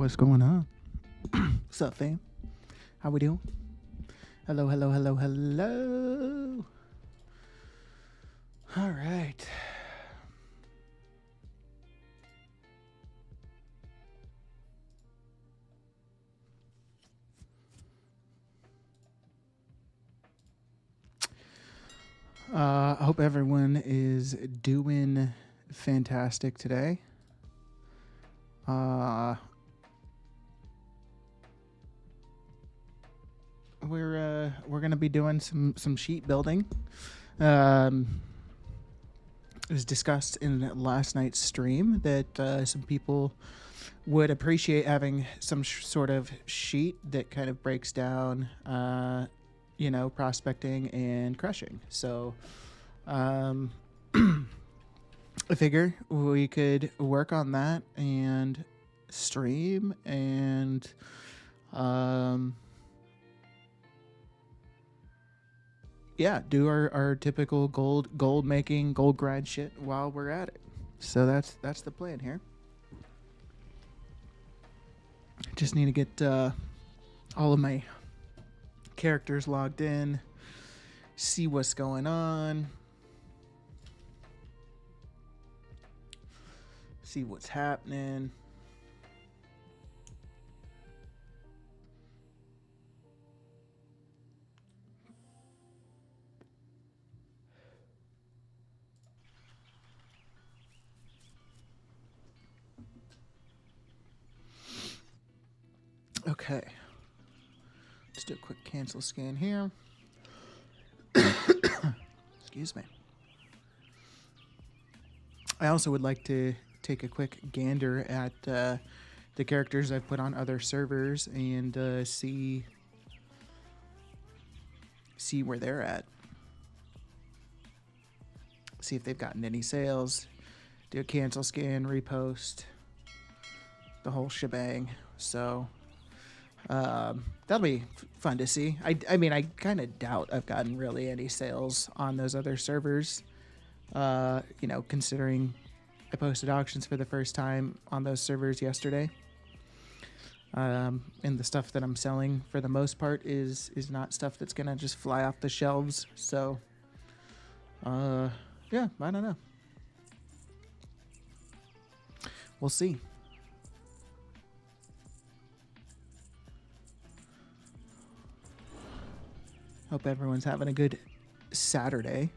What's going on? What's up, fam? How we doing? Hello, hello, hello, hello. All right. I hope everyone is doing fantastic today. We're gonna be doing some sheet building. It was discussed in last night's stream that some people would appreciate having some sort of sheet that kind of breaks down, prospecting and crushing. So, I figure we could work on that and stream and, do our typical gold making, gold grind shit while we're at it. So that's the plan here. Just need to get all of my characters logged in, see what's going on, see what's happening. Okay. Let's do a quick cancel scan here. Excuse me. I also would like to take a quick gander at the characters I've put on other servers and see where they're at. See if they've gotten any sales. Do a cancel scan, repost, the whole shebang. So that'll be fun to see. I mean, I kind of doubt I've gotten really any sales on those other servers. Considering I posted auctions for the first time on those servers yesterday. And the stuff that I'm selling for the most part is not stuff that's gonna just fly off the shelves. So, I don't know. We'll see. Hope everyone's having a good Saturday.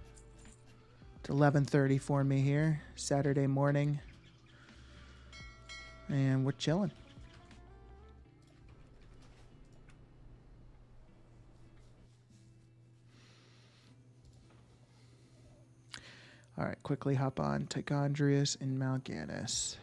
It's 11:30 for me here, Saturday morning, and we're chilling. All right, quickly hop on Tichondrius and Mal'Ganis.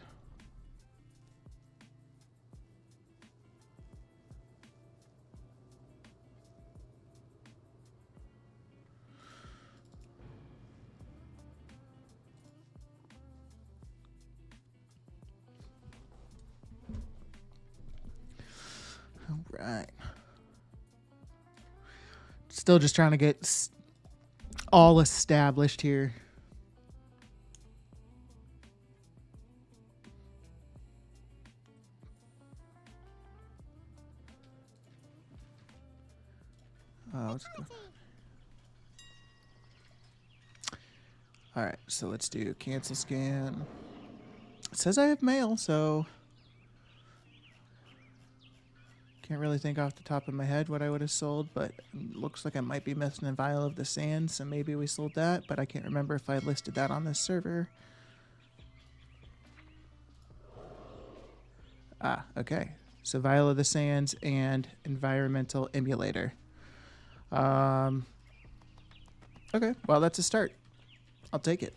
All right. Still just trying to get all established here. Let's go. All right, so let's do cancel scan. It says I have mail, so can't really think off the top of my head what I would have sold, but it looks like I might be missing a vial of the sand, so maybe we sold that, but I can't remember if I listed that on this server. Ah, okay. So vial of the sands and environmental emulator. Okay, well, that's a start. I'll take it.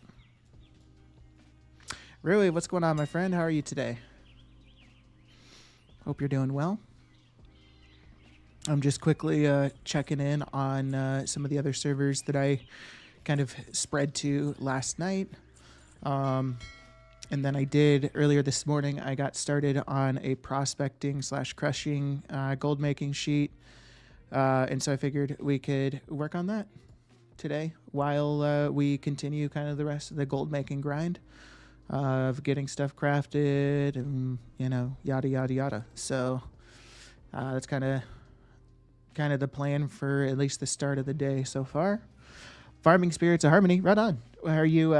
Rui, what's going on, my friend? How are you today? Hope you're doing well. I'm just quickly checking in on some of the other servers that I kind of spread to last night. And then I did earlier this morning, I got started on a prospecting / crushing gold making sheet. And so I figured we could work on that today while we continue kind of the rest of the gold making grind. of getting stuff crafted and yada yada yada. So that's kind of the plan for at least the start of the day so far. Farming Spirits of Harmony, right on. Are you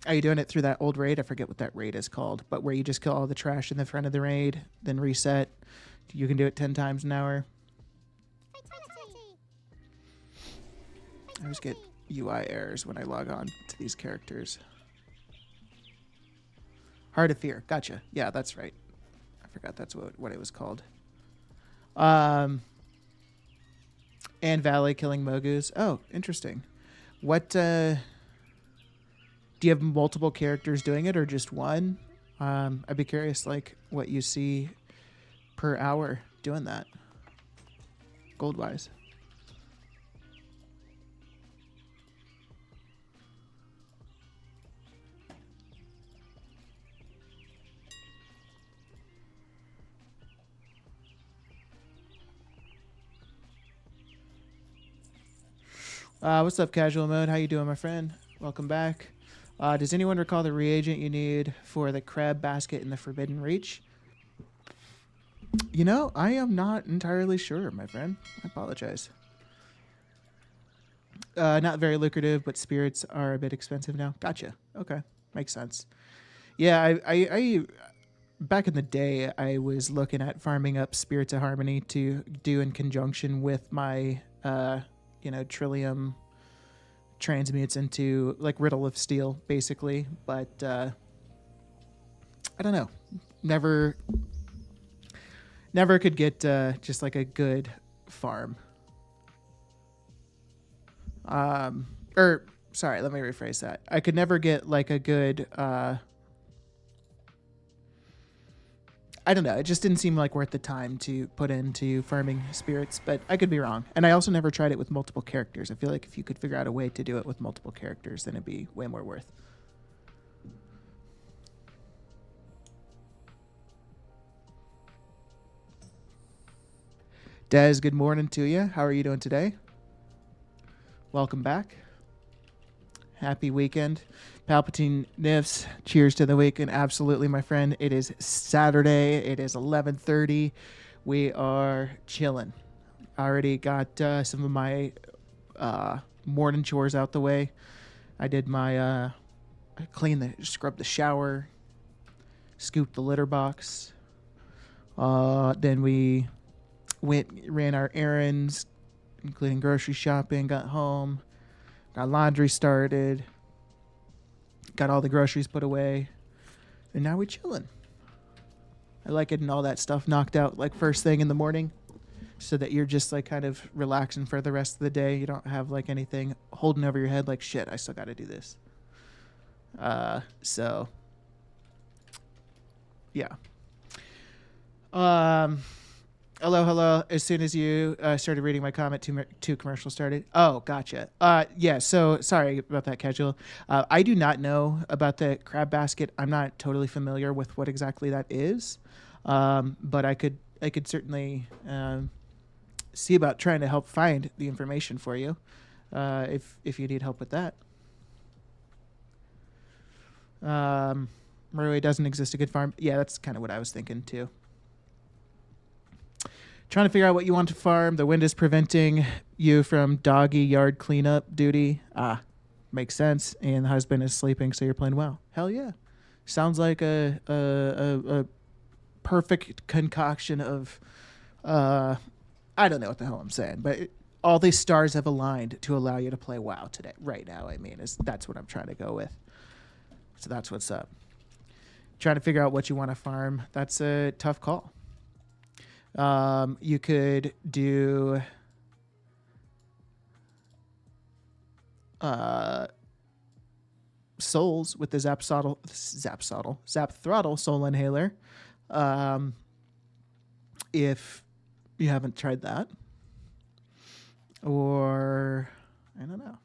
doing it through that old raid? I forget what that raid is called, but where you just kill all the trash in the front of the raid, then reset. You can do it 10 times an hour. I always get UI errors when I log on to these characters. Heart of Fear. Gotcha. Yeah, that's right. I forgot that's what it was called. And Valley killing Mogus. Oh, interesting. What do you have multiple characters doing it or just one? I'd be curious like what you see per hour doing that. Gold wise. What's up, Casual Mode? How you doing, my friend? Welcome back. Does anyone recall the reagent you need for the crab basket in the Forbidden Reach? I am not entirely sure, my friend. I apologize. Not very lucrative, but spirits are a bit expensive now. Gotcha. Okay. Makes sense. Yeah, I back in the day, I was looking at farming up Spirits of Harmony to do in conjunction with my, Trillium transmutes into like Riddle of Steel, basically. But I don't know. Never could get just like a good farm. Sorry, let me rephrase that. I could never get like a good I don't know. It just didn't seem like worth the time to put into farming spirits, but I could be wrong. And I also never tried it with multiple characters. I feel like if you could figure out a way to do it with multiple characters, then it'd be way more worth. Des, good morning to you. How are you doing today? Welcome back. Happy weekend. Palpatine Nifs, cheers to the weekend. Absolutely, my friend. It is Saturday. It is 11:30. We are chilling. I already got some of my morning chores out the way. I did my scrubbed the shower, scooped the litter box. Then we ran our errands, including grocery shopping, got home, got laundry started, got all the groceries put away, and now we're chilling. I like getting all that stuff knocked out like first thing in the morning so that you're just like kind of relaxing for the rest of the day. You don't have like anything holding over your head like, shit, I still got to do this. So yeah. Hello. As soon as you started reading my comment, two commercials started. Oh, gotcha. Yeah, so sorry about that, Casual. I do not know about the crab basket. I'm not totally familiar with what exactly that is, but I could certainly see about trying to help find the information for you if you need help with that. Marui doesn't exist a good farm. Yeah, that's kind of what I was thinking too. Trying to figure out what you want to farm. The wind is preventing you from doggy yard cleanup duty. Makes sense. And the husband is sleeping, so you're playing WoW. Hell yeah. Sounds like a perfect concoction of, I don't know what the hell I'm saying, but all these stars have aligned to allow you to play WoW today, right now. I mean, that's what I'm trying to go with. So that's what's up. Trying to figure out what you want to farm. That's a tough call. You could do souls with the Zap Throttle Soul Inhaler. If you haven't tried that. Or I don't know.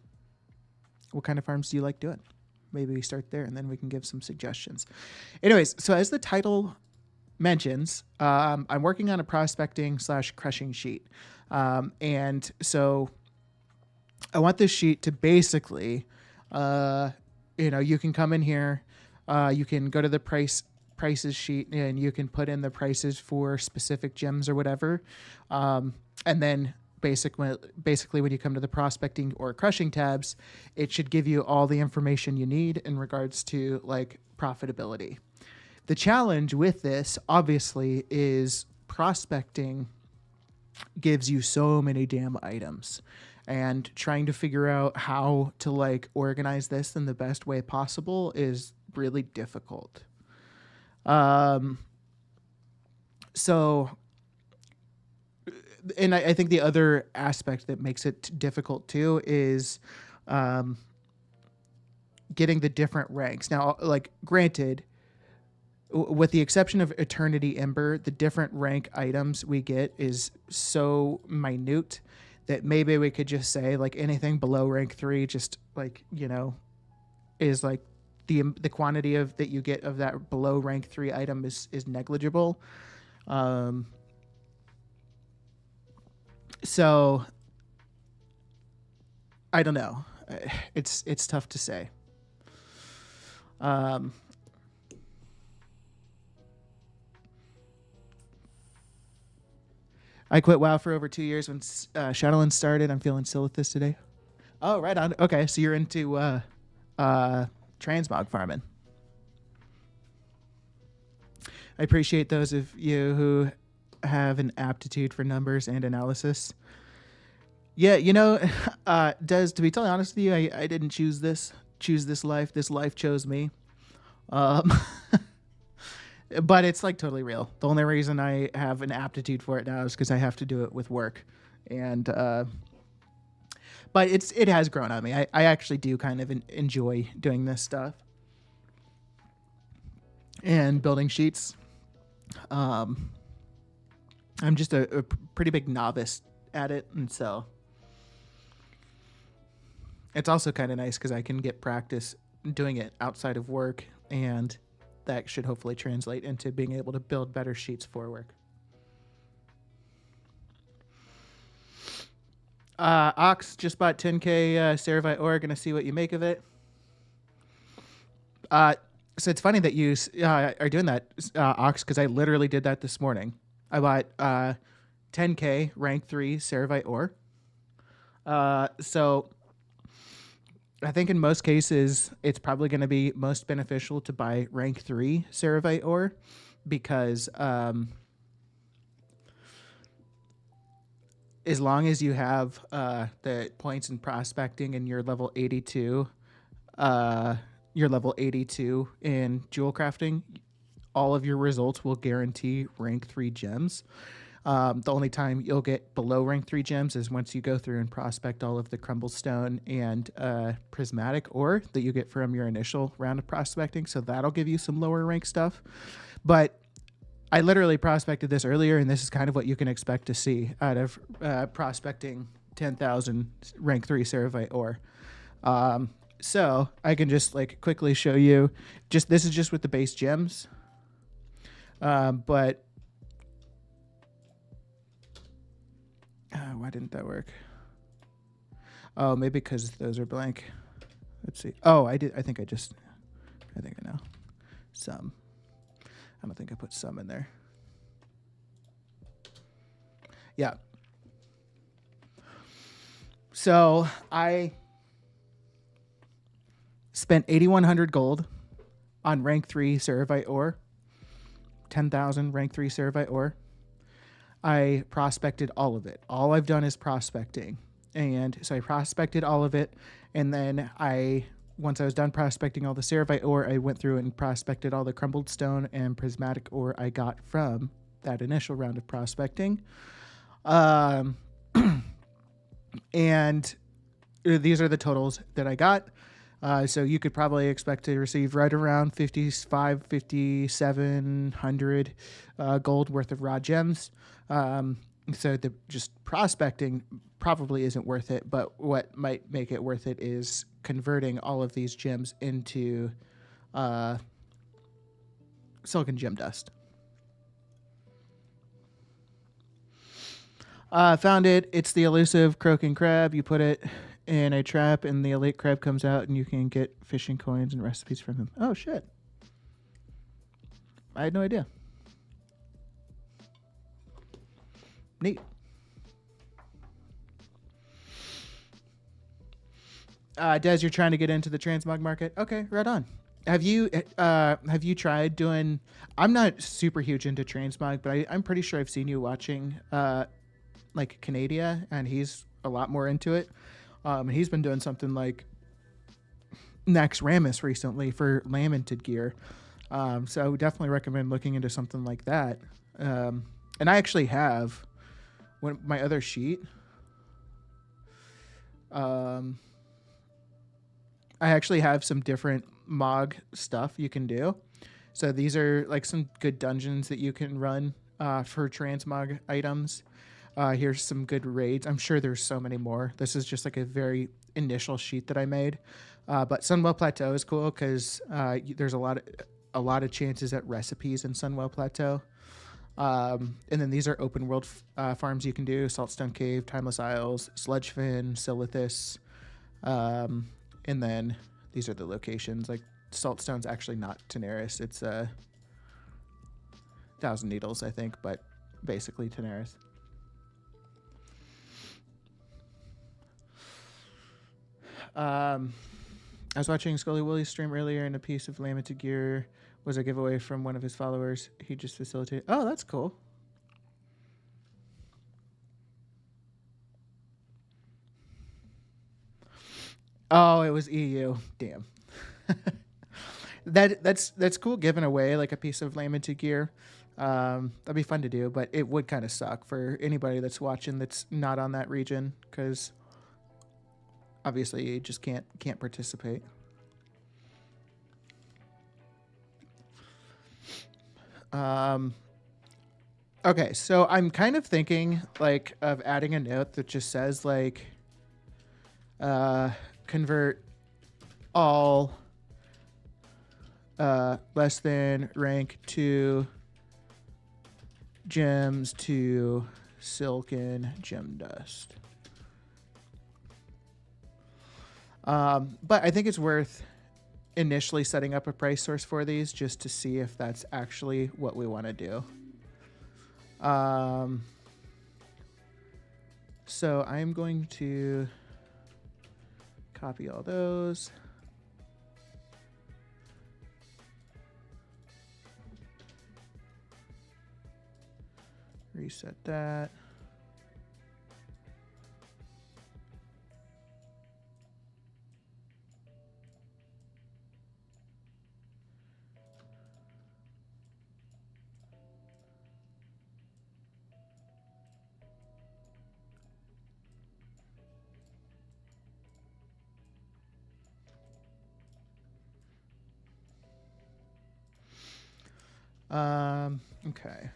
What kind of farms do you like doing? Maybe we start there and then we can give some suggestions. Anyways, so as the title mentions, I'm working on a prospecting / crushing sheet. And so I want this sheet to basically, you can come in here, You can go to the prices sheet and you can put in the prices for specific gems or whatever, and then basically when you come to the prospecting or crushing tabs, it should give you all the information you need in regards to like profitability. The challenge with this obviously is prospecting gives you so many damn items, and trying to figure out how to like organize this in the best way possible is really difficult. So, and I think the other aspect that makes it difficult too is getting the different ranks. Now, like, granted, with the exception of Eternity Ember, the different rank items we get is so minute that maybe we could just say like anything below rank 3, just like, you know, is like the quantity of that you get of that below rank 3 item is negligible. So I don't know. It's tough to say. I quit WoW for over 2 years when Shadowlands started. I'm feeling Silithus today. Oh, right on. Okay, so you're into transmog farming. I appreciate those of you who have an aptitude for numbers and analysis. Yeah, you know, Des, to be totally honest with you, I didn't choose this life. This life chose me. But it's like totally real. The only reason I have an aptitude for it now is because I have to do it with work. And but it has grown on me. I actually do kind of enjoy doing this stuff and building sheets. I'm just a pretty big novice at it, and so it's also kind of nice because I can get practice doing it outside of work, and that should hopefully translate into being able to build better sheets for work. Ox just bought 10k Ceravite ore. Gonna see what you make of it. So it's funny that you are doing that, Ox, because I literally did that this morning. I bought 10k rank 3 Ceravite ore. So I think in most cases, it's probably going to be most beneficial to buy rank 3 Ceravite ore because as long as you have the points in prospecting and you're level 82, you're level 82 in jewel crafting, all of your results will guarantee rank 3 gems. The only time you'll get below rank 3 gems is once you go through and prospect all of the crumble stone and prismatic ore that you get from your initial round of prospecting. So that'll give you some lower rank stuff. But I literally prospected this earlier, and this is kind of what you can expect to see out of prospecting 10,000 rank 3 Ceravite ore. So I can just like quickly show you. This is just with the base gems. But why didn't that work? Oh, maybe because those are blank. Let's see. Oh, I did. I think I know. Some. I don't think I put some in there. Yeah. So I spent 8,100 gold on rank 3 Ceravite ore. 10,000 rank 3 Ceravite ore. I prospected all of it. All I've done is prospecting. And so I prospected all of it. And then once I was done prospecting all the Ceravite ore, I went through and prospected all the crumbled stone and prismatic ore I got from that initial round of prospecting. And these are the totals that I got. So you could probably expect to receive right around 5,700 gold worth of raw gems. So just prospecting probably isn't worth it, but what might make it worth it is converting all of these gems into silicon gem dust. Found it. It's the elusive croaking crab. You put it in a trap and the elite crab comes out and you can get fishing coins and recipes from him. Oh, shit. I had no idea. Neat. Des, you're trying to get into the transmog market. Okay, right on. Have you tried doing? I'm not super huge into transmog, but I'm pretty sure I've seen you watching like Canada, and he's a lot more into it. He's been doing something like Nex Ramus recently for lamented gear. So I would definitely recommend looking into something like that. And I actually have my other sheet. I actually have some different Mog stuff you can do. So these are like some good dungeons that you can run for transmog items. Here's some good raids. I'm sure there's so many more. This is just like a very initial sheet that I made. But Sunwell Plateau is cool because there's a lot of chances at recipes in Sunwell Plateau. And then these are open world farms you can do: Saltstone Cave, Timeless Isles, Sludgefin, Silithus. And then these are the locations. Like Saltstone's actually not Tenaris. It's Thousand Needles, I think, but basically Tenaris. I was watching Scully Wooly's stream earlier, and a piece of lamented gear was a giveaway from one of his followers. He just facilitated. Oh, that's cool. Oh, it was EU. Damn. That's cool. Giving away like a piece of lamented gear. That'd be fun to do, but it would kind of suck for anybody that's watching that's not on that region, because obviously you just can't participate. Okay, so I'm kind of thinking like of adding a note that just says like convert all less than rank 2 gems to silken gem dust. But I think it's worth initially setting up a price source for these just to see if that's actually what we want to do. So I'm going to copy all those. Reset that. Okay.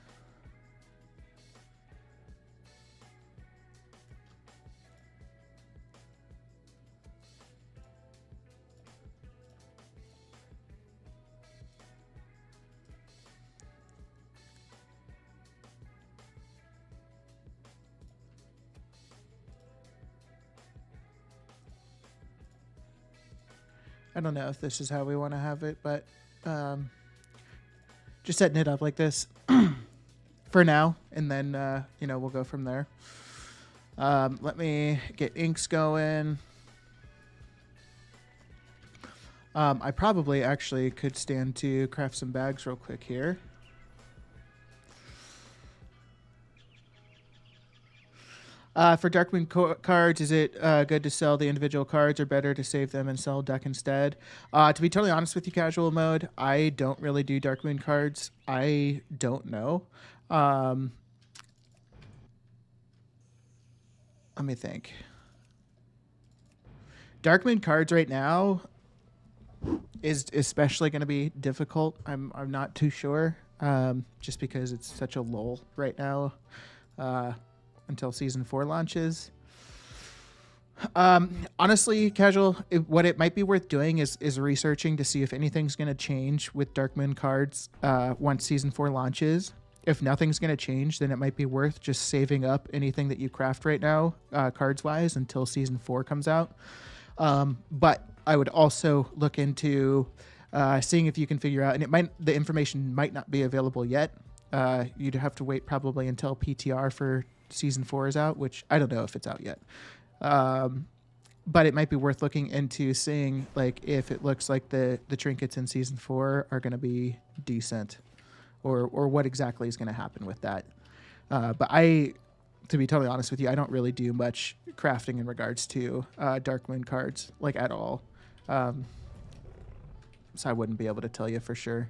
I don't know if this is how we want to have it, but just setting it up like this for now, and then we'll go from there. Let me get inks going. I probably actually could stand to craft some bags real quick here. For Darkmoon cards, is it good to sell the individual cards, or better to save them and sell deck instead? To be totally honest with you, casual mode, I don't really do Darkmoon cards. I don't know. Let me think. Darkmoon cards right now is especially going to be difficult. I'm not too sure, just because it's such a lull right now. Until season 4 launches. Honestly, casual, what it might be worth doing is researching to see if anything's going to change with Darkmoon cards once season 4 launches. If nothing's going to change, then it might be worth just saving up anything that you craft right now, cards wise, until season 4 comes out. But I would also look into seeing if you can figure out, and the information might not be available yet. You'd have to wait probably until PTR for season 4 is out, which I don't know if it's out yet. But it might be worth looking into, seeing like if it looks like the trinkets in season 4 are going to be decent, or what exactly is going to happen with that. But to be totally honest with you, I don't really do much crafting in regards to Dark Moon cards, like at all. So I wouldn't be able to tell you for sure.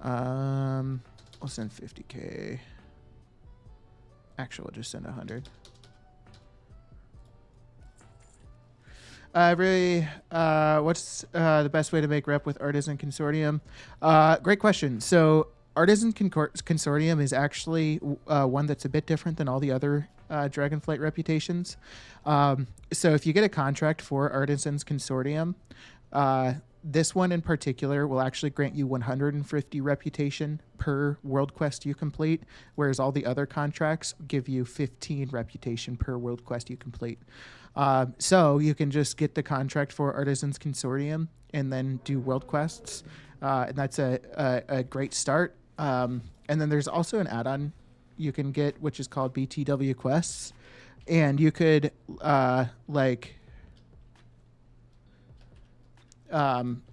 We'll send 50K. Actually, we'll just send 100. What's the best way to make rep with Artisan Consortium? Great question. So Artisan Consortium is actually one that's a bit different than all the other Dragonflight reputations. So if you get a contract for Artisan's Consortium, this one in particular will actually grant you 150 reputation per world quest you complete, whereas all the other contracts give you 15 reputation per world quest you complete. So you can just get the contract for Artisans Consortium and then do world quests, and that's a great start. And then there's also an add-on you can get, which is called BTW Quests, and you could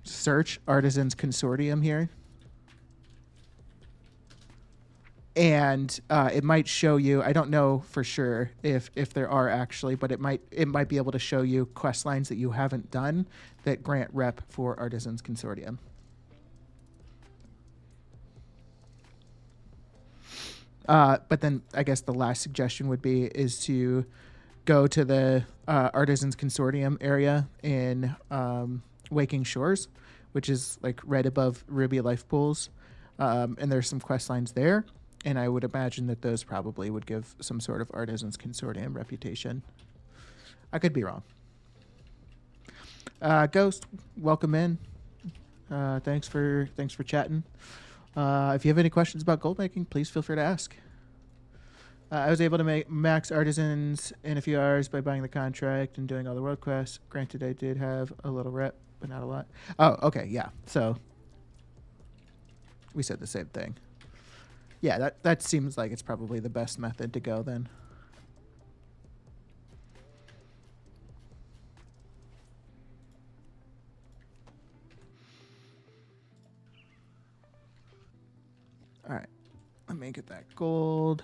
search Artisans Consortium here, and it might show you, I don't know for sure if there are actually, but it might be able to show you quest lines that you haven't done that grant rep for Artisans Consortium. But then I guess the last suggestion would be is to go to the Artisans Consortium area in Waking Shores, which is like right above Ruby Life Pools, and there's some quest lines there, and I would imagine that those probably would give some sort of Artisans Consortium reputation. I could be wrong. Ghost, welcome in. Thanks for chatting. If you have any questions about gold making, please feel free to ask. I was able to make max Artisans in a few hours by buying the contract and doing all the world quests. Granted, I did have a little rep, but not a lot. Oh, okay, yeah. So we said the same thing. Yeah, that seems like it's probably the best method to go then. All right, let me get that gold,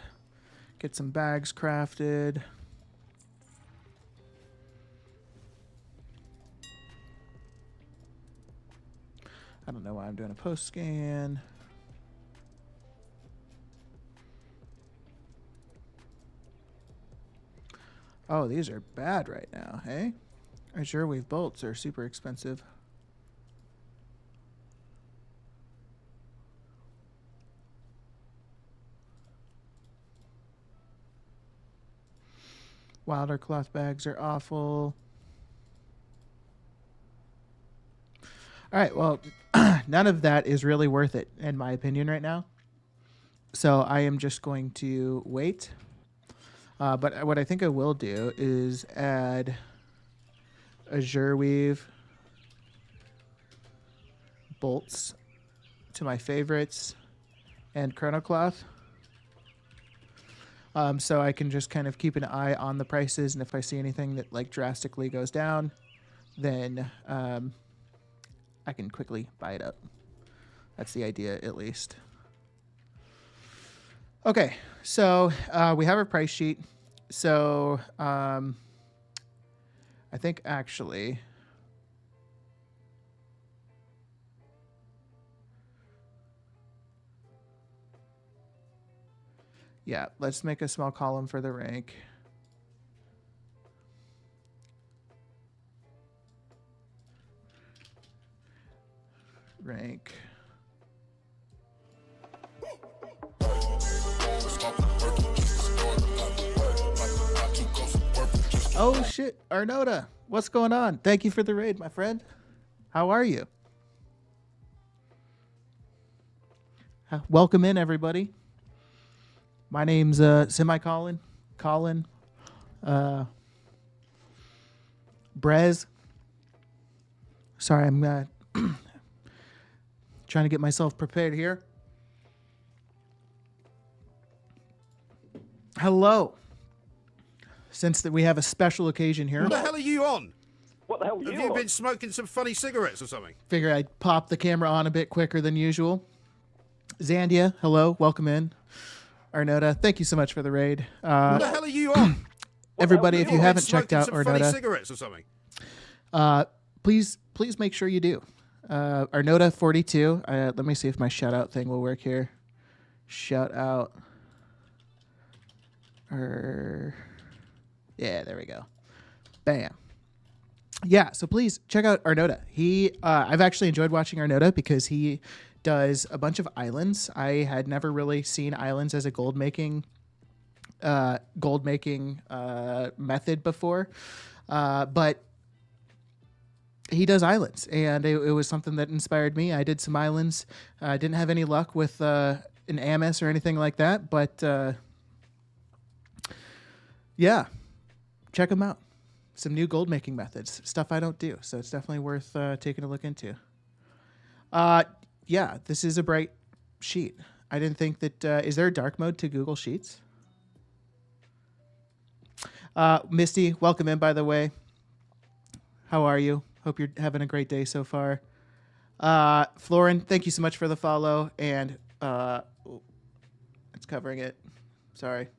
get some bags crafted. I don't know why I'm doing a post scan. Oh, these are bad right now, hey? Azure Wave bolts are super expensive. Wilder cloth bags are awful. All right, well, none of that is really worth it, in my opinion, right now. So I am just going to wait. But what I think I will do is add Azure Weave bolts to my favorites and Chrono Cloth. So I can just kind of keep an eye on the prices, and if I see anything that like drastically goes down, then I can quickly buy it up. That's the idea, at least. Okay, so we have our price sheet. So I think actually yeah, let's make a small column for the rank. Rank. Oh shit, Arnota, what's going on? Thank you for the raid, my friend. How are you? Welcome in, everybody. My name's Semi-Colin. Colin. Brez. Sorry, I'm trying to get myself prepared here. Hello. Since that we have a special occasion here. What the hell are you on? What the hell are Have you you on? been smoking some funny cigarettes or something? Figure I'd pop the camera on a bit quicker than usual. Zandia, hello, welcome in. Arnota, thank you so much for the raid. What the hell are you on? Everybody, if you Been haven't checked smoking out some funny Arnota, cigarettes or something? please make sure you do. Arnota 42. Let me see if my shout out thing will work here. Shout out. Yeah, there we go. Bam. Yeah, so please check out Arnota. I've actually enjoyed watching Arnota because he does a bunch of islands. I had never really seen islands as a gold making method before, but he does islands, and it was something that inspired me. I did some islands. I didn't have any luck with an Amis or anything like that, but yeah, check him out. Some new gold making methods, stuff I don't do, so it's definitely worth taking a look into. Yeah, this is a bright sheet. I didn't think that. Is there a dark mode to Google Sheets? Misty, welcome in, by the way. How are you? Hope you're having a great day so far. Florin, thank you so much for the follow, and it's covering it. Sorry.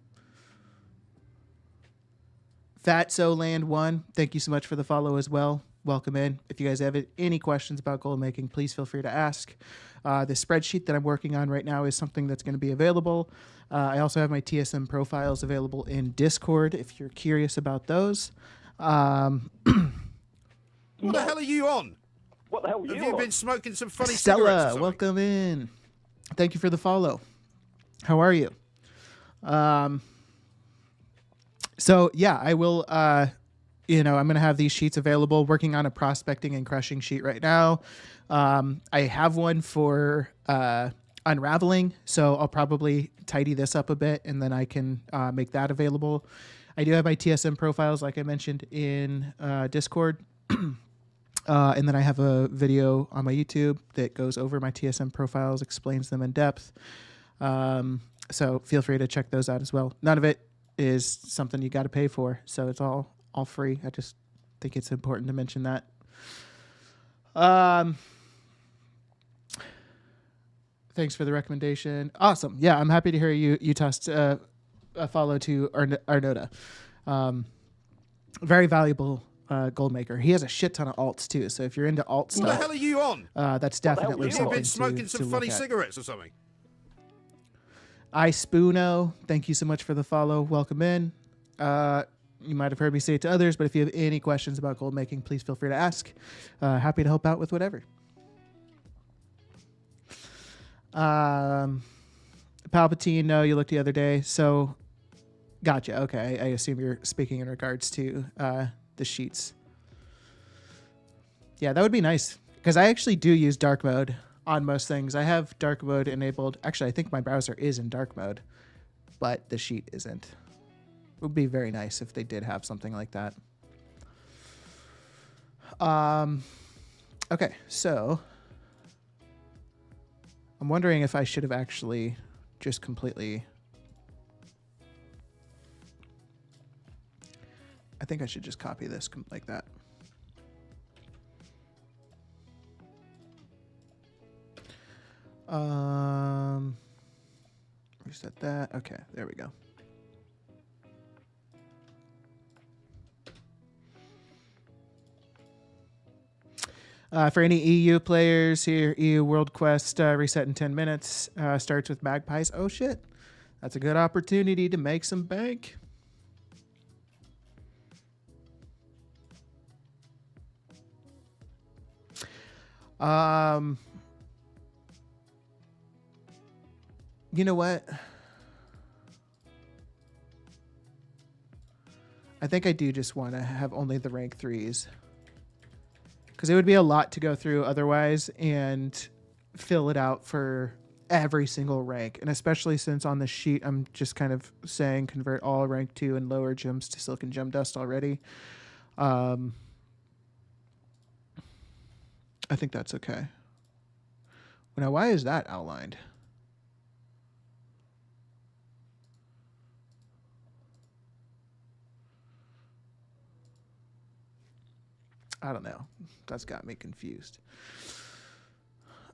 Fatso Land 1, thank you so much for the follow as well. Welcome in. If you guys have any questions about gold making, please feel free to ask. The spreadsheet that I'm working on right now is something that's going to be available. I also have my TSM profiles available in Discord if you're curious about those. What the hell are you on? What the hell are you Have you on? been smoking some funny cigarettes or Stella, something? welcome in. Thank you for the follow. How are you? So yeah, I will, I'm going to have these sheets available, working on a prospecting and crushing sheet right now. I have one for unraveling, so I'll probably tidy this up a bit and then I can make that available. I do have my TSM profiles, like I mentioned, in Discord. And then I have a video on my YouTube that goes over my TSM profiles, explains them in depth. So feel free to check those out as well. None of it is something you got to pay for, so it's all free. I just think it's important to mention that. Thanks for the recommendation. Awesome. Yeah, I'm happy to hear you tossed a follow to Arnota. Very valuable gold maker. He has a shit ton of alts too, so if you're into alt stuff, What the hell are you on? that's definitely Have you something been smoking to some look funny at. cigarettes or something? I Spoono, thank you so much for the follow. Welcome in. You might have heard me say it to others, but if you have any questions about gold making, please feel free to ask. Happy to help out with whatever. Palpatine, no, you looked the other day. So, gotcha. Okay, I assume you're speaking in regards to the sheets. Yeah, that would be nice, because I actually do use dark mode on most things. I have dark mode enabled. Actually, I think my browser is in dark mode, but the sheet isn't. It would be very nice if they did have something like that. Okay, so I'm wondering if I should have actually just completely... I think I should just copy this like that. Reset that. Okay, there we go. For any EU players here, EU World Quest reset in 10 minutes. Starts with magpies. Oh shit, that's a good opportunity to make some bank. You know what? I think I do just want to have only the rank 3s. Because it would be a lot to go through otherwise and fill it out for every single rank, and especially since on the sheet I'm just kind of saying convert all rank 2 and lower gems to silk and gem dust already. I think that's okay. Now, why is that outlined? I don't know. That's got me confused.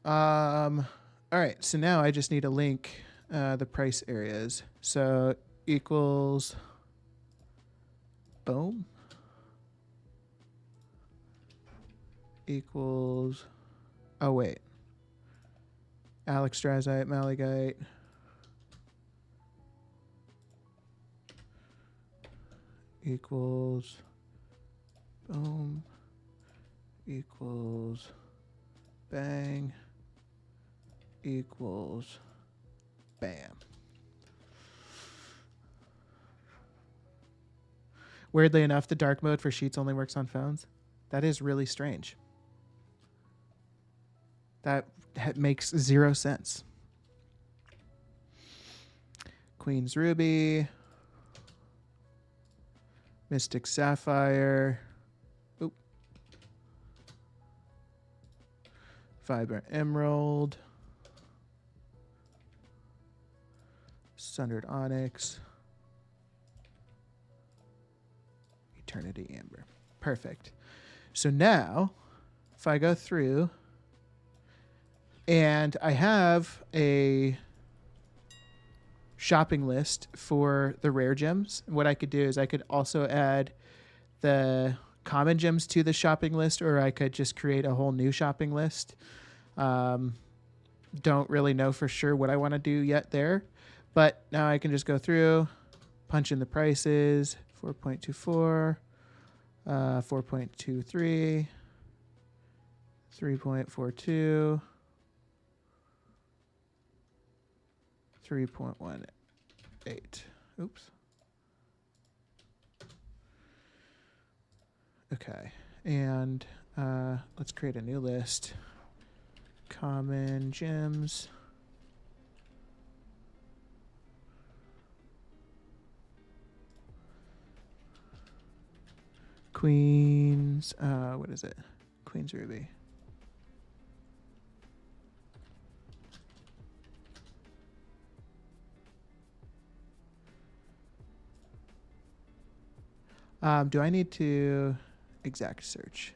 All right, so now I just need to link the price areas. So equals, boom, equals, oh wait, Alexstrasite, Malachite, equals, boom, equals, bang, equals, bam. Weirdly enough, the dark mode for sheets only works on phones. That is really strange. That makes zero sense. Queen's Ruby, Mystic Sapphire, oop, Vibrant Emerald, Sundered Onyx, Eternity Amber. Perfect. So now, if I go through, and I have a shopping list for the rare gems, what I could do is I could also add the common gems to the shopping list, or I could just create a whole new shopping list. Don't really know for sure what I want to do yet there, but now I can just go through, punch in the prices, 4.24, 4.23, 3.42, 3.18. Oops. Okay. And let's create a new list. Common gems. Queens. What is it? Queen's Ruby. Do I need to exact search?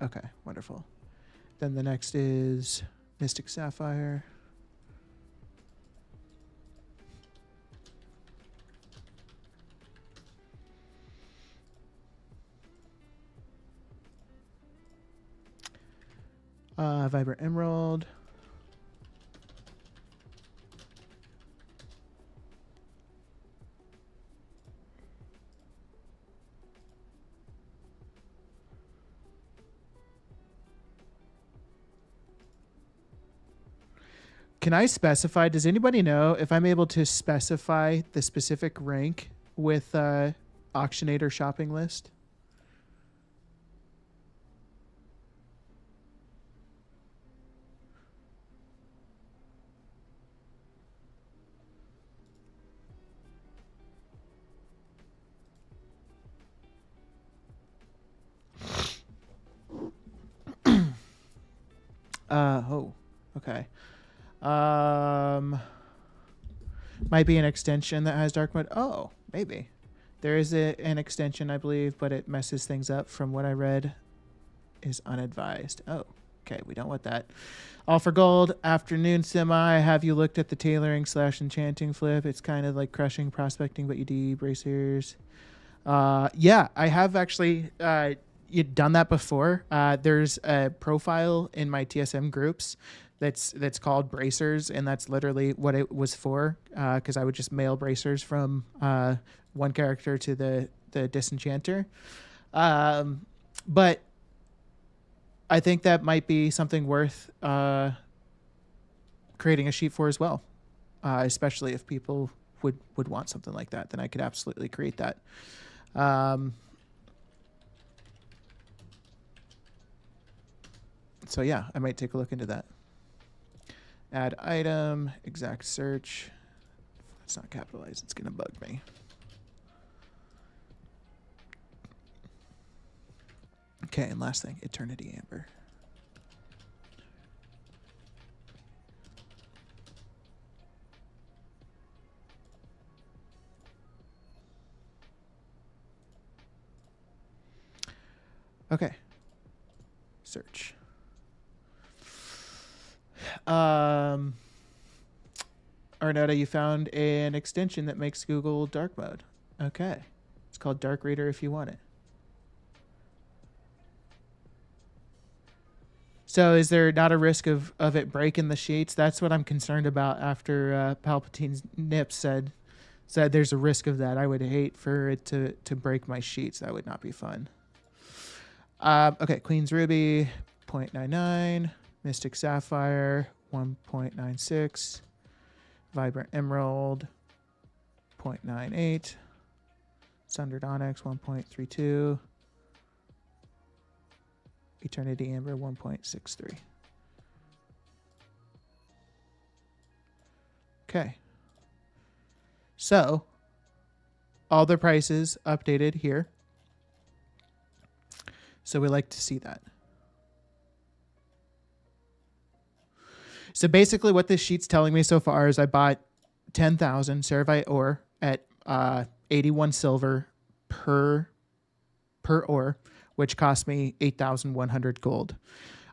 Okay, wonderful. Then the next is Mystic Sapphire. Vibrant Emerald. Can I specify? Does anybody know if I'm able to specify the specific rank with Auctionator shopping list? Oh, okay. Might be an extension that has dark mode. Oh, maybe. There is an extension, I believe, but it messes things up from what I read. Is unadvised. Oh, okay. We don't want that. All for gold. Afternoon semi. Have you looked at the tailoring / enchanting flip? It's kind of like crushing prospecting, but you do bracers. Yeah, I have actually done that before. There's a profile in my TSM groups that's called bracers, and that's literally what it was for, because I would just mail bracers from one character to the disenchanter. But I think that might be something worth creating a sheet for as well, especially if people would want something like that. Then I could absolutely create that. So yeah, I might take a look into that. Add item, exact search. If it's not capitalized, it's going to bug me. Okay, and last thing, Eternity Amber. Okay. Search. Arnota, you found an extension that makes Google dark mode. Okay. It's called Dark Reader if you want it. So is there not a risk of it breaking the sheets? That's what I'm concerned about after Palpatine's nip said there's a risk of that. I would hate for it to break my sheets. That would not be fun. Okay, Queen's Ruby, 0.99. Mystic Sapphire, 1.96. Vibrant Emerald, 0.98. Sundered Onyx, 1.32. Eternity Amber, 1.63. Okay. So, all the prices updated here. So we like to see that. So basically what this sheet's telling me so far is I bought 10,000 Ceravite ore at 81 silver per ore, which cost me 8,100 gold.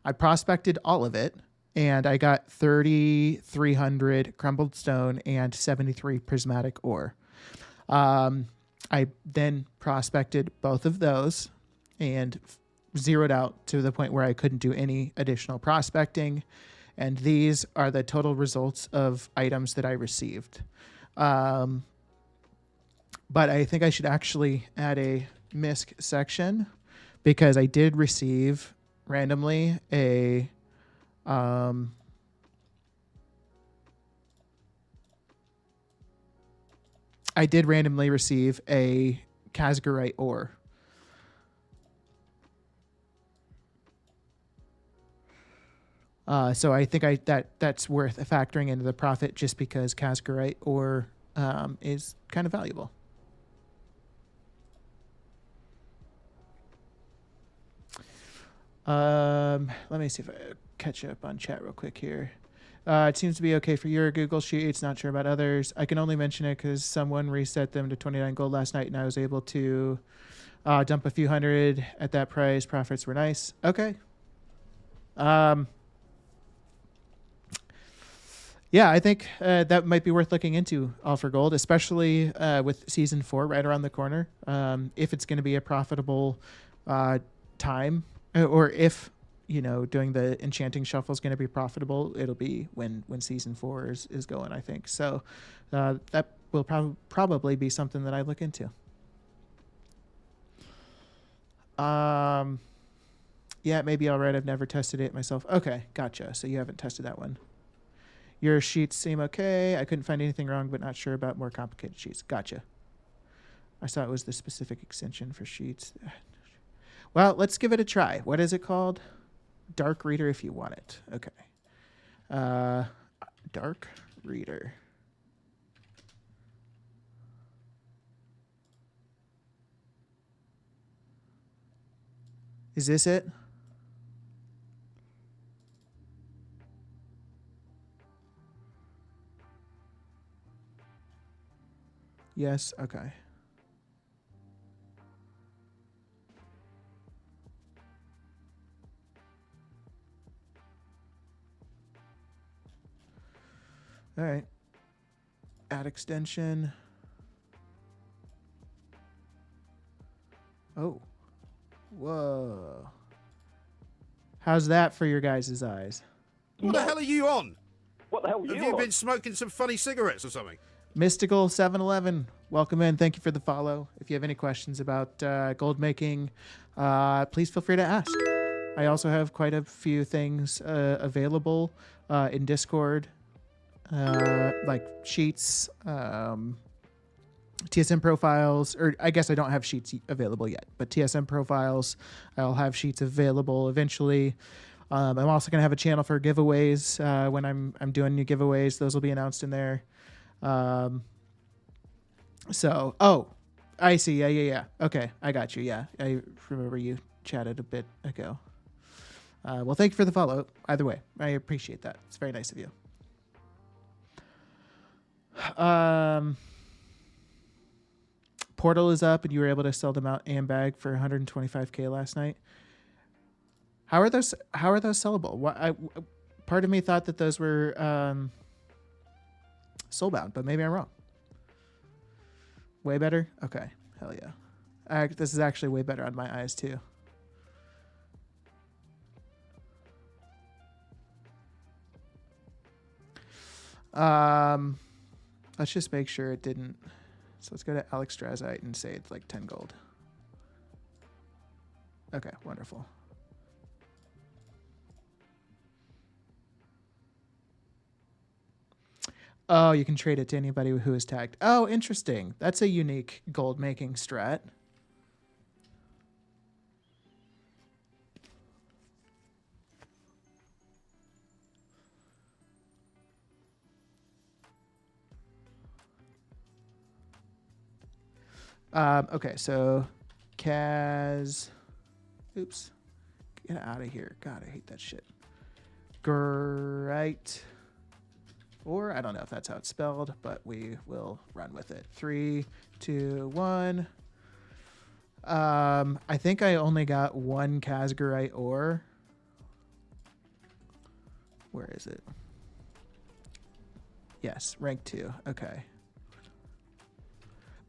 I prospected all of it, and I got 3,300 crumbled stone and 73 prismatic ore. I then prospected both of those and zeroed out to the point where I couldn't do any additional prospecting. And these are the total results of items that I received. But I think I should actually add a MISC section because I did receive randomly a Casgarite ore. So I think that's worth factoring into the profit just because Casgarite ore is kind of valuable. Let me see if I catch up on chat real quick here. It seems to be okay for your Google Sheets. Not sure about others. I can only mention it because someone reset them to 29 gold last night, and I was able to dump a few hundred at that price. Profits were nice. Okay. Yeah, I think that might be worth looking into, All for Gold, especially with Season 4 right around the corner. If it's going to be a profitable time, or if, doing the Enchanting Shuffle is going to be profitable, it'll be when Season 4 is going, I think. So that will probably be something that I look into. Yeah, it may be all right. I've never tested it myself. Okay, gotcha. So you haven't tested that one. Your sheets seem okay. I couldn't find anything wrong, but not sure about more complicated sheets. Gotcha. I saw it was the specific extension for sheets. Well, let's give it a try. What is it called? Dark Reader if you want it. Okay. Dark Reader. Is this it? Yes. Okay. All right. Add extension. Oh. Whoa. How's that for your guys' eyes? What the hell are you on? What the hell are you Have you on? been smoking some funny cigarettes or something? Mystical 711, welcome in. Thank you for the follow. If you have any questions about gold making, please feel free to ask. I also have quite a few things available in Discord, like sheets, TSM profiles, or I guess I don't have sheets available yet, but TSM profiles, I'll have sheets available eventually. I'm also going to have a channel for giveaways when I'm doing new giveaways. Those will be announced in there. I see. Yeah. Okay, I got you. Yeah, I remember you chatted a bit ago. Well, thank you for the follow. Either way, I appreciate that. It's very nice of you. Portal is up, and you were able to sell them out and bag for 125K last night. How are those sellable? Part of me thought that those were soulbound, but maybe I'm wrong. Way better? Okay. Hell yeah. This is actually way better on my eyes too. Let's just make sure it didn't. So let's go to Alex Strazite and say it's like 10 gold. Okay, wonderful. Oh, you can trade it to anybody who is tagged. Oh, interesting. That's a unique gold making strat. Okay, so Kaz. Oops. Get out of here. God, I hate that shit. Great. Or I don't know if that's how it's spelled, but we will run with it. 3, 2, 1. I think I only got one Kazgarite ore. Where is it? Yes, rank 2. Okay.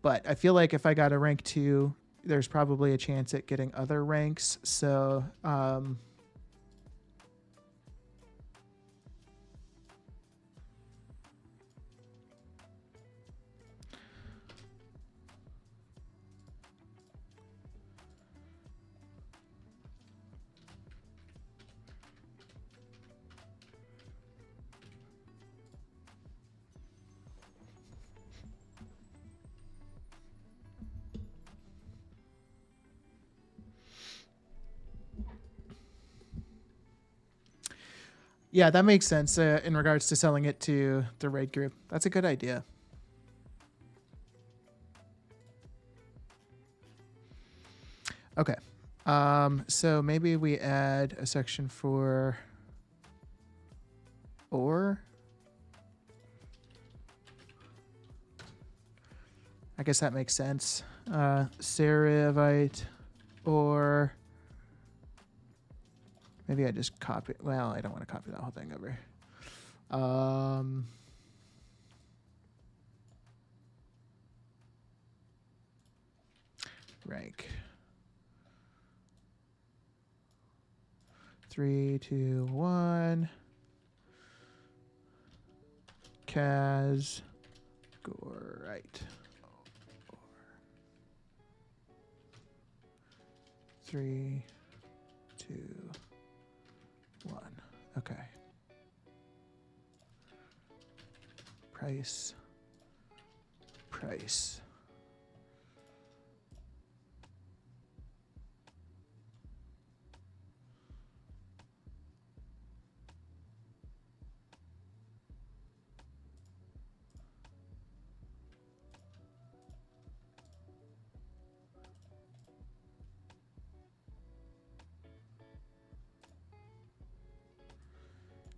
But I feel like if I got a rank 2, there's probably a chance at getting other ranks. So, yeah, that makes sense in regards to selling it to the raid group. That's a good idea. Okay. So maybe we add a section for ore. I guess that makes sense. Ceravite or maybe I just copy. Well, I don't want to copy that whole thing over. Rank. 3, 2, 1. Kaz. Right. 3, 2, 1. Okay. Price.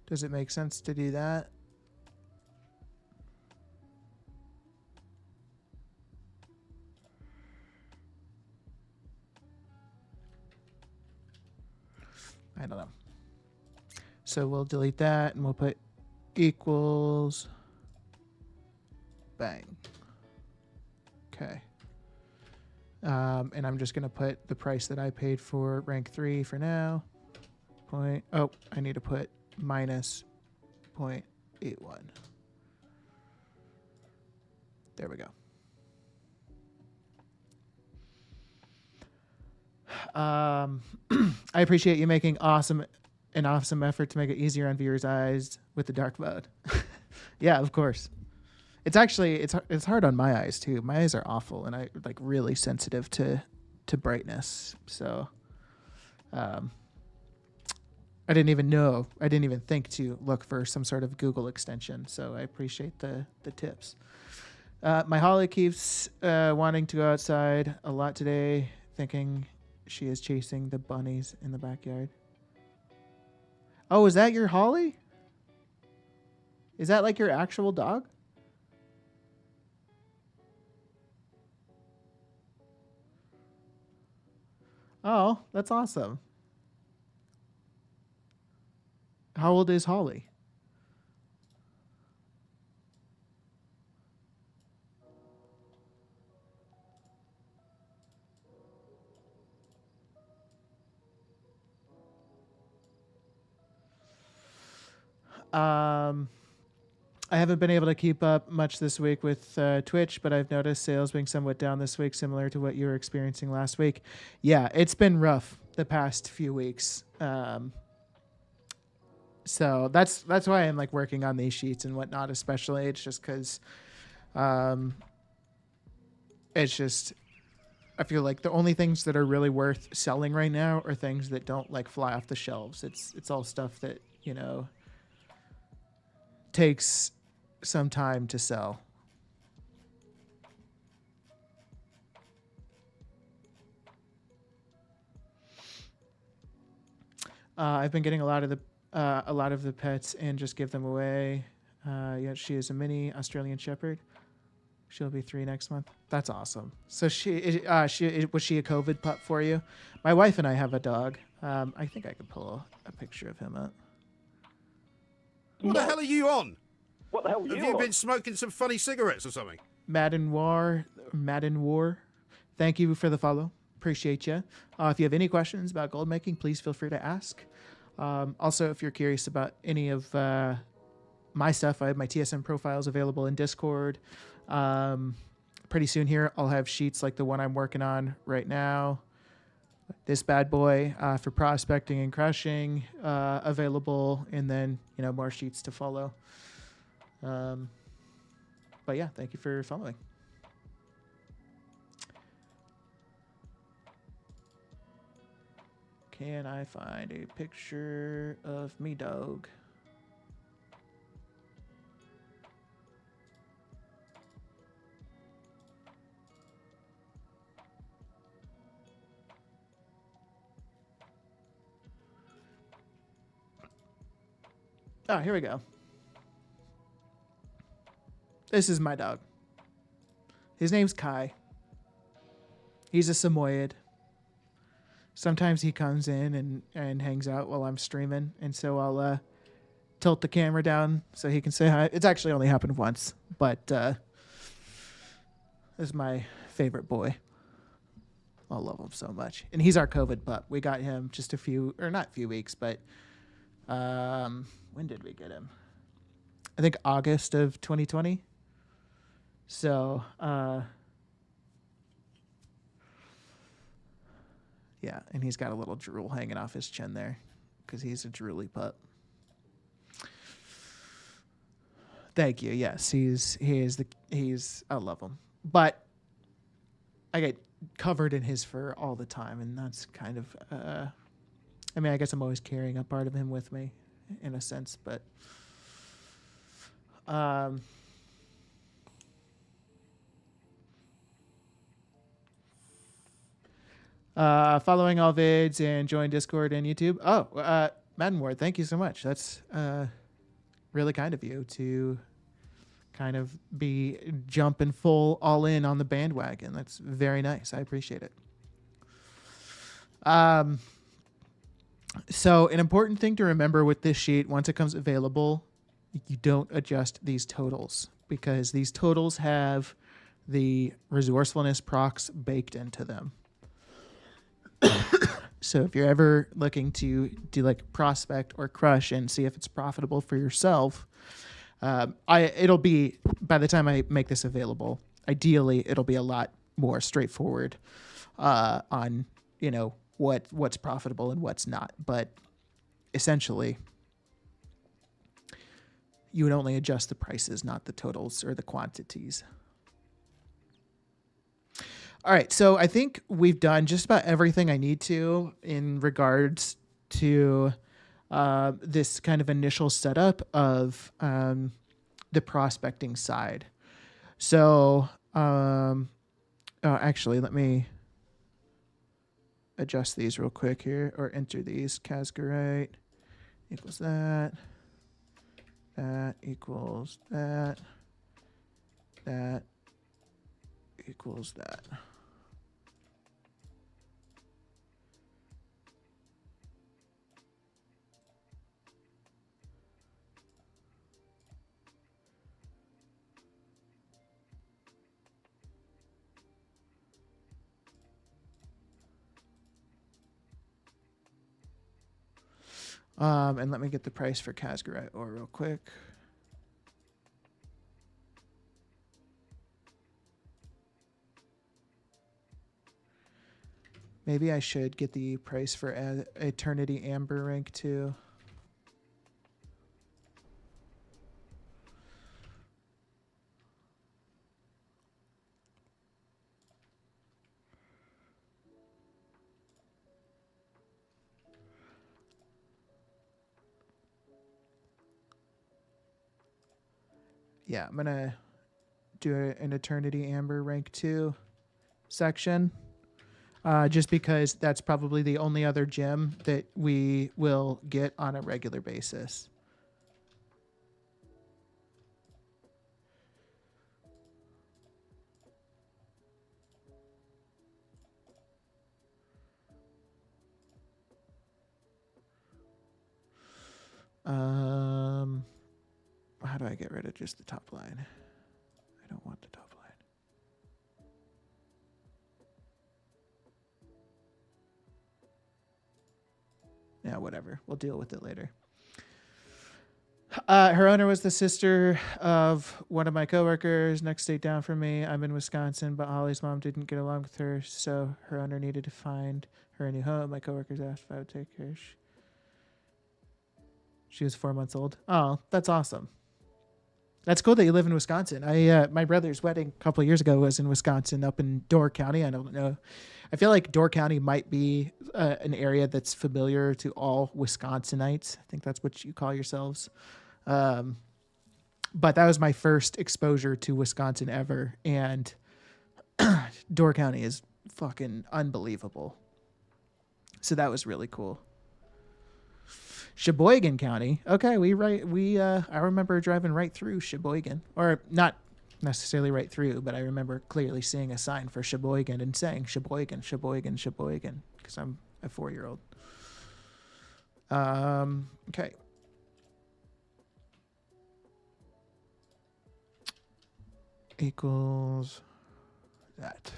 Does it make sense to do that? I don't know. So we'll delete that and we'll put equals. Bang. Okay. And I'm just going to put the price that I paid for rank 3 for now. I need to put minus 0.81. There we go. I appreciate you making an awesome effort to make it easier on viewers' eyes with the dark mode. Yeah, of course. It's actually it's hard on my eyes too. My eyes are awful, and I like really sensitive to brightness. So, I didn't even know. I didn't even think to look for some sort of Google extension. So I appreciate the tips. My Holly keeps wanting to go outside a lot today, thinking she is chasing the bunnies in the backyard. Oh, is that your Holly? Is that like your actual dog? Oh, that's awesome. How old is Holly? Um, I haven't been able to keep up much this week with Twitch, but I've noticed sales being somewhat down this week, similar to what you were experiencing last week. Yeah, it's been rough the past few weeks. So that's why I'm like working on these sheets and whatnot, especially. It's just because it's just I feel like the only things that are really worth selling right now are things that don't like fly off the shelves. It's all stuff that, takes some time to sell. I've been getting a lot of the pets and just give them away. Yeah, she is a mini Australian Shepherd. She'll be 3 next month. That's awesome. So was she a COVID pup for you? My wife and I have a dog. I think I could pull a picture of him up. What the hell are you on? What the hell are Have you you on? been smoking some funny cigarettes or something? Madden War. Thank you for the follow. Appreciate you. If you have any questions about gold making, please feel free to ask. Also, if you're curious about any of my stuff, I have my TSM profiles available in Discord. Pretty soon here, I'll have sheets like the one I'm working on right now. This bad boy for prospecting and crushing available, and then more sheets to follow. But yeah, thank you for following. Can I find a picture of me dog? Oh, here we go. This is my dog. His name's Kai. He's a Samoyed. Sometimes he comes in and hangs out while I'm streaming, and so I'll tilt the camera down so he can say hi. It's actually only happened once, but this is my favorite boy. I love him so much. And he's our COVID pup. We got him just not a few weeks, but when did we get him? I think August of 2020. So, yeah, and he's got a little drool hanging off his chin there because he's a drooly pup. Thank you. Yes, I love him. But I get covered in his fur all the time, and that's kind of I guess I'm always carrying a part of him with me in a sense, but following all vids and join Discord and YouTube. Oh, Madden Ward, thank you so much. That's really kind of you to kind of be jumping full all in on the bandwagon. That's very nice. I appreciate it. So an important thing to remember with this sheet, once it comes available, you don't adjust these totals because these totals have the resourcefulness procs baked into them. So if you're ever looking to do like prospect or crush and see if it's profitable for yourself, it'll be, by the time I make this available, ideally it'll be a lot more straightforward on what's profitable and what's not. But essentially, you would only adjust the prices, not the totals or the quantities. All right, so I think we've done just about everything I need to in regards to this kind of initial setup of the prospecting side. So, actually, let me adjust these real quick here, or enter these. Casgarite equals that. That equals that. That equals that. And let me get the price for Casgarite ore real quick. Maybe I should get the price for Eternity Amber rank too. Yeah, I'm gonna do an Eternity Amber rank 2 section. Just because that's probably the only other gem that we will get on a regular basis. How do I get rid of just the top line? I don't want the top line. Yeah, whatever. We'll deal with it later. Her owner was the sister of one of my coworkers next state down from me. I'm in Wisconsin, but Holly's mom didn't get along with her, so her owner needed to find her a new home. My coworkers asked if I would take her. She was 4 months old. Oh, that's awesome. That's cool that you live in Wisconsin. My brother's wedding a couple of years ago was in Wisconsin, up in Door County. I don't know. I feel like Door County might be an area that's familiar to all Wisconsinites. I think that's what you call yourselves. But that was my first exposure to Wisconsin ever, and Door County is fucking unbelievable. So that was really cool. Sheboygan County. Okay, I remember driving right through Sheboygan, or not necessarily right through, but I remember clearly seeing a sign for Sheboygan and saying Sheboygan, Sheboygan, Sheboygan, because I'm a 4-year-old. Okay. Equals that.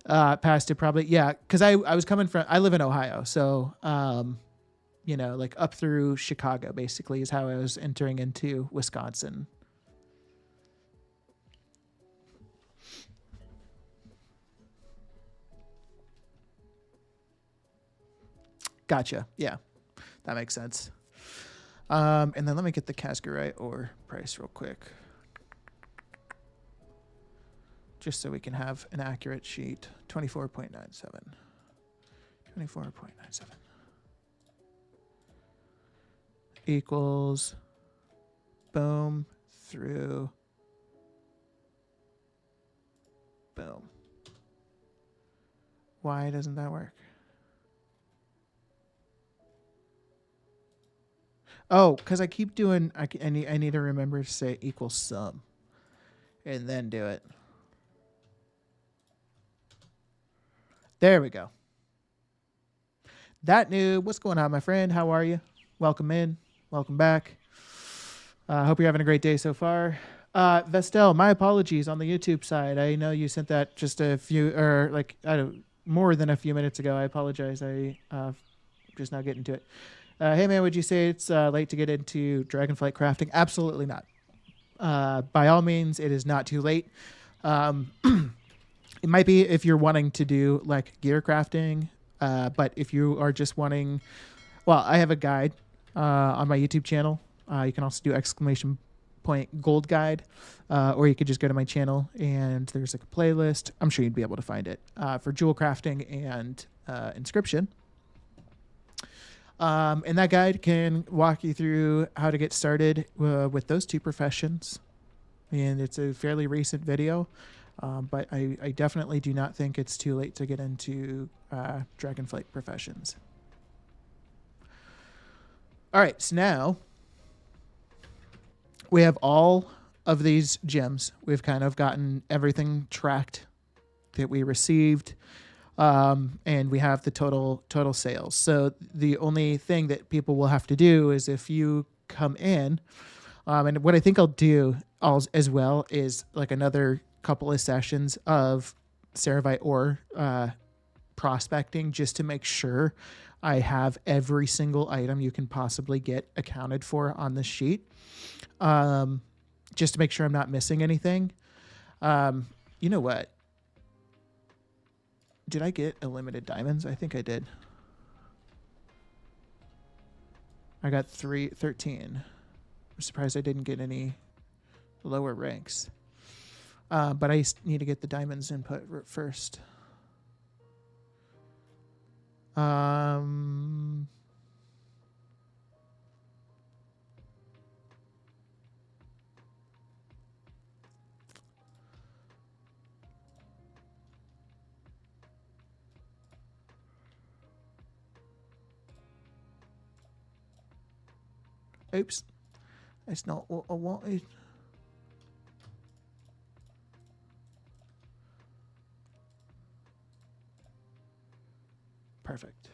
Past it probably, yeah, because I was coming from, I live in Ohio, so like up through Chicago basically is how I was entering into Wisconsin. Gotcha. Yeah, that makes sense. And then let me get the Casgarite ore price real quick, just so we can have an accurate sheet. 24.97. 24.97 equals boom through boom. Why doesn't that work? Oh, because I keep doing, I need to remember to say equals sum and then do it. There we go. That new, what's going on, my friend? How are you? Welcome in. Welcome back. Hope you're having a great day so far. Vestel, my apologies on the YouTube side. I know you sent that just a few, or like, I don't, more than a few minutes ago. I apologize. I just now getting to it. Hey man, would you say it's late to get into Dragonflight crafting? Absolutely not. By all means, it is not too late. It might be if you're wanting to do like gear crafting, but if you are just wanting, well, I have a guide on my YouTube channel. You can also do exclamation Point Gold Guide, or you could just go to my channel and there's like a playlist. I'm sure you'd be able to find it for jewel crafting and inscription. And that guide can walk you through how to get started with those two professions. And it's a fairly recent video, but I definitely do not think it's too late to get into Dragonflight professions. All right, so now we have all of these gems. We've kind of gotten everything tracked that we received, and we have the total sales. So the only thing that people will have to do is if you come in, and what I think I'll do as well is like another couple of sessions of Ceravite ore prospecting just to make sure I have every single item you can possibly get accounted for on this sheet. Just to make sure I'm not missing anything. You know what? Did I get unlimited diamonds? I think I did. I got 13. I'm surprised I didn't get any lower ranks. But I need to get the diamonds input first. Oops. That's not what I wanted. Perfect.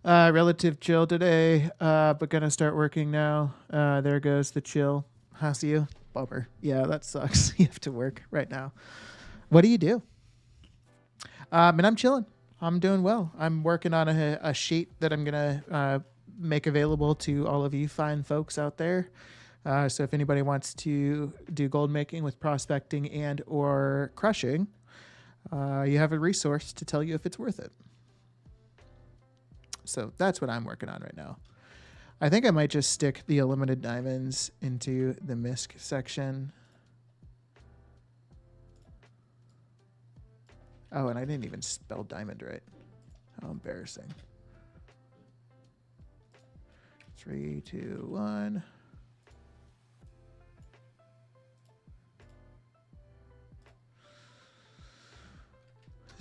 Relative chill today, but gonna start working now. There goes the chill. How's you? Bummer. Yeah, that sucks. You have to work right now. What do you do? And I'm chilling. I'm doing well. I'm working on a sheet that I'm gonna make available to all of you fine folks out there. So if anybody wants to do gold making with prospecting and or crushing, you have a resource to tell you if it's worth it. So that's what I'm working on right now. I think I might just stick the unlimited diamonds into the MISC section. Oh, and I didn't even spell diamond right. How embarrassing. 3, 2, 1.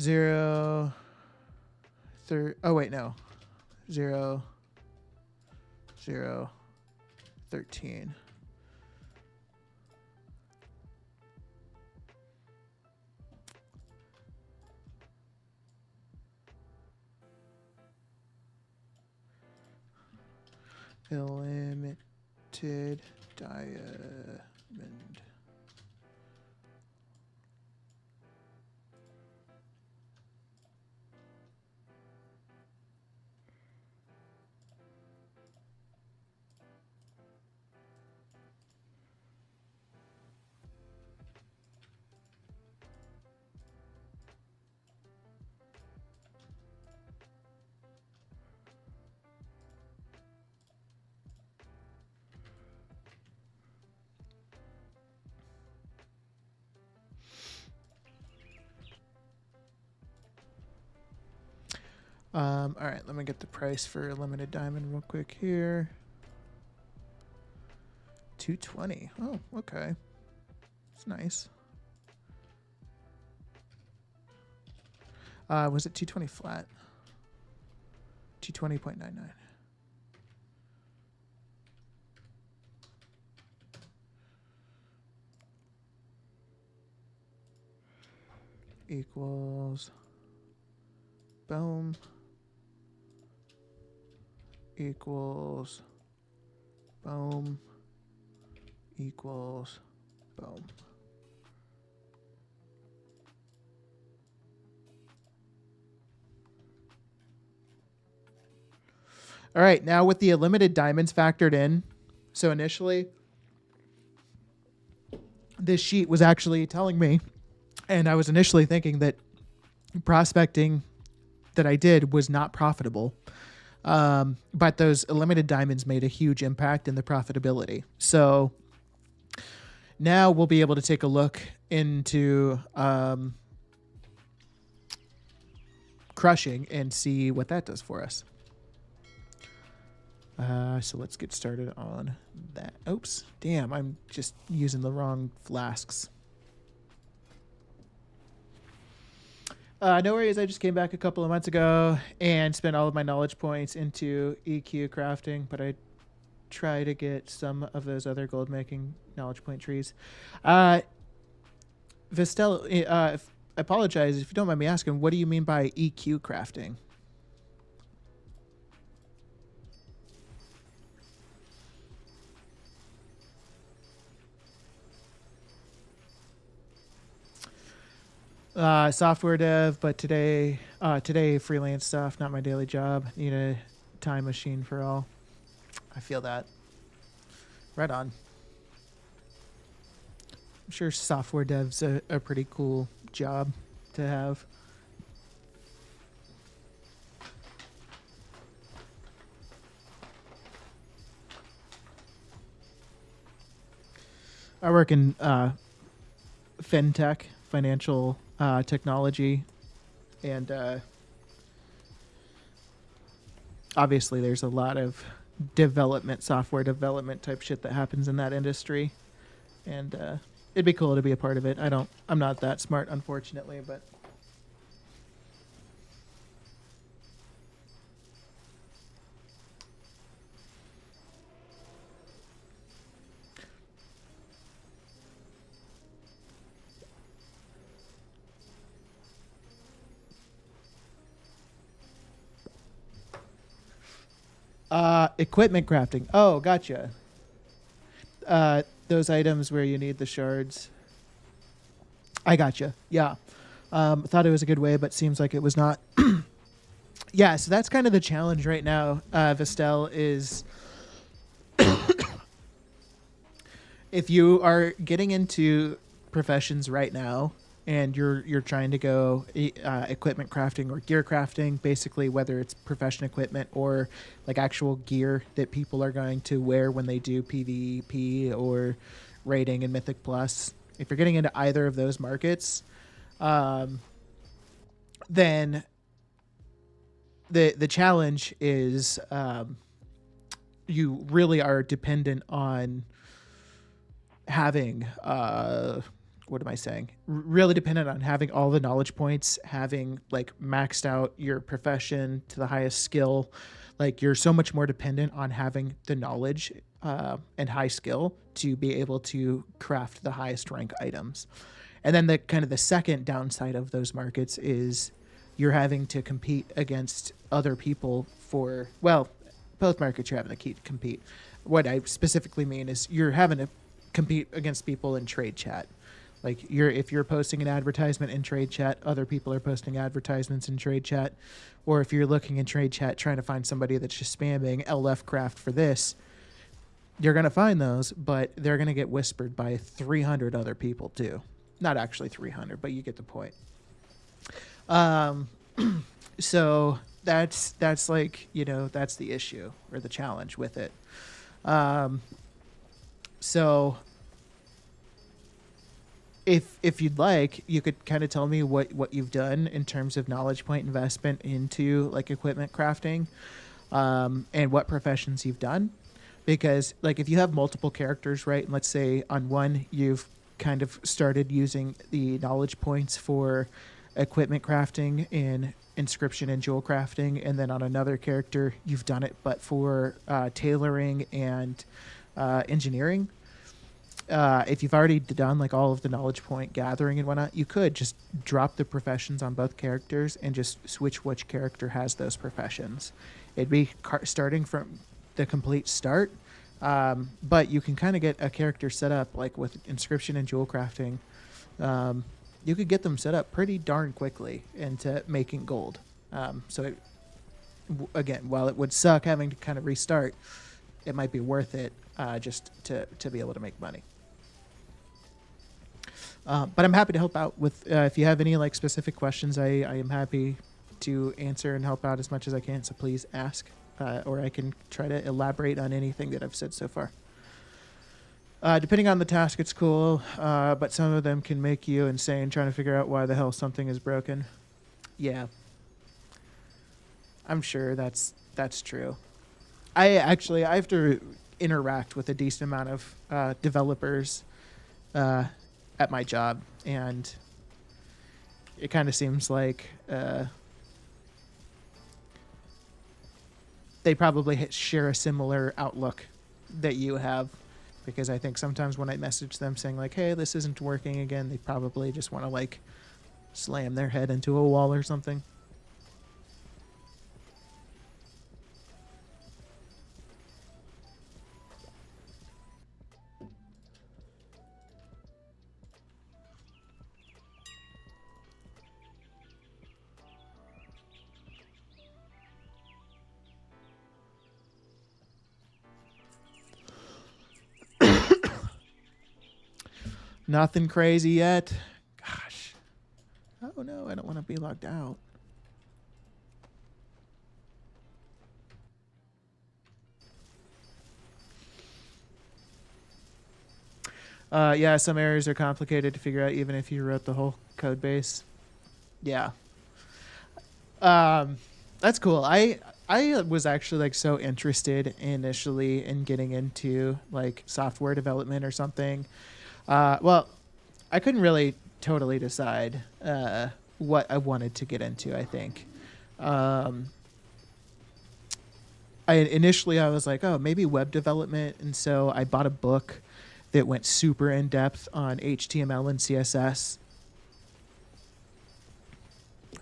Zero. Oh wait, no. 0, 0, 13. Limited diamond. All right, let me get the price for a limited diamond real quick here. 220. Oh, okay. It's nice. Was it 220 flat? 220.99. Equals. Boom. Equals. Boom. Equals. Boom. All right, now with the limited diamonds factored in, so initially this sheet was actually telling me, and I was initially thinking that prospecting that I did was not profitable. But those limited diamonds made a huge impact in the profitability. So now we'll be able to take a look into crushing and see what that does for us. So let's get started on that. Oops, damn, I'm just using the wrong flasks. No worries, I just came back a couple of months ago and spent all of my knowledge points into EQ crafting, but I try to get some of those other gold making knowledge point trees. Vestel, I apologize if you don't mind me asking, what do you mean by EQ crafting? Software dev, but today freelance stuff, not my daily job. Need a time machine for all. I feel that. Right on. I'm sure software dev's a pretty cool job to have. I work in fintech, financial technology, and obviously there's a lot of software development type shit that happens in that industry, and it'd be cool to be a part of it. I'm not that smart, unfortunately, but equipment crafting. Oh, gotcha. Those items where you need the shards. I gotcha. Yeah. Thought it was a good way, but seems like it was not. Yeah, so that's kind of the challenge right now, Vestel, is if you are getting into professions right now and you're trying to go equipment crafting or gear crafting, basically whether it's profession equipment or like actual gear that people are going to wear when they do PvP or raiding in Mythic Plus, if you're getting into either of those markets, then the challenge is you really are dependent on having what am I saying? Really dependent on having all the knowledge points, having like maxed out your profession to the highest skill. Like you're so much more dependent on having the knowledge and high skill to be able to craft the highest rank items. And then the kind of the second downside of those markets is you're having to compete against other people for, well, both markets you're having to compete. What I specifically mean is you're having to compete against people in trade chat. Like if you're posting an advertisement in trade chat, other people are posting advertisements in trade chat. Or if you're looking in trade chat trying to find somebody that's just spamming LF craft for this, you're going to find those, but they're going to get whispered by 300 other people too. Not actually 300, but you get the point. So that's like, that's the issue or the challenge with it. So if you'd like, you could kind of tell me what you've done in terms of knowledge point investment into like equipment crafting, and what professions you've done. Because like if you have multiple characters, right, and let's say on one you've kind of started using the knowledge points for equipment crafting in inscription and jewel crafting, and then on another character you've done it but for tailoring and engineering. If you've already done like all of the knowledge point gathering and whatnot, you could just drop the professions on both characters and just switch which character has those professions. It'd be starting from the complete start, but you can kind of get a character set up like with inscription and jewel crafting. You could get them set up pretty darn quickly into making gold. So again, while it would suck having to kind of restart, it might be worth it just to be able to make money. But I'm happy to help out with if you have any like specific questions. I am happy to answer and help out as much as I can. So please ask. or I can try to elaborate on anything that I've said so far. Depending on the task, it's cool, but some of them can make you insane trying to figure out why the hell something is broken. Yeah, I'm sure that's true. I have to interact with a decent amount of developers at my job, and it kind of seems like they probably share a similar outlook that you have, because I think sometimes when I message them saying like, hey, this isn't working again, they probably just want to like slam their head into a wall or something. Nothing crazy yet. Gosh. Oh no, I don't want to be logged out. Yeah, some errors are complicated to figure out even if you wrote the whole code base. Yeah. That's cool. I was actually like so interested initially in getting into like software development or something. Well, I couldn't really totally decide what I wanted to get into, I think. I was like, oh, maybe web development, and so I bought a book that went super in depth on HTML and CSS.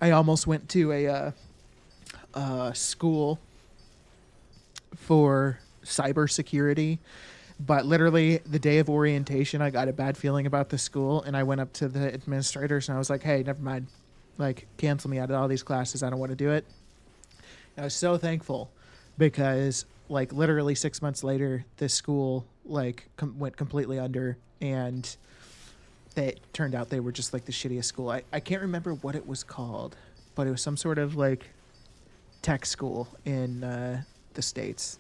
I almost went to a school for cybersecurity, but literally the day of orientation, I got a bad feeling about the school, and I went up to the administrators and I was like, hey, never mind, like cancel me out of all these classes. I don't want to do it. And I was so thankful, because like literally 6 months later, this school like went completely under, and it turned out they were just like the shittiest school. I can't remember what it was called, but it was some sort of like tech school in the States.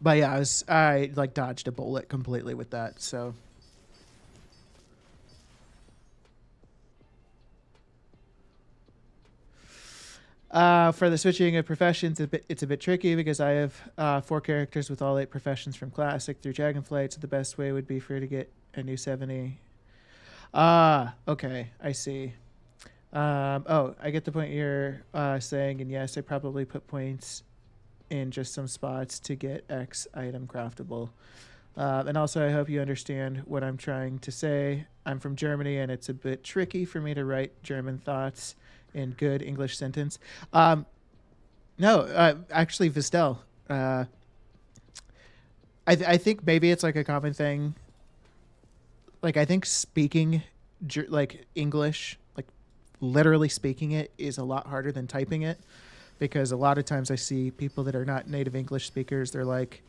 But yeah, I like dodged a bullet completely with that. So for the switching of professions, it's a bit tricky, because I have 4 characters with all 8 professions from Classic through Dragonflight. So the best way would be for you to get a new 70. Okay, I see. Oh, I get the point you're saying, and yes, I probably put points in just some spots to get X item craftable. And also, I hope you understand what I'm trying to say. I'm from Germany, and it's a bit tricky for me to write German thoughts in good English sentence. No, actually, Vistel. I think maybe it's like a common thing. Like, I think speaking like English, like literally speaking it, is a lot harder than typing it, because a lot of times I see people that are not native English speakers. They're like,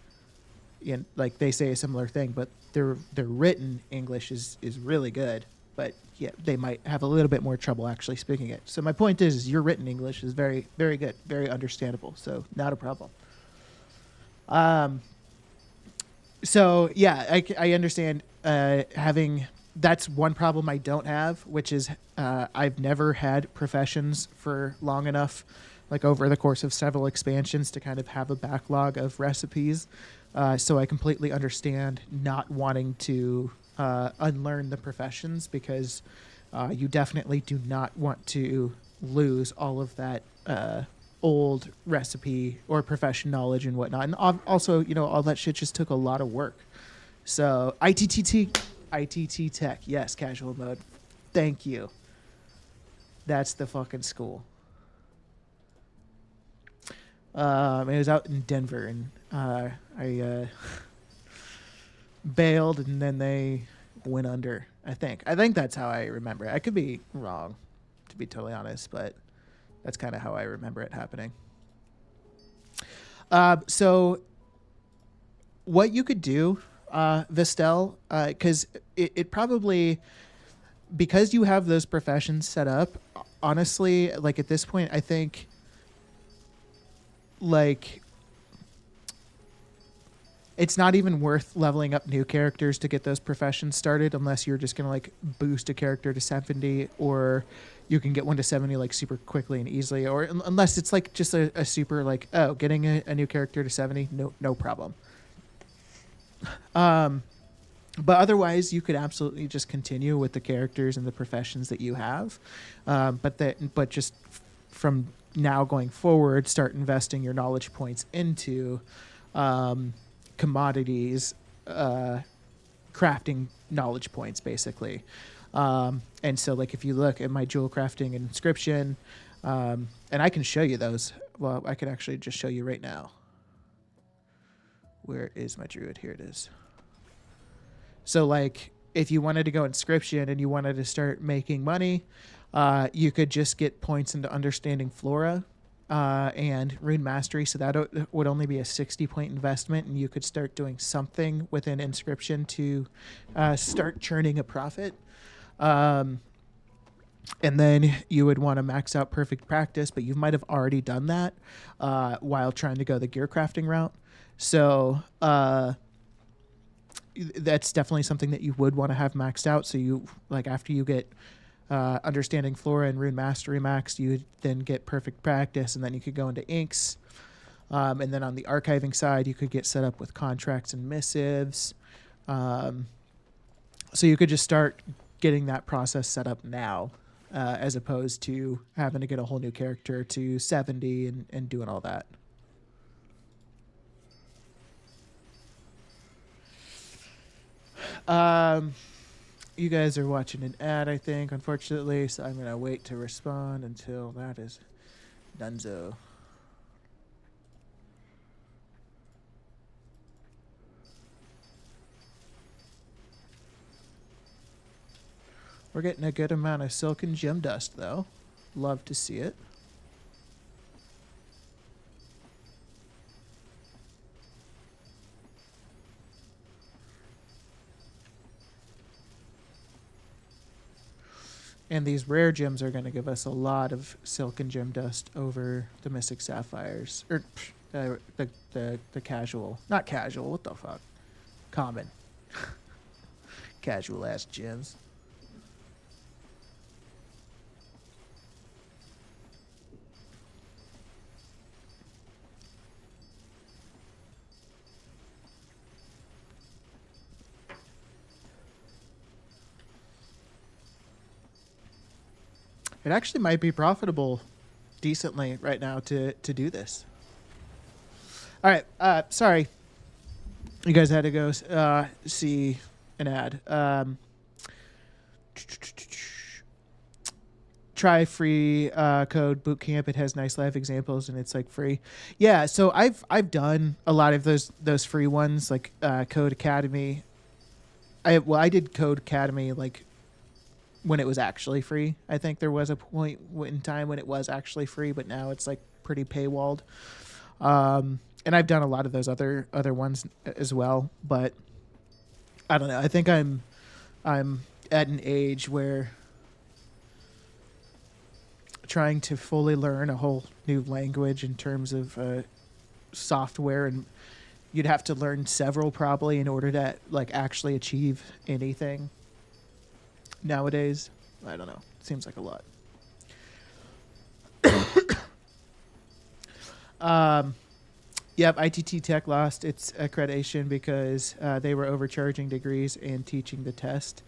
like they say a similar thing, but their written English is really good, but yeah, they might have a little bit more trouble actually speaking it. So my point is your written English is very, very good, very understandable. So not a problem. So yeah, I understand having. That's one problem I don't have, which is I've never had professions for long enough, like over the course of several expansions, to kind of have a backlog of recipes. So I completely understand not wanting to unlearn the professions, because you definitely do not want to lose all of that old recipe or profession knowledge and whatnot. And also, all that shit just took a lot of work. So ITT Tech, yes, casual mode. Thank you. That's the fucking school. It was out in Denver, and I bailed, and then they went under. I think that's how I remember it. I could be wrong, to be totally honest, but that's kind of how I remember it happening. So what you could do, Vistel, because it probably, because you have those professions set up, honestly, like at this point, I think like it's not even worth leveling up new characters to get those professions started unless you're just going to like boost a character to 70, or you can get one to 70 like super quickly and easily, or unless it's like just a super like, oh, getting a new character to 70, no problem. But otherwise you could absolutely just continue with the characters and the professions that you have, but just from now going forward, start investing your knowledge points into commodities, crafting knowledge points, basically. And so, like, if you look at my jewel crafting and inscription, and I can show you those. Well, I could actually just show you right now. Where is my druid? Here it is. So, like, if you wanted to go inscription and you wanted to start making money, you could just get points into understanding flora and rune mastery. So that would only be a 60-point investment, and you could start doing something within inscription to start churning a profit. And then you would want to max out perfect practice, but you might have already done that while trying to go the gear crafting route. So that's definitely something that you would want to have maxed out. So you, like, after you get understanding flora and rune mastery maxed, you would then get perfect practice, and then you could go into inks. And then on the archiving side, you could get set up with contracts and missives. So you could just start getting that process set up now, as opposed to having to get a whole new character to 70 and doing all that. You guys are watching an ad, I think, unfortunately, so I'm going to wait to respond until that is donezo. We're getting a good amount of silken gem dust, though. Love to see it. And these rare gems are going to give us a lot of silken gem dust over the mystic sapphires, or the casual, not casual. What the fuck? Common, casual ass gems. It actually might be profitable decently right now to do this. All right. Sorry. You guys had to go see an ad. Try free code bootcamp. It has nice live examples and it's like free. Yeah, so I've done a lot of those free ones, like Code Academy. I did Code Academy like when it was actually free. I think there was a point in time when it was actually free, but now it's like pretty paywalled. And I've done a lot of those other ones as well, but I don't know. I think I'm at an age where trying to fully learn a whole new language in terms of software, and you'd have to learn several probably in order to like actually achieve anything. Nowadays, I don't know. Seems like a lot. Yep, ITT Tech lost its accreditation because they were overcharging degrees and teaching the test.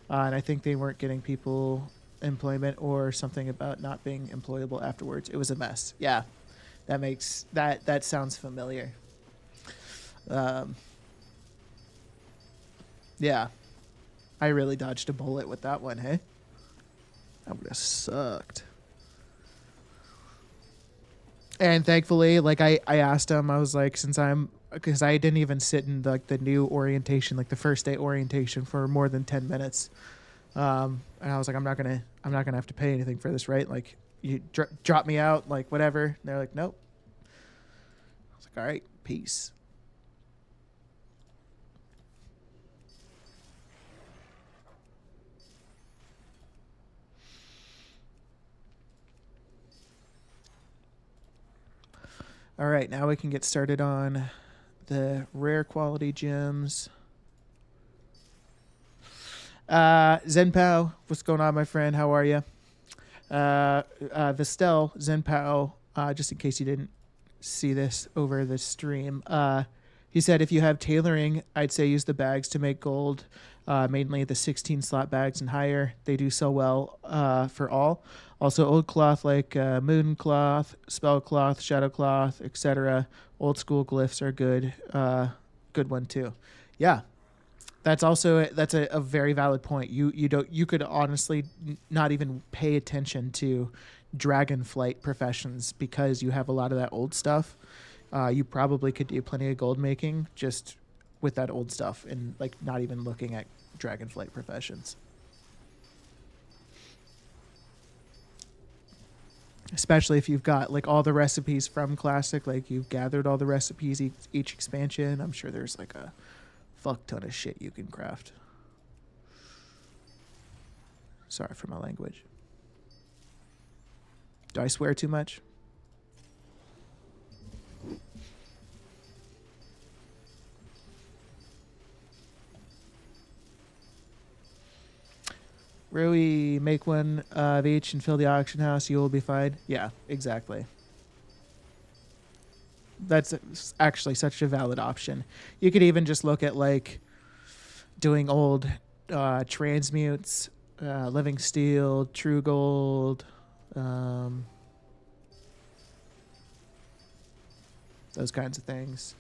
And I think they weren't getting people employment or something about not being employable afterwards. It was a mess. Yeah, that sounds familiar. Yeah. I really dodged a bullet with that one, hey? That would have sucked. And thankfully, like I asked him, I was like, because I didn't even sit in like the new orientation, like the first day orientation for more than 10 minutes. And I was like, I'm not gonna have to pay anything for this, right? Like you drop me out, like whatever. And they're like, nope. I was like, all right, peace. All right, now we can get started on the rare quality gems. Zenpao, what's going on, my friend? How are you? Vistel, Zenpao, just in case you didn't see this over the stream, he said if you have tailoring, I'd say use the bags to make gold, mainly the 16 slot bags and higher. They do sell well for all. Also, old cloth like moon cloth, spell cloth, shadow cloth, etc. Old school glyphs are good. Good one too. Yeah, that's also that's a very valid point. You could honestly not even pay attention to dragonflight professions because you have a lot of that old stuff. You probably could do plenty of gold making just with that old stuff and like not even looking at dragonflight professions. Especially if you've got like all the recipes from classic, like you've gathered all the recipes each expansion. I'm sure there's like a fuck ton of shit you can craft. Sorry for my language. Do I swear too much? Rui, make one of each and fill the auction house. You will be fine. Yeah, exactly. That's actually such a valid option. You could even just look at like doing old transmutes, living steel, true gold, those kinds of things.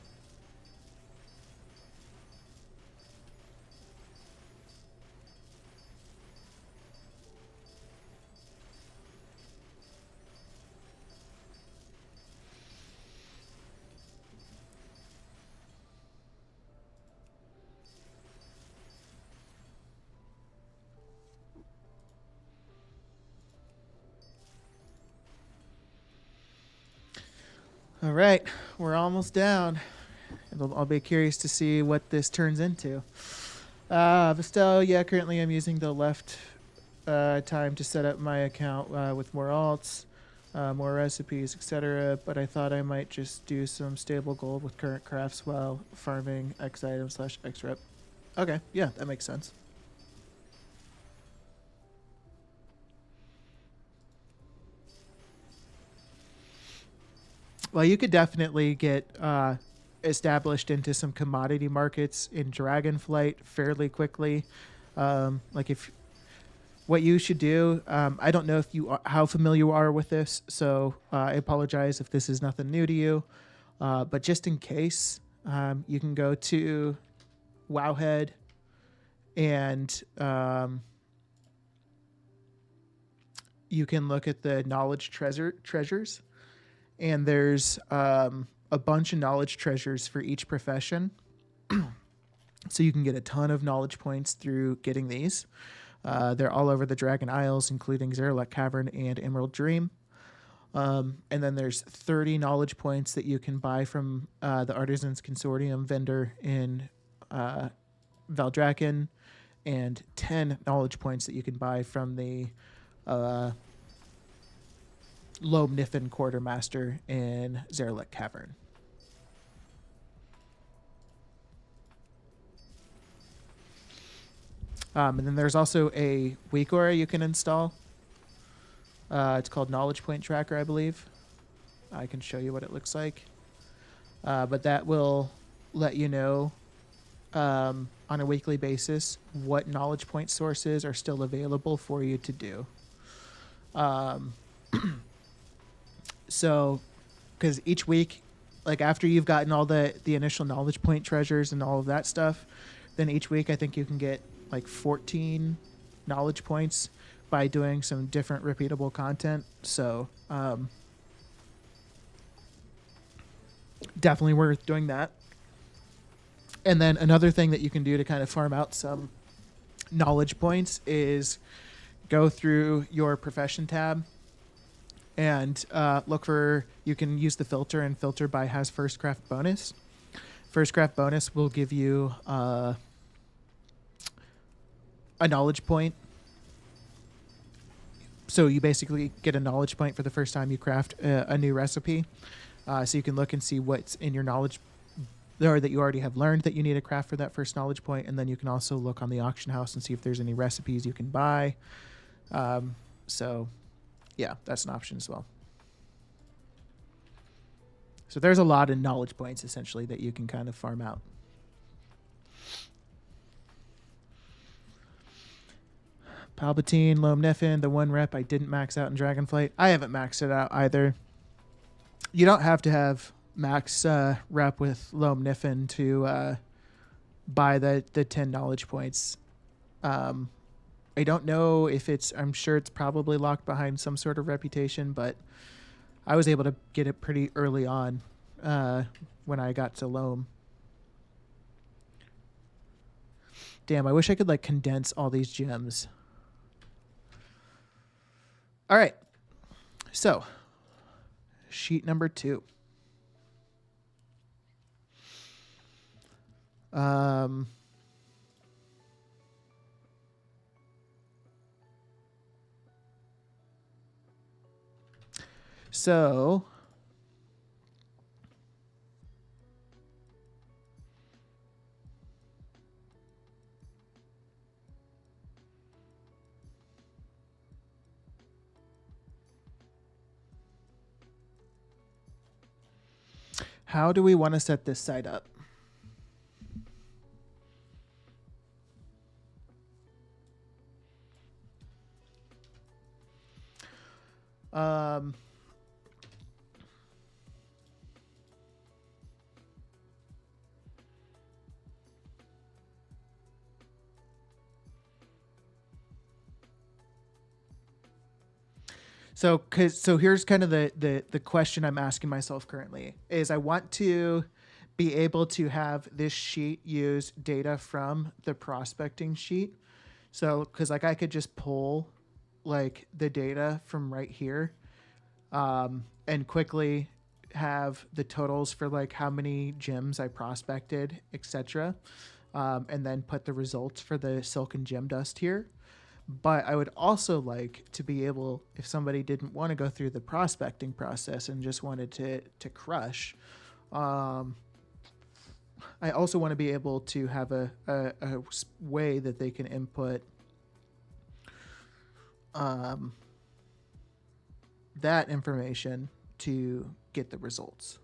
All right, we're almost down. I'll be curious to see what this turns into. Vistel, yeah, currently I'm using the left time to set up my account with more alts, more recipes, etc. But I thought I might just do some stable gold with current crafts while farming X item / X rep. Okay, yeah, that makes sense. Well, you could definitely get established into some commodity markets in Dragonflight fairly quickly. Like if what you should do, I don't know if you are, how familiar you are with this, so I apologize if this is nothing new to you. But just in case, you can go to Wowhead and you can look at the knowledge treasures. And there's a bunch of knowledge treasures for each profession. So you can get a ton of knowledge points through getting these. They're all over the Dragon Isles, including Zerlek Cavern and Emerald Dream. And then there's 30 knowledge points that you can buy from the Artisans Consortium vendor in Valdraken, and 10 knowledge points that you can buy from the Loam Niffin Quartermaster in Zerlek Cavern. And then there's also a weak aura you can install. It's called Knowledge Point Tracker, I believe. I can show you what it looks like. But that will let you know on a weekly basis what knowledge point sources are still available for you to do. So, because each week, like after you've gotten all the initial knowledge point treasures and all of that stuff, then each week I think you can get like 14 knowledge points by doing some different repeatable content. So, definitely worth doing that. And then another thing that you can do to kind of farm out some knowledge points is go through your profession tab and look for, you can use the filter and filter by has first craft bonus. First craft bonus will give you a knowledge point. So you basically get a knowledge point for the first time you craft a new recipe. So you can look and see what's in your knowledge or that you already have learned that you need to craft for that first knowledge point, and then you can also look on the auction house and see if there's any recipes you can buy. So yeah, that's an option as well. So there's a lot of knowledge points essentially that you can kind of farm out. Palpatine, Loam Niffin, the one rep I didn't max out in Dragonflight. I haven't maxed it out either. You don't have to have max rep with Loam Niffin to buy the 10 knowledge points. I don't know if I'm sure it's probably locked behind some sort of reputation, but I was able to get it pretty early on when I got to Loam. Damn, I wish I could like condense all these gems. All right. So, sheet number 2. So how do we want to set this side up? So here's kind of the question I'm asking myself currently is I want to be able to have this sheet use data from the prospecting sheet. So, because like I could just pull like the data from right here and quickly have the totals for like how many gems I prospected, etc. And then put the results for the silken gem dust here. But I would also like to be able, if somebody didn't want to go through the prospecting process and just wanted to crush, I also want to be able to have a way that they can input that information to get the results.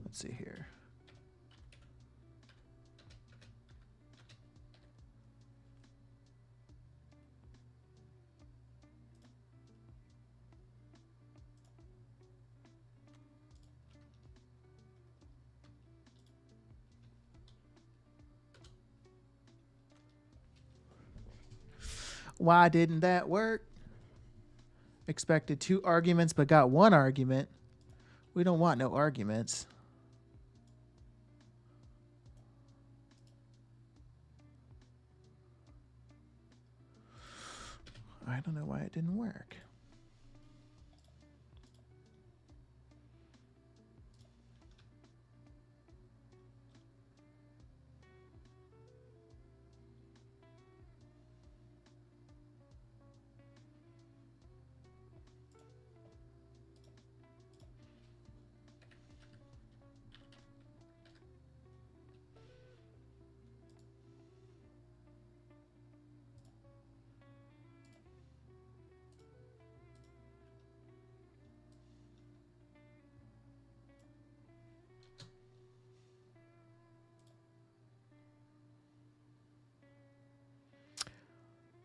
Let's see here. Why didn't that work? Expected 2 arguments, but got 1 argument. We don't want no arguments. I don't know why it didn't work.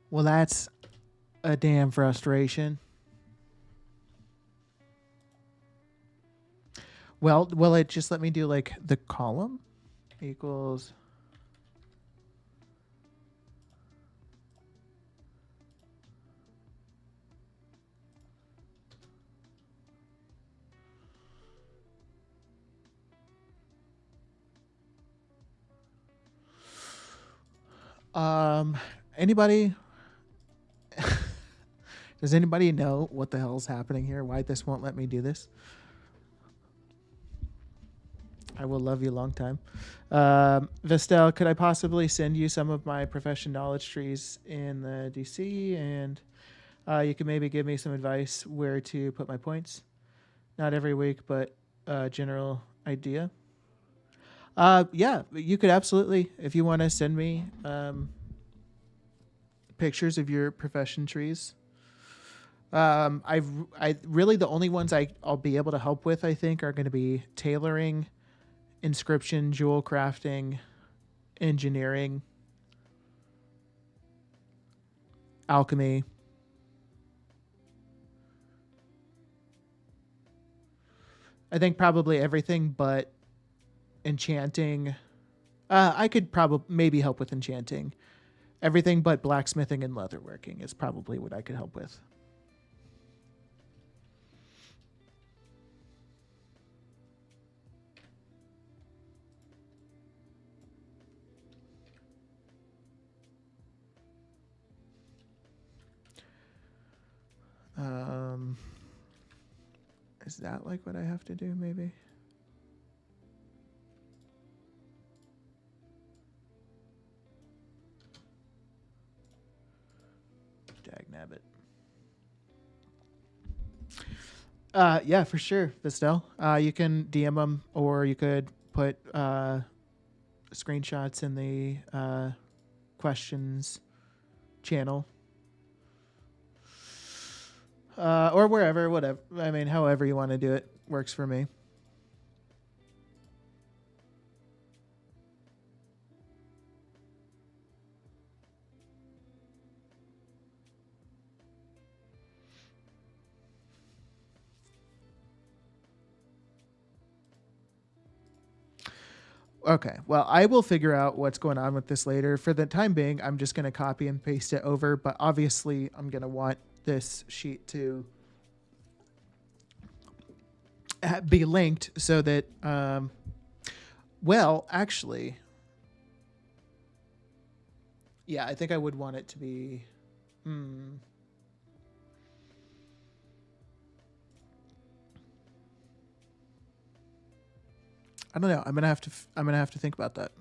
Well, that's a damn frustration. Well, will it just let me do like the column equals Anybody? Does anybody know what the hell is happening here? Why this won't let me do this? I will love you a long time. Vestel, could I possibly send you some of my profession knowledge trees in the DC, and you can maybe give me some advice where to put my points? Not every week, but general idea. Yeah, you could absolutely, if you want to send me pictures of your profession trees. I really the only ones I'll be able to help with, I think, are going to be tailoring, inscription, jewel crafting, engineering, alchemy. I think probably everything but enchanting. I could probably maybe help with enchanting. Everything but blacksmithing and leatherworking is probably what I could help with. Is that like what I have to do, maybe? Dagnabbit. Yeah, for sure, Vistel. You can DM them, or you could put screenshots in the questions channel. Or wherever, whatever. I mean, however you want to do it works for me. Okay, well, I will figure out what's going on with this later. For the time being, I'm just going to copy and paste it over, but obviously I'm going to want this sheet to be linked so that, well, actually, yeah, I think I would want it to be, I don't know. I'm gonna have to think about that.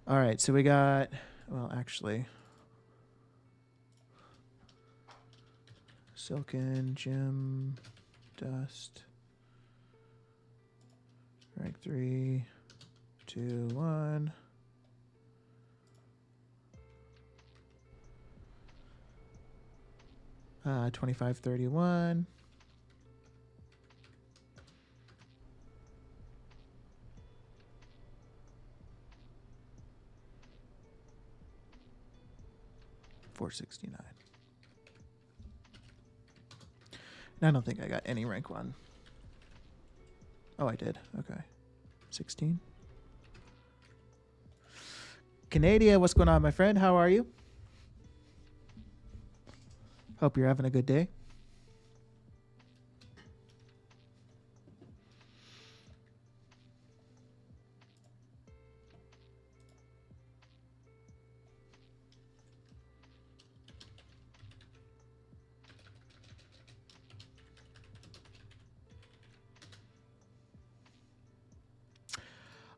All right, so we got, well, actually, silken, gem, dust. Rank 3, 2, 1. Uh, 2531. $469. And I don't think I got any rank 1. Oh, I did. Okay. 16. Canada, what's going on, my friend? How are you? Hope you're having a good day.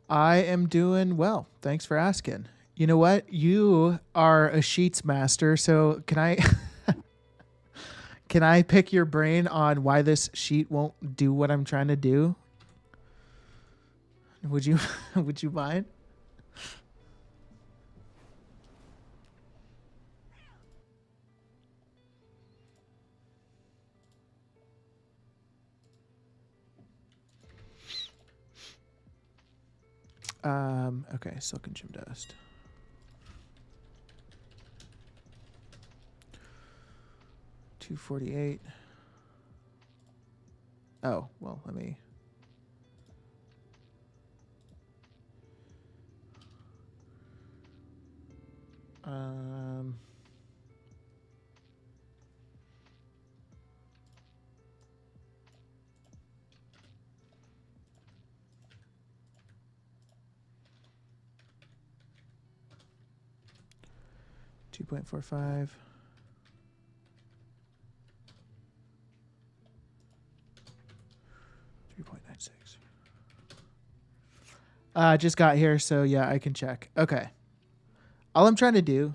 I am doing well. Thanks for asking. You know what? You are a sheets master, so can I can I pick your brain on why this sheet won't do what I'm trying to do? Would you would you mind? Okay, silken gem dust. $248. Oh, well, let me. Um, 2.45. Just got here, so yeah, I can check. Okay. All I'm trying to do.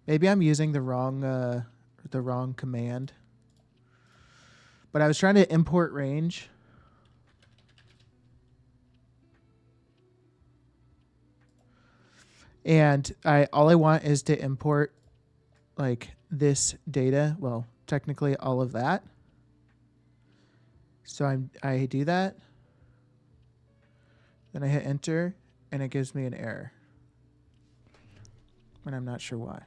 Maybe I'm using the wrong command. But I was trying to import range. And all I want is to import like this data. Well, technically all of that. So I do that. Then I hit enter and it gives me an error. And I'm not sure why.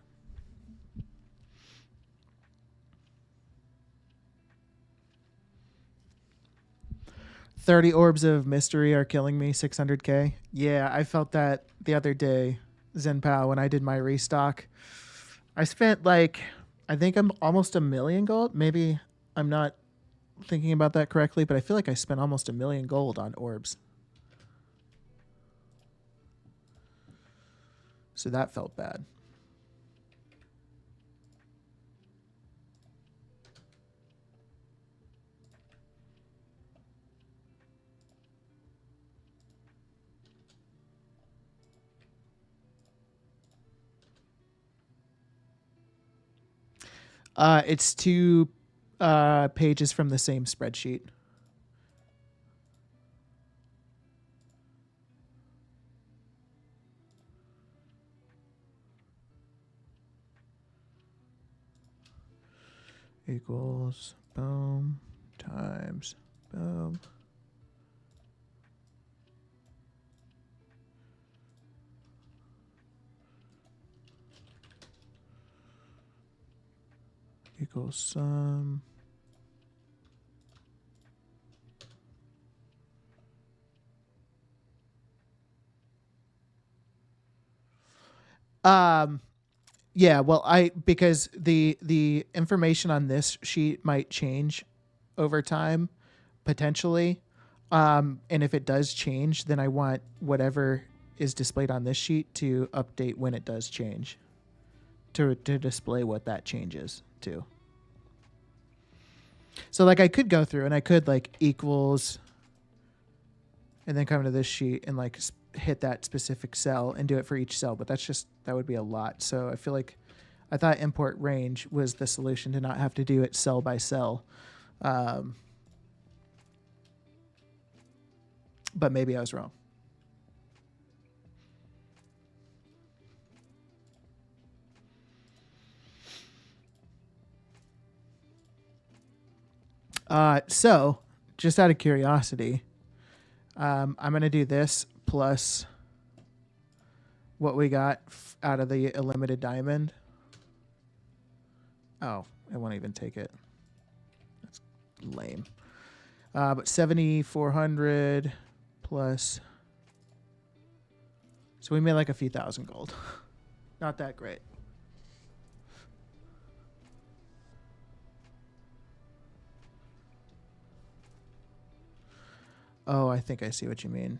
$30 orbs of mystery are killing me, 600k. Yeah, I felt that the other day, Zenpao, when I did my restock. I spent I think I'm almost $1 million gold. Maybe I'm not thinking about that correctly, but I feel like I spent almost $1 million gold on orbs. So that felt bad. It's 2 pages from the same spreadsheet. Equals boom times boom. Equals sum. Yeah, well, because the information on this sheet might change over time, potentially. And if it does change, then I want whatever is displayed on this sheet to update when it does change, to display what that changes to. So I could go through and I could equals, and then come to this sheet and hit that specific cell and do it for each cell, but that would be a lot. So I feel like I thought import range was the solution to not have to do it cell by cell. But maybe I was wrong. So just out of curiosity, I'm going to do this plus what we got out of the limited diamond. Oh, I won't even take it. That's lame. But 7,400 plus. So we made a few thousand gold. Not that great. Oh, I think I see what you mean.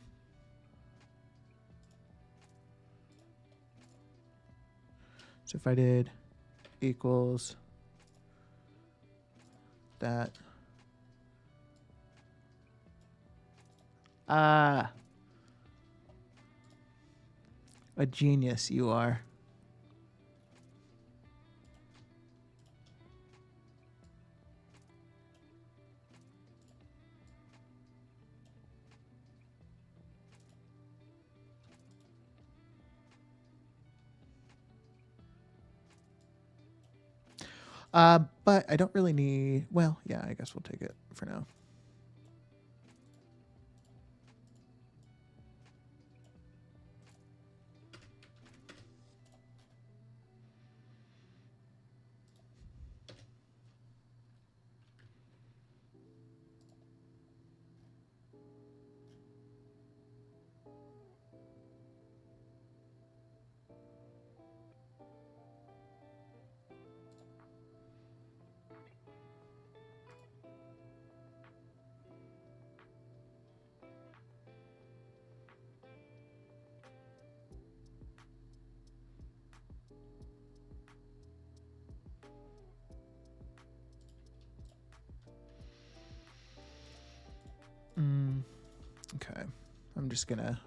So if I did equals that. A genius you are. But I don't really need... Well, yeah, I guess we'll take it for now. Okay. I'm just going to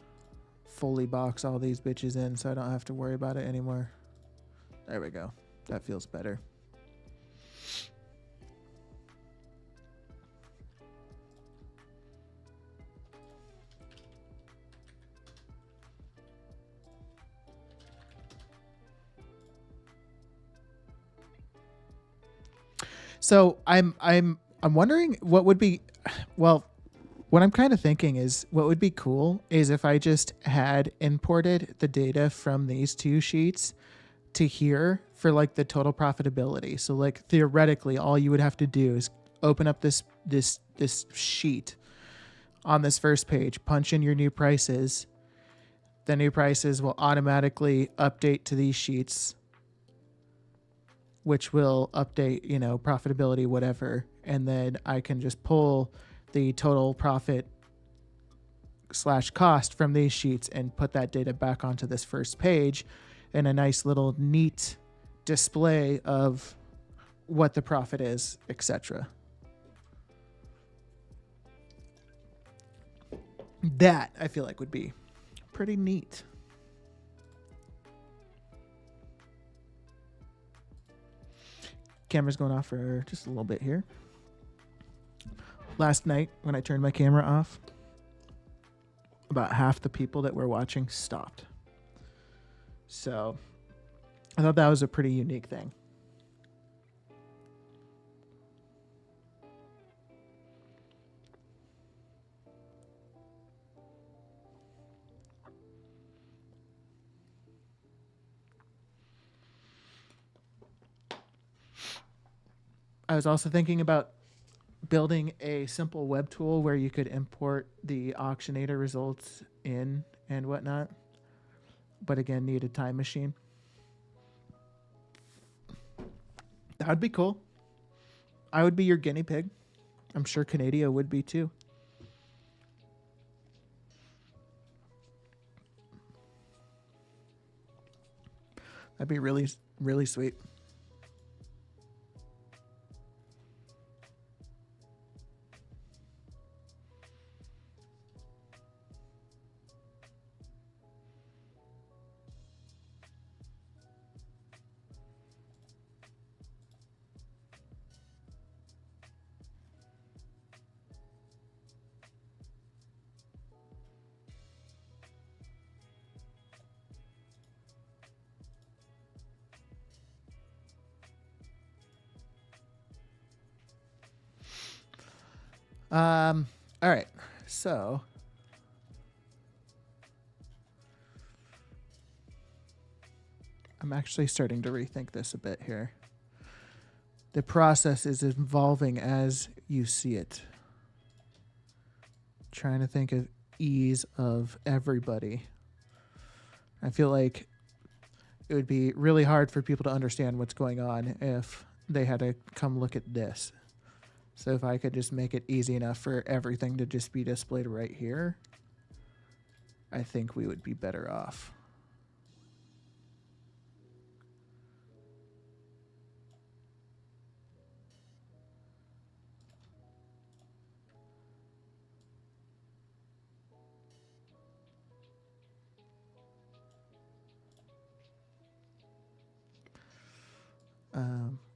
fully box all these bitches in so I don't have to worry about it anymore. There we go. That feels better. So I'm wondering what would be, well, what I'm kind of thinking is what would be cool is if I just had imported the data from these two sheets to here for like the total profitability. So like theoretically, all you would have to do is open up this sheet on this first page, punch in your new prices. The new prices will automatically update to these sheets, which will update, profitability, whatever. And then I can just pull the total profit / cost from these sheets and put that data back onto this first page in a nice little neat display of what the profit is, etc. That I feel like would be pretty neat. Camera's going off for just a little bit here. Last night when I turned my camera off, about half the people that were watching stopped. So I thought that was a pretty unique thing. I was also thinking about building a simple web tool where you could import the auctionator results in and whatnot, but again, need a time machine. That would be cool. I would be your guinea pig. I'm sure Canadia would be too. That'd be really, really sweet. All right. So I'm actually starting to rethink this a bit here. The process is evolving as you see it. Trying to think of ease of everybody. I feel like it would be really hard for people to understand what's going on if they had to come look at this. So if I could just make it easy enough for everything to just be displayed right here, I think we would be better off.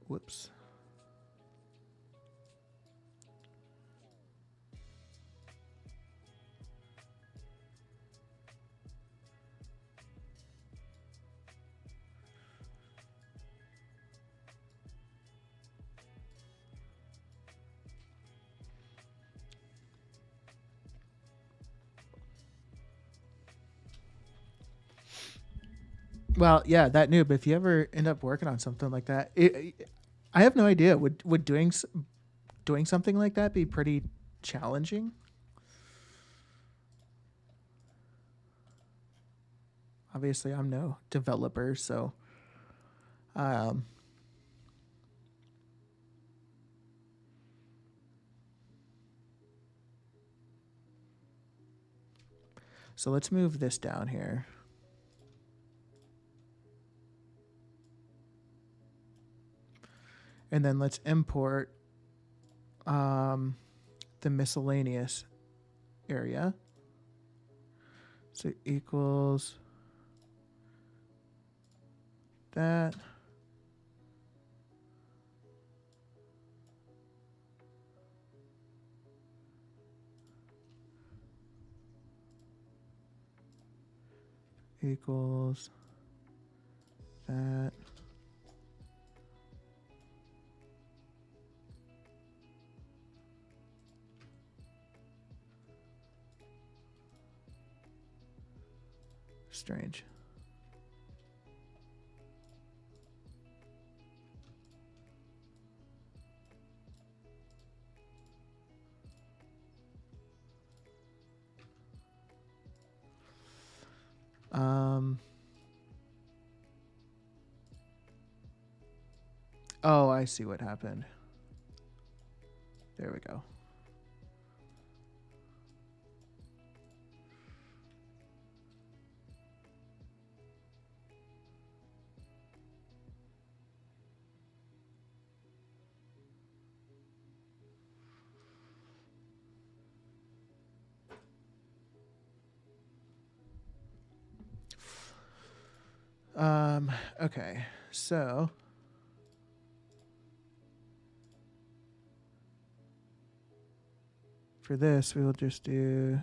Whoops. Well, yeah, that noob. If you ever end up working on something like that, I have no idea. Would doing something like that be pretty challenging? Obviously, I'm no developer, so so let's move this down here. And then let's import the miscellaneous area. So equals that. Equals that. Strange. Oh, I see what happened. There we go. Okay, so for this, we will just do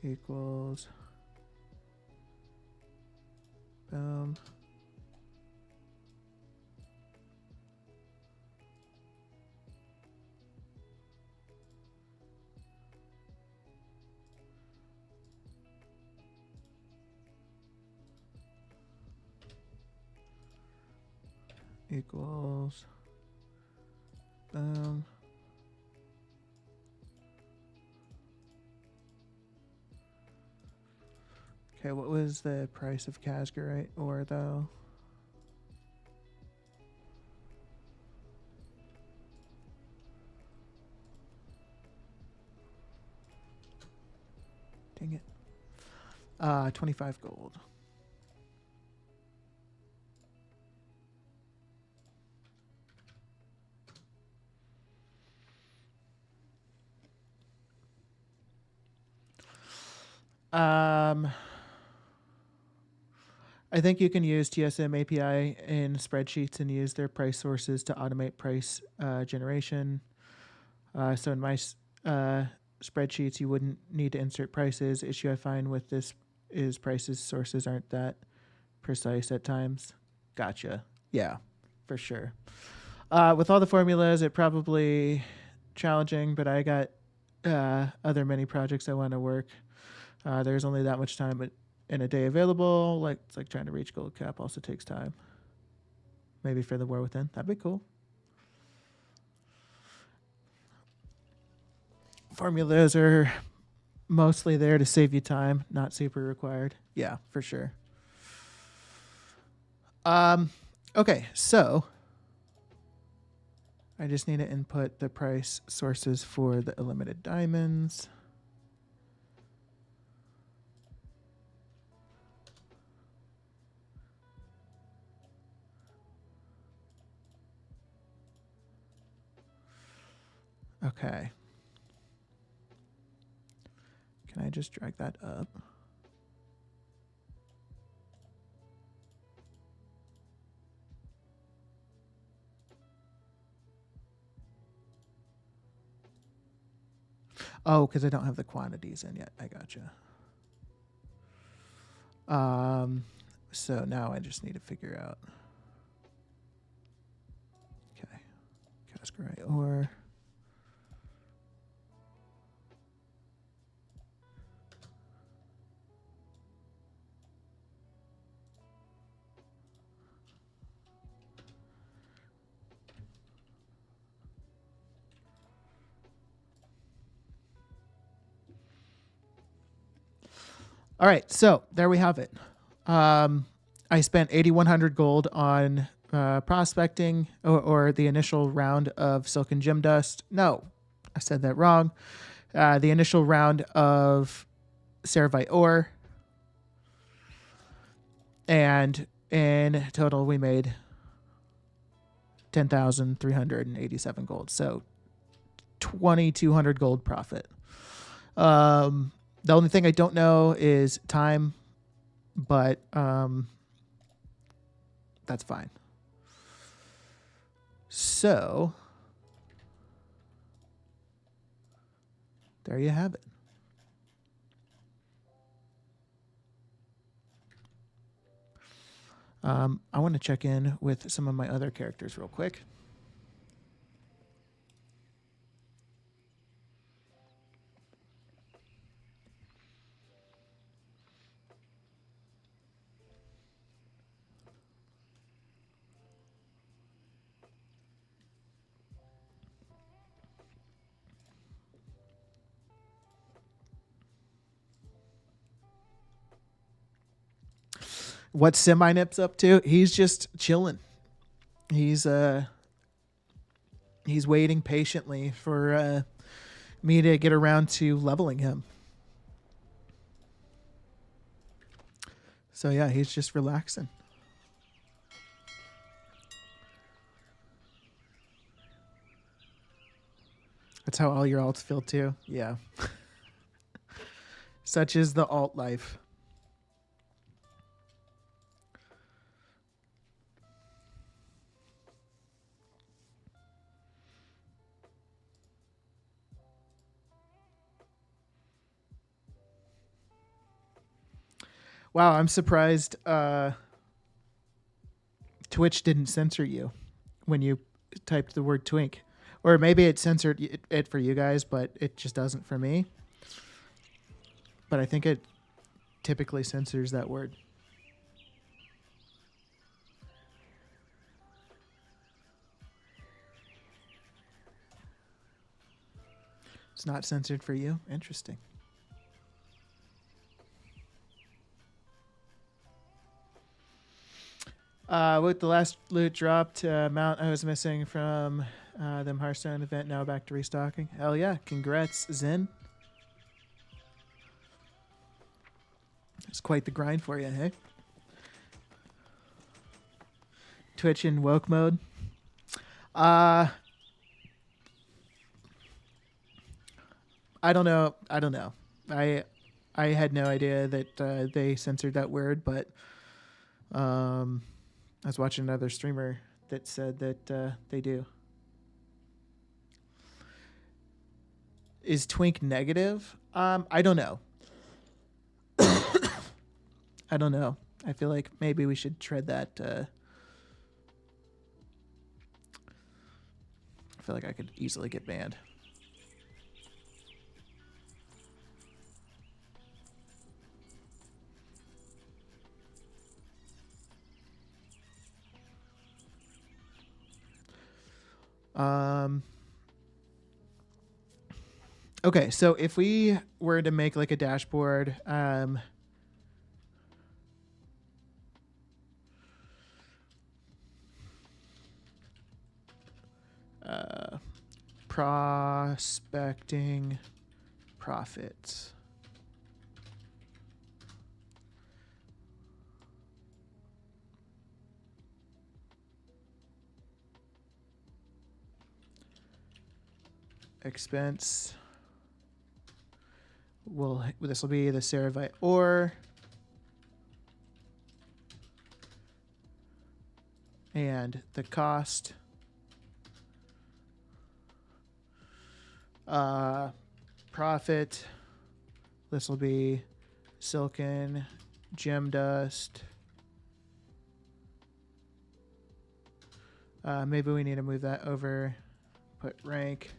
equals boom. Equals boom. Okay, what was the price of Casgarite ore though? Dang it. 25 gold. I think you can use TSM API in spreadsheets and use their price sources to automate price generation. So in my spreadsheets, you wouldn't need to insert prices. Issue I find with this is prices sources aren't that precise at times. Gotcha. Yeah, for sure. With all the formulas, it probably challenging, but I got other many projects I want to work. There's only that much time in a day available. Like it's like trying to reach gold cap also takes time. Maybe for the war within. That'd be cool. Formulas are mostly there to save you time, not super required. Yeah, for sure. Okay, so I just need to input the price sources for the illimited diamonds. Okay. Can I just drag that up? Oh, because I don't have the quantities in yet. I gotcha. So now I just need to figure out. Okay. Cascarite ore. All right, so there we have it. I spent 8,100 gold on prospecting or the initial round of silken gem dust. No, I said that wrong. The initial round of ceravite ore. And in total, we made 10,387 gold. So 2,200 gold profit. The only thing I don't know is time, but that's fine. So there you have it. I want to check in with some of my other characters real quick. What's Semi-Nips up to? He's just chilling. He's waiting patiently for me to get around to leveling him. So yeah, he's just relaxing. That's how all your alts feel too. Yeah. Such is the alt life. Wow, I'm surprised Twitch didn't censor you when you typed the word twink. Or maybe it censored it for you guys, but it just doesn't for me. But I think it typically censors that word. It's not censored for you? Interesting. With the last loot dropped, mount I was missing from them Hearthstone event, now back to restocking. Hell yeah. Congrats, Zen. It's quite the grind for you, hey? Twitch in woke mode. I don't know. I had no idea that they censored that word, but I was watching another streamer that said that they do. Is twink negative? I don't know. I don't know. I feel like maybe we should tread that. I feel like I could easily get banned. Okay, so if we were to make like a dashboard, prospecting profits. Expense. This will be the Ceravite ore. And the cost. Profit. This will be silken, gem dust. Maybe we need to move that over. Put rank.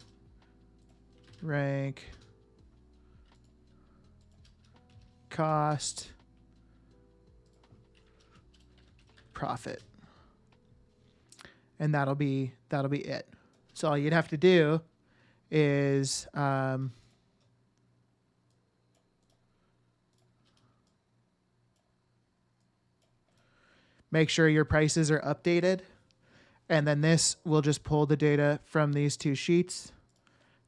Cost. Profit. And that'll be it. So all you'd have to do is make sure your prices are updated, and then this will just pull the data from these two sheets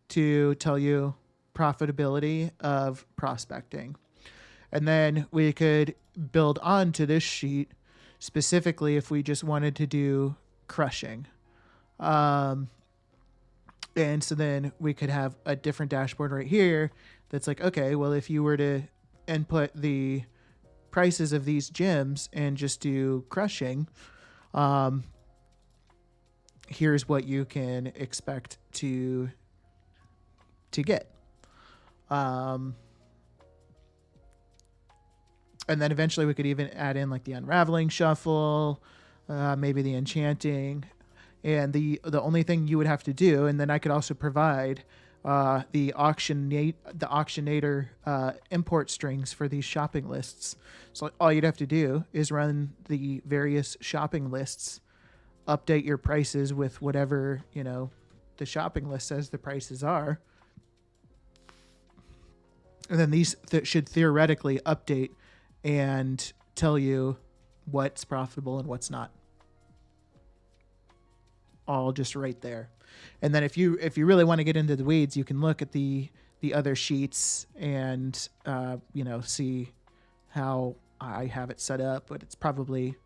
to tell you profitability of prospecting. And then we could build onto this sheet specifically if we just wanted to do crushing. And so then we could have a different dashboard right here that's like, okay, well, if you were to input the prices of these gems and just do crushing, um, here's what you can expect to get. And then eventually we could even add in like the unraveling shuffle, maybe the enchanting, and the only thing you would have to do, and then I could also provide the auctionator import strings for these shopping lists. So all you'd have to do is run the various shopping lists, update your prices with whatever the shopping list says the prices are, and then these should theoretically update and tell you what's profitable and what's not, all just right there. And then if you really want to get into the weeds, you can look at the other sheets and see how I have it set up, but it's probably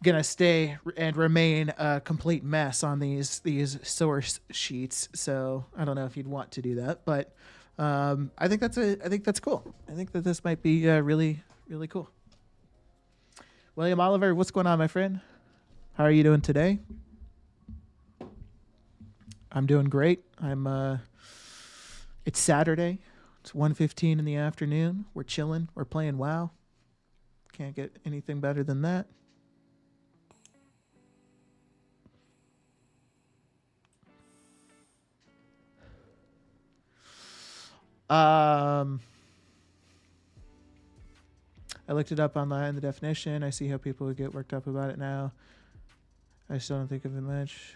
gonna stay and remain a complete mess on these source sheets. So I don't know if you'd want to do that, but I think that's cool. I think that this might be really, really cool. William Oliver, what's going on, my friend? How are you doing today? I'm doing great. It's Saturday. It's 1:15 in the afternoon. We're chilling. We're playing WoW. Can't get anything better than that. I looked it up online, the definition. I see how people would get worked up about it now. I still don't think of it much.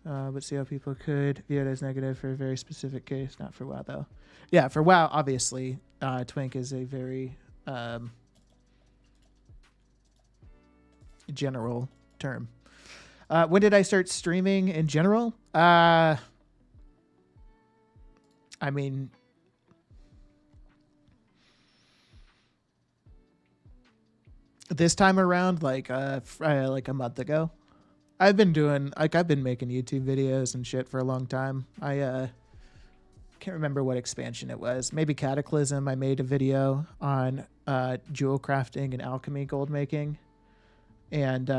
But see how people could view it as negative for a very specific case, not for WoW, though. Yeah, for WoW, obviously, twink is a very general term. When did I start streaming in general? I mean, this time around, like a month ago. I've been making YouTube videos and shit for a long time. I can't remember what expansion it was. Maybe Cataclysm. I made a video on jewel crafting and alchemy gold making. And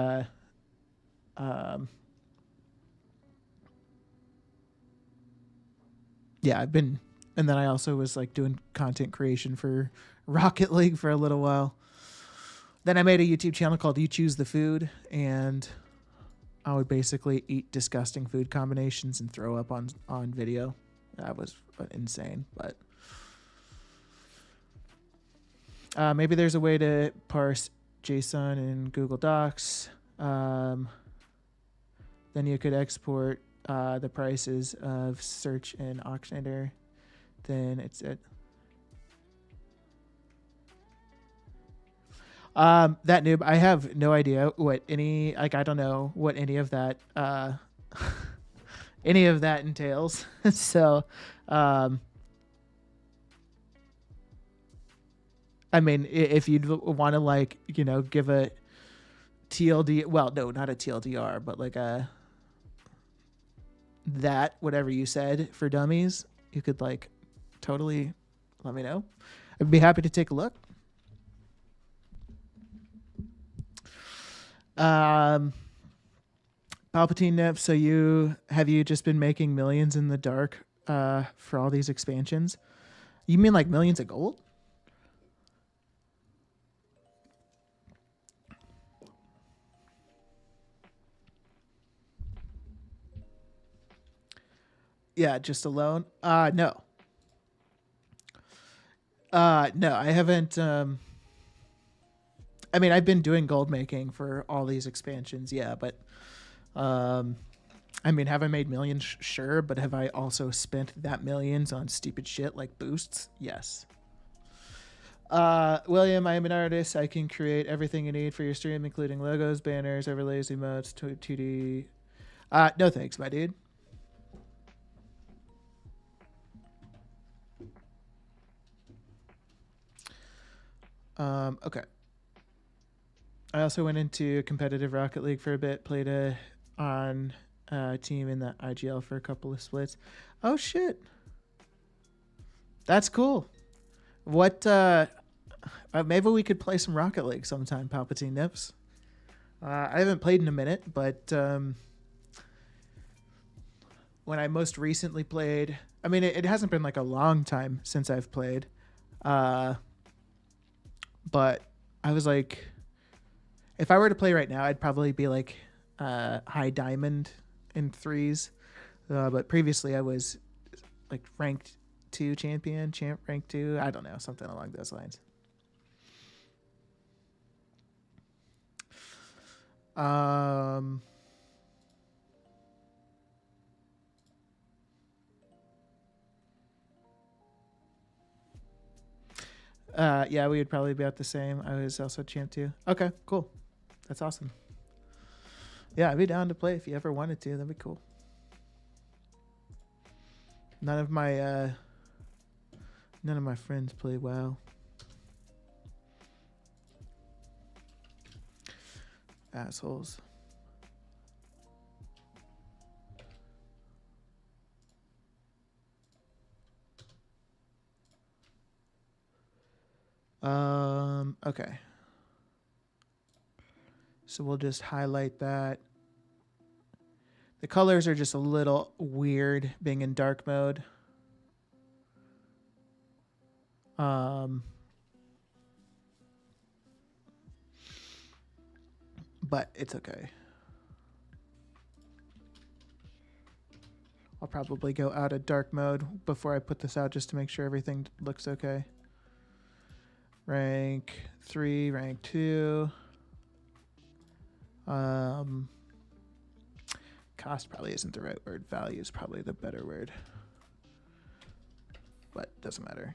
yeah, and then I also was like doing content creation for Rocket League for a little while. Then I made a YouTube channel called You Choose the Food, and I would basically eat disgusting food combinations and throw up on video. That was insane, but maybe there's a way to parse JSON in Google Docs. Then you could export the prices of search and auctionator. Then it's it. That noob, I have no idea what I don't know what any of that entails. So, I mean, if you'd want to give a TLD, well, no, not a TLDR, but like whatever you said for dummies, you could totally let me know. I'd be happy to take a look. Palpatine Nip, so have you just been making millions in the dark for all these expansions? You mean like millions of gold? Yeah, just alone? No. No, I haven't. I mean, I've been doing gold making for all these expansions, yeah, but I mean, have I made millions? Sure, but have I also spent that millions on stupid shit like boosts? Yes. William, I am an artist. I can create everything you need for your stream, including logos, banners, overlays, emotes, 2D. No thanks, my dude. Okay. I also went into competitive Rocket League for a bit, played on team in the IGL for a couple of splits. Oh shit, that's cool. What? Maybe we could play some Rocket League sometime, Palpatine Nips. I haven't played in a minute, but when I most recently played, I mean, it hasn't been like a long time since I've played, but I was like, if I were to play right now, I'd probably be like high diamond in threes. But previously, I was like ranked 2 champion, champ rank 2. I don't know, something along those lines. Yeah, we would probably be at the same. I was also champ 2. Okay, cool. That's awesome. Yeah, I'd be down to play if you ever wanted to. That'd be cool. None of my friends play WoW. Assholes. Okay. So we'll just highlight that. The colors are just a little weird being in dark mode. But it's okay. I'll probably go out of dark mode before I put this out just to make sure everything looks okay. Rank 3, rank 2. Cost probably isn't the right word. Value is probably the better word. But doesn't matter.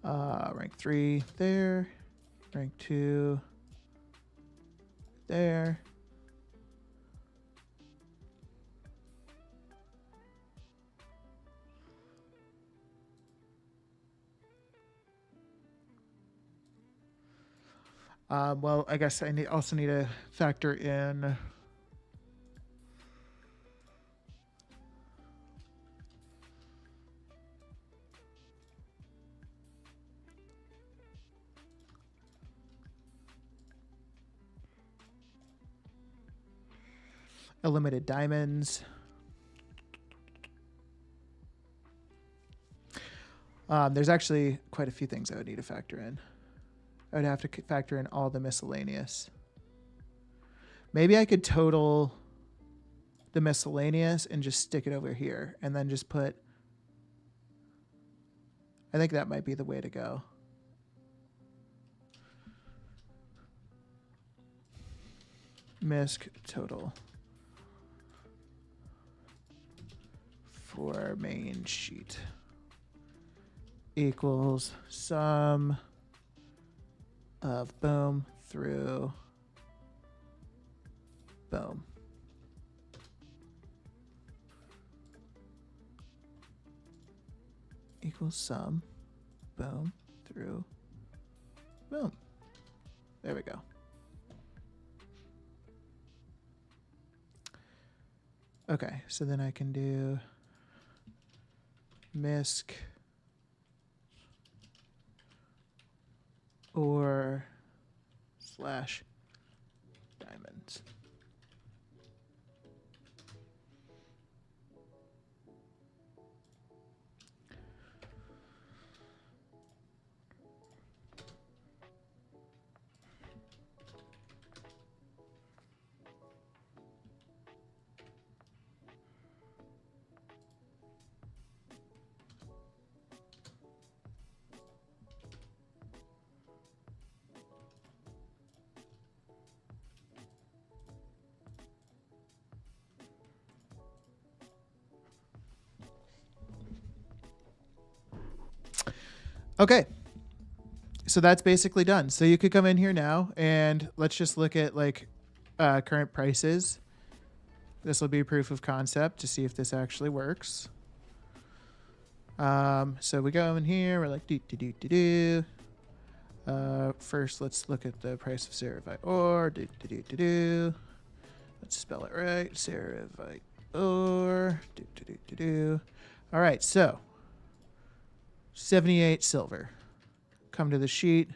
Rank 3 there. Rank 2 there. Well, I guess I also need to factor in limited diamonds. There's actually quite a few things I would need to factor in. I would have to factor in all the miscellaneous. Maybe I could total the miscellaneous and just stick it over here and then just put... I think that might be the way to go. Misc total for main sheet equals sum of boom through boom. Equals sum boom through boom. There we go. Okay, so then I can do misc or slash diamonds. Okay, so that's basically done. So you could come in here now and let's just look at like current prices. This will be proof of concept to see if this actually works. So we go in here, we're like do. First, let's look at the price of ceravite ore. Let's spell it right. Ceravite ore. All right, so 78 silver. Come to the sheet.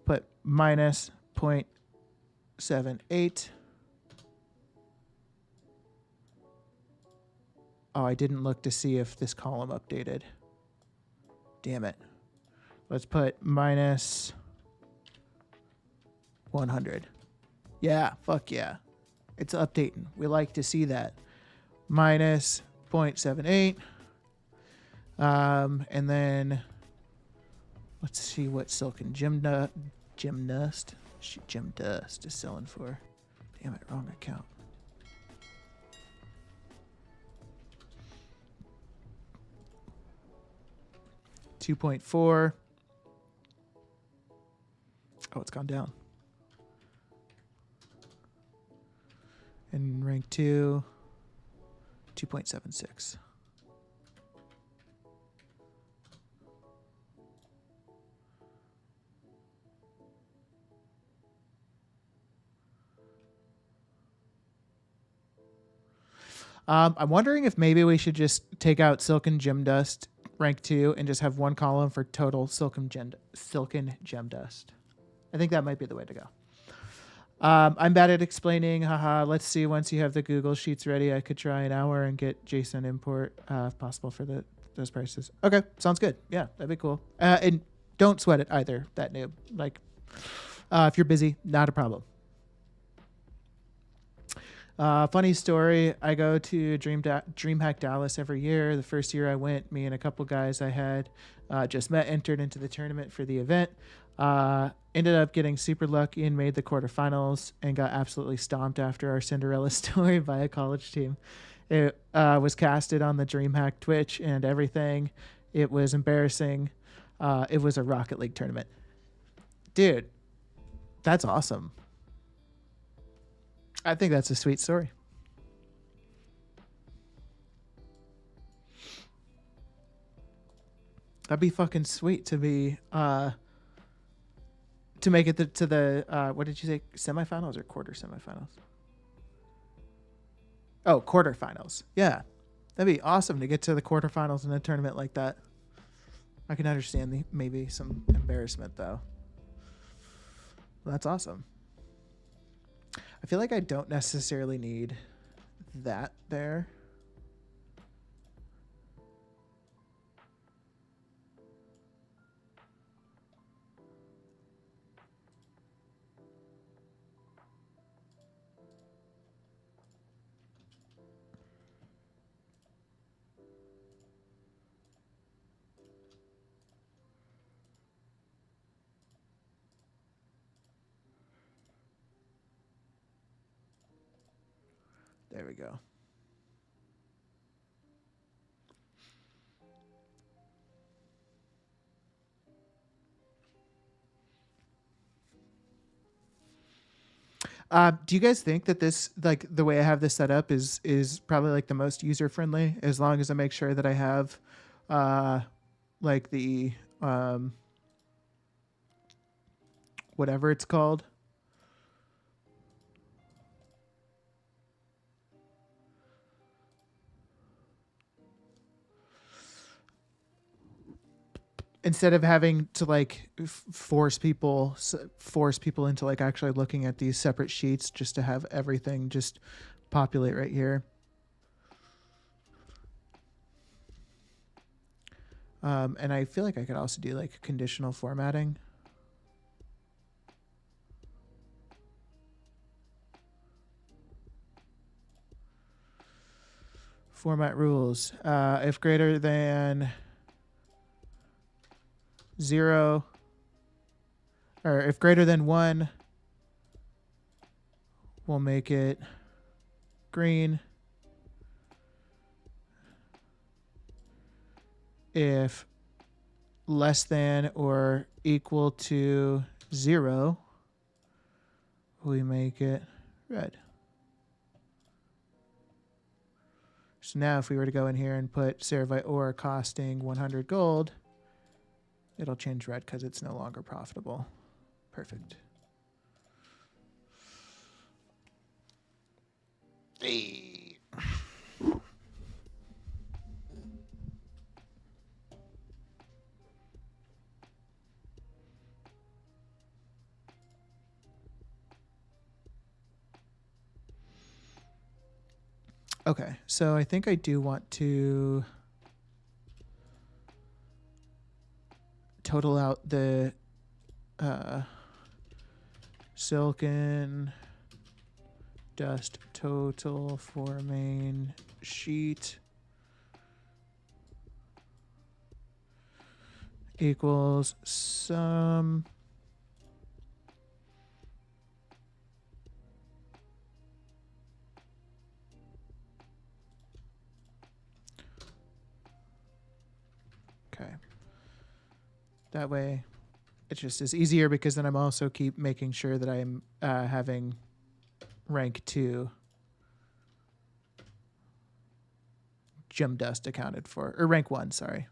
Put minus 0.78. Oh, I didn't look to see if this column updated. Damn it. Let's put minus 100. Yeah, fuck yeah. It's updating. We like to see that. Minus 0.78. And then let's see what Silken Gymdust is selling for. Damn it, wrong account. $2.4. Oh, it's gone down. And rank 2, 2.76. I'm wondering if maybe we should just take out Silken Gem Dust rank 2 and just have one column for total Silken Gem Dust. I think that might be the way to go. I'm bad at explaining. Haha. Let's see. Once you have the Google Sheets ready, I could try an hour and get JSON import if possible for those prices. Okay, sounds good. Yeah, that'd be cool. And don't sweat it either. That noob. Like, if you're busy, not a problem. Funny story. I go to DreamHack Dallas every year. The first year I went, me and a couple guys I had just met entered into the tournament for the event. Ended up getting super lucky and made the quarterfinals and got absolutely stomped after our Cinderella story by a college team. It was casted on the DreamHack Twitch and everything. It was embarrassing. It was a Rocket League tournament. Dude, that's awesome. I think that's a sweet story. That'd be fucking sweet to be to make it to the what did you say, semifinals or quarter semifinals? Oh, quarterfinals. Yeah, that'd be awesome to get to the quarterfinals in a tournament like that. I can understand maybe some embarrassment though. Well, that's awesome. I feel like I don't necessarily need that there. There we go. Do you guys think that this, like the way I have this set up is probably like the most user friendly, as long as I make sure that I have like the whatever it's called? Instead of having to like force people into like actually looking at these separate sheets, just to have everything just populate right here. And I feel like I could also do like conditional formatting. Format rules. If greater than 0, or if greater than 1, we'll make it green. If less than or equal to 0, we make it red. So now if we were to go in here and put ceravite ore costing 100 gold, It'll change red because it's no longer profitable. Perfect. Hey. Okay, so I think I do want to total out the silken dust total for main sheet equals sum okay. That way it just is easier because then I'm also keep making sure that I'm having rank 2 gem dust accounted for, or rank 1, sorry.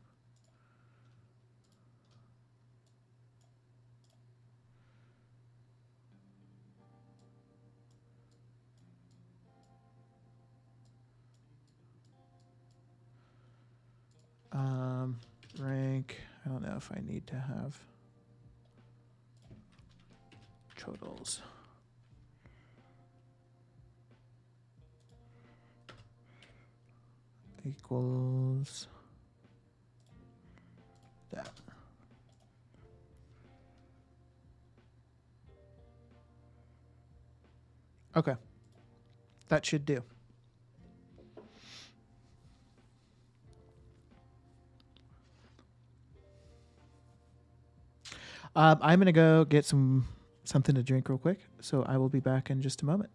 Rank, I don't know if I need to have totals. Equals that. Okay. That should do. I'm going to go get something to drink real quick, so I will be back in just a moment.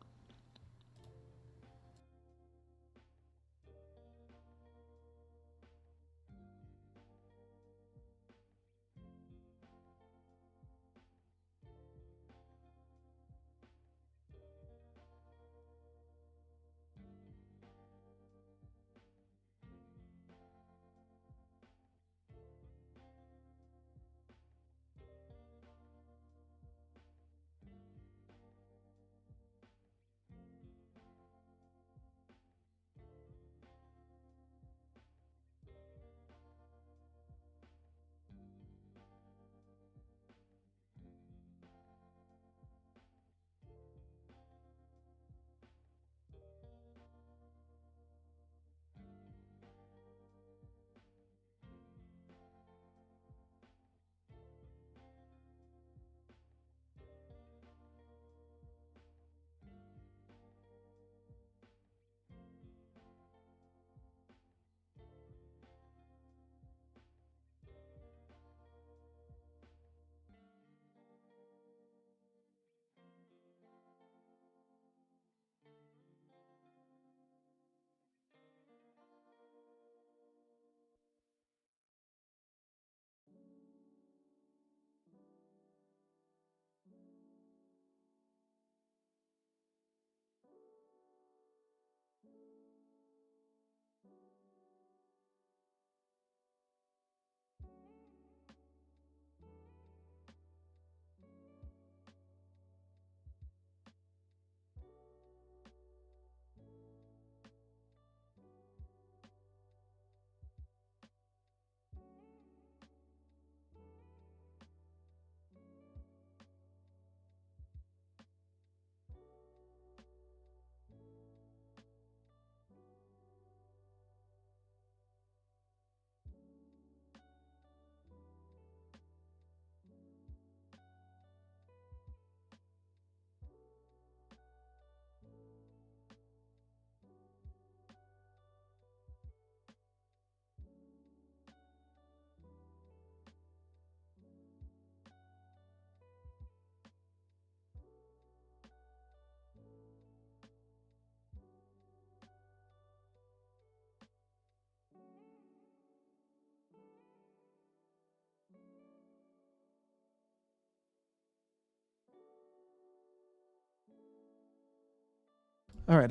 All right.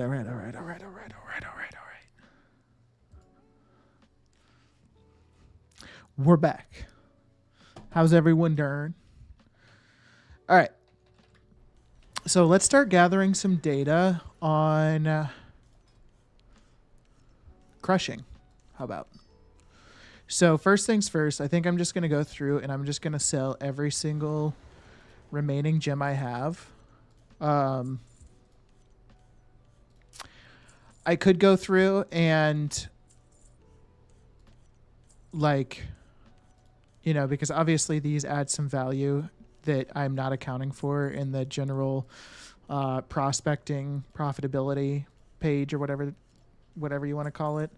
We're back. How's everyone doing? All right. So let's start gathering some data on crushing. How about? So first things first, I think I'm just going to go through and I'm just going to sell every single remaining gem I have. I could go through and like, you know, because obviously these add some value that I'm not accounting for in the general prospecting profitability page or whatever you want to call it.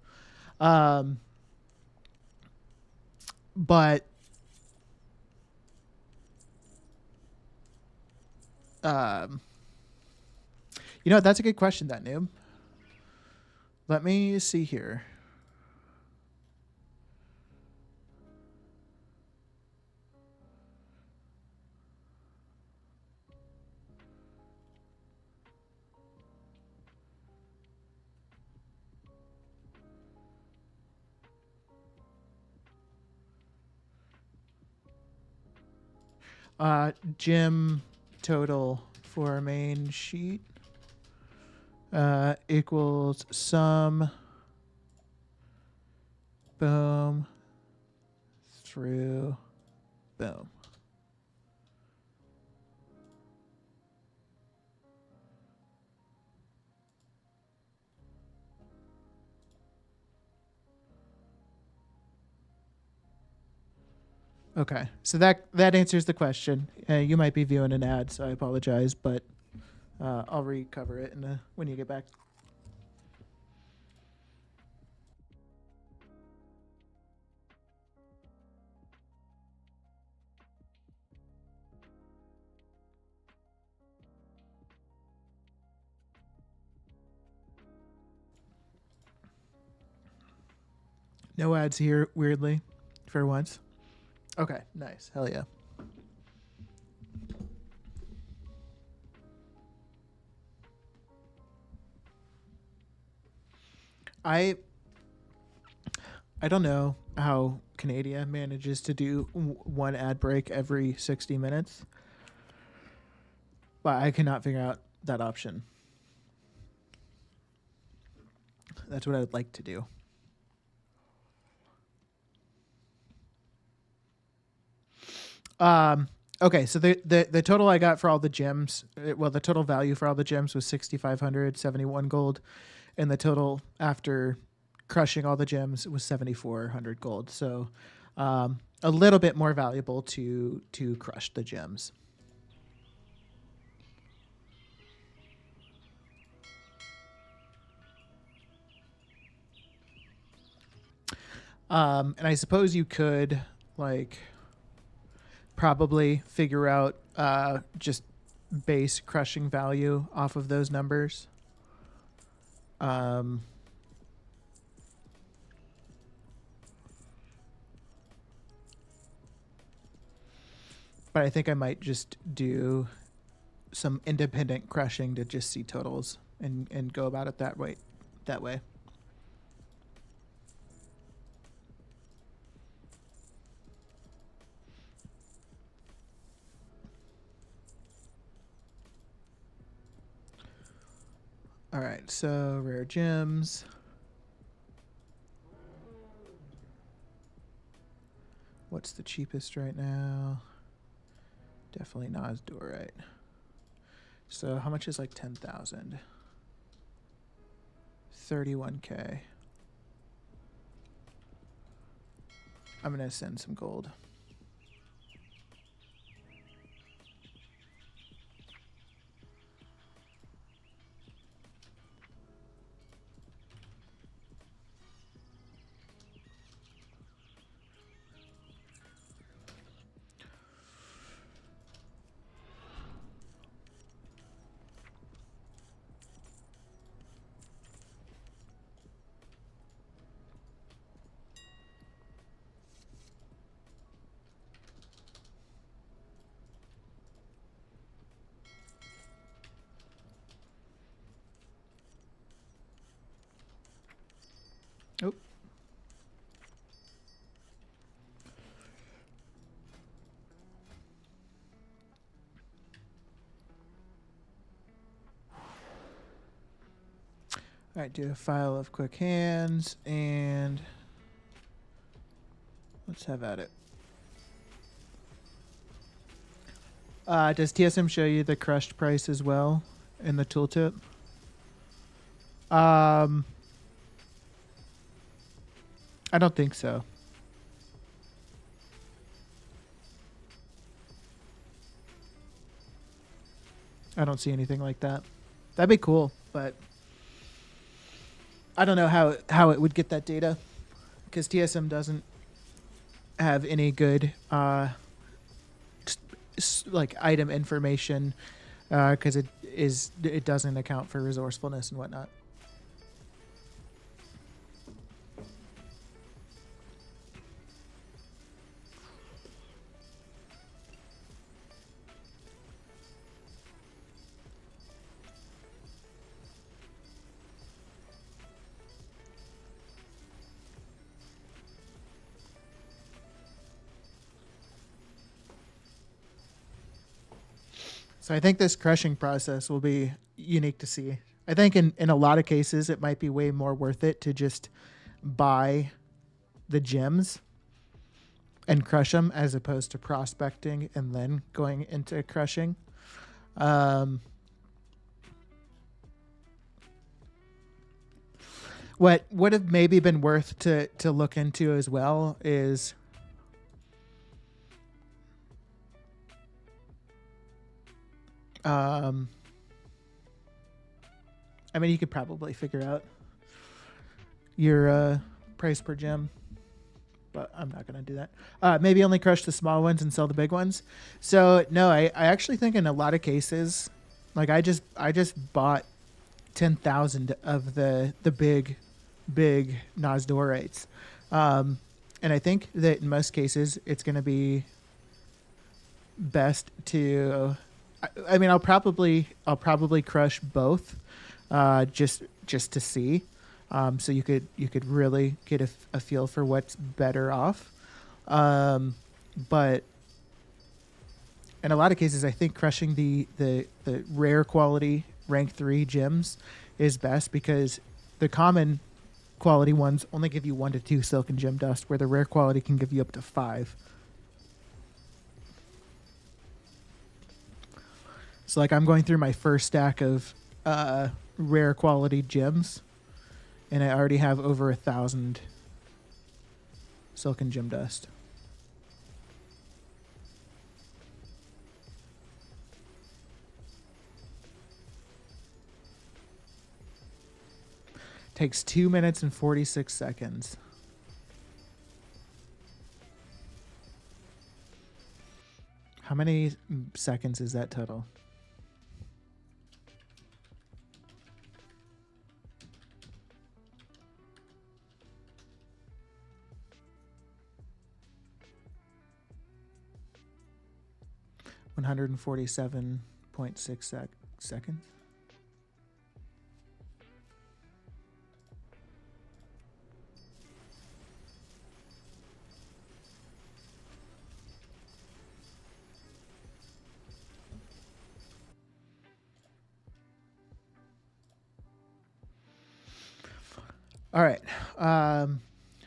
But you know, that's a good question, that noob. Let me see here. Gym total for main sheet equals sum boom through boom. Okay, so that answers the question. You might be viewing an ad, so I apologize, but I'll recover it when you get back. No ads here, weirdly, for once. Okay, nice. Hell yeah. I don't know how Canada manages to do one ad break every 60 minutes, but I cannot figure out that option. That's what I would like to do. Okay, so the total I got for all the gems, well, the total value for all the gems was 6,571 gold, and the total after crushing all the gems was 7,400 gold. So, a little bit more valuable to crush the gems. And I suppose you could like probably figure out just base crushing value off of those numbers. But I think I might just do some independent crushing to just see totals and go about it that way. All right, so rare gems. What's the cheapest right now? Definitely Nosdorite. So how much is like 10,000? 31K. I'm going to send some gold. Oh. All right, do a file of quick hands, and let's have at it. Does TSM show you the crushed price as well in the tooltip? I don't think so. I don't see anything like that. That'd be cool, but I don't know how it would get that data, because TSM doesn't have any good like item information, because it doesn't account for resourcefulness and whatnot. So I think this crushing process will be unique to see. I think in a lot of cases it might be way more worth it to just buy the gems and crush them as opposed to prospecting and then going into crushing. What would have maybe been worth to look into as well is I mean, you could probably figure out your price per gem, but I'm not going to do that. Maybe only crush the small ones and sell the big ones. So no, I actually think in a lot of cases, like I just bought 10,000 of the big Nozdorites. And I think that in most cases it's going to be best to, I mean, I'll probably crush both, just to see. So you could really get a feel for what's better off. But in a lot of cases, I think crushing the rare quality rank 3 gems is best, because the common quality ones only give you 1 to 2 silk and gem dust, where the rare quality can give you up to 5. So like I'm going through my first stack of rare quality gems, and I already have over 1,000 silk and gem dust. Takes 2 minutes and 46 seconds. How many seconds is that total? $147.6 seconds. All right.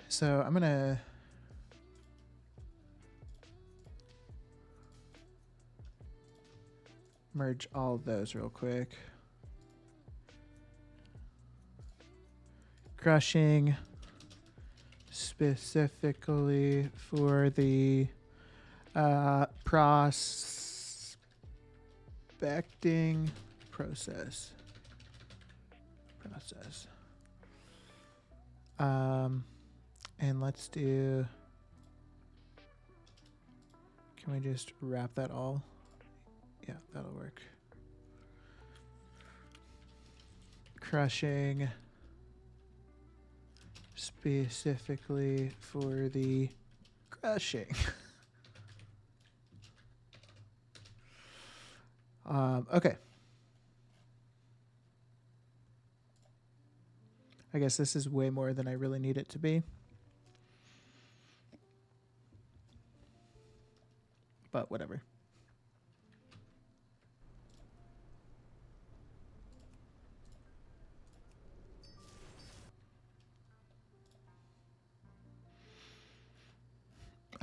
So I'm going to merge all of those real quick. Crushing specifically for the prospecting process. And let's do, can we just wrap that all? Yeah, that'll work. Crushing specifically for the crushing. Okay. I guess this is way more than I really need it to be. But whatever.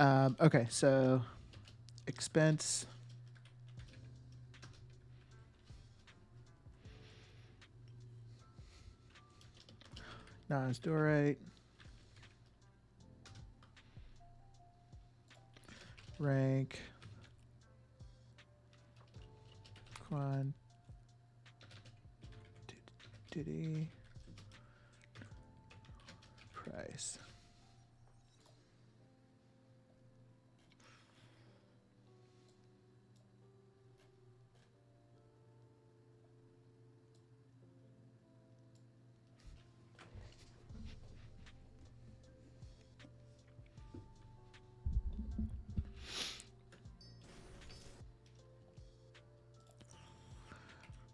Okay, so expense. Nosdorite. Rank. Quantity. Price.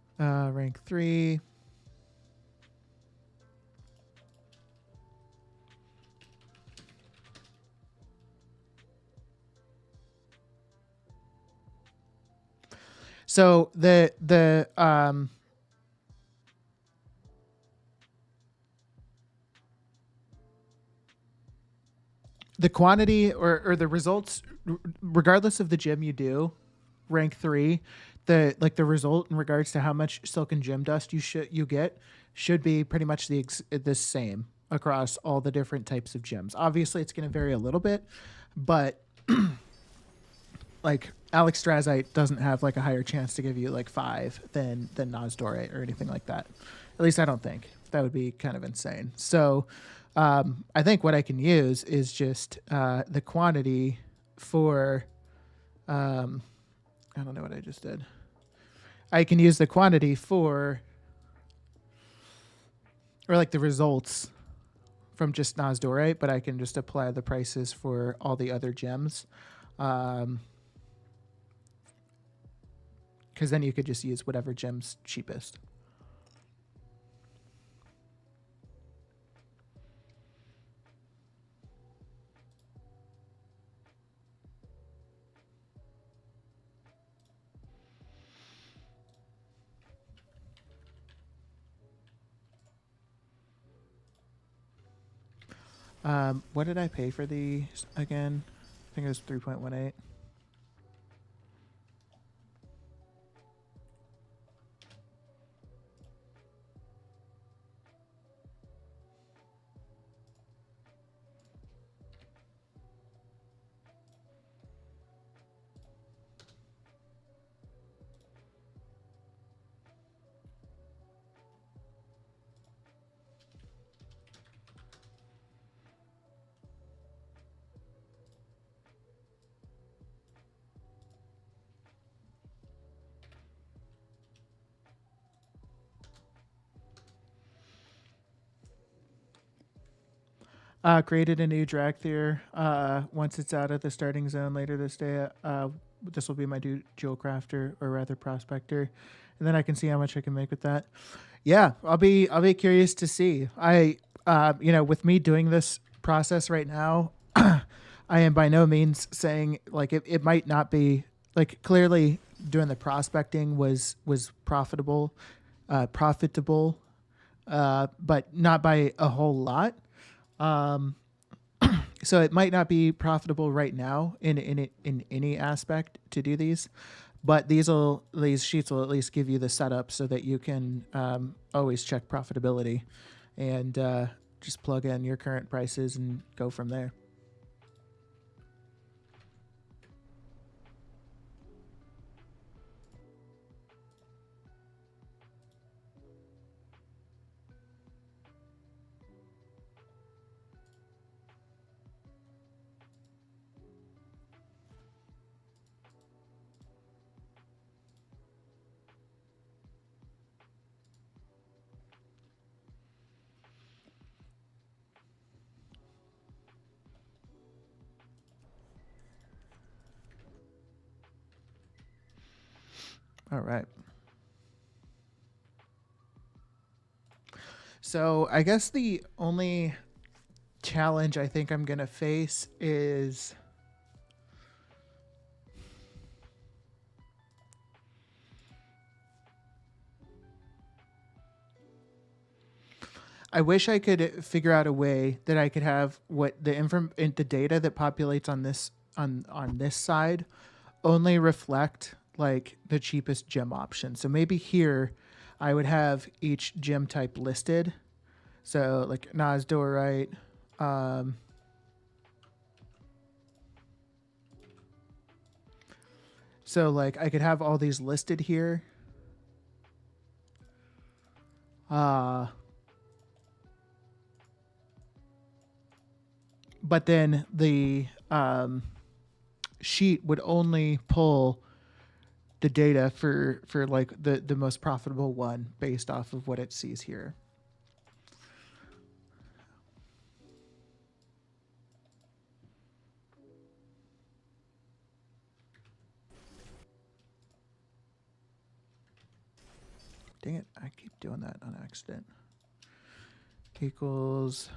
Rank 3. So the quantity or the results, regardless of the gem you do, rank 3, the result in regards to how much silken gem dust you get should be pretty much the same across all the different types of gems. Obviously, it's going to vary a little bit, but like Alex Strazite doesn't have like a higher chance to give you like 5 than Nosdorite or anything like that. At least I don't think. That would be kind of insane. So I think what I can use is just the quantity for I don't know what I just did. I can use the quantity for, or like the results from just Nosdorite, but I can just apply the prices for all the other gems. Because then you could just use whatever gem's cheapest. What did I pay for these again? I think it was 3.18. Created a new drag tier. Once it's out of the starting zone later this day, this will be my jewel crafter, or rather prospector, and then I can see how much I can make with that. Yeah, I'll be curious to see. With me doing this process right now, I am by no means saying like it might not be like clearly doing the prospecting was profitable, but not by a whole lot. So it might not be profitable right now in any aspect to do these, but these sheets will at least give you the setup so that you can always check profitability and just plug in your current prices and go from there. All right. So I guess the only challenge I think I'm going to face is I wish I could figure out a way that I could have what the the data that populates on this side only reflect like the cheapest gem option. So maybe here I would have each gem type listed. So like Nasdorite, so like I could have all these listed here. But then the sheet would only pull the data for like the most profitable one based off of what it sees here. Dang it, I keep doing that on accident. Equals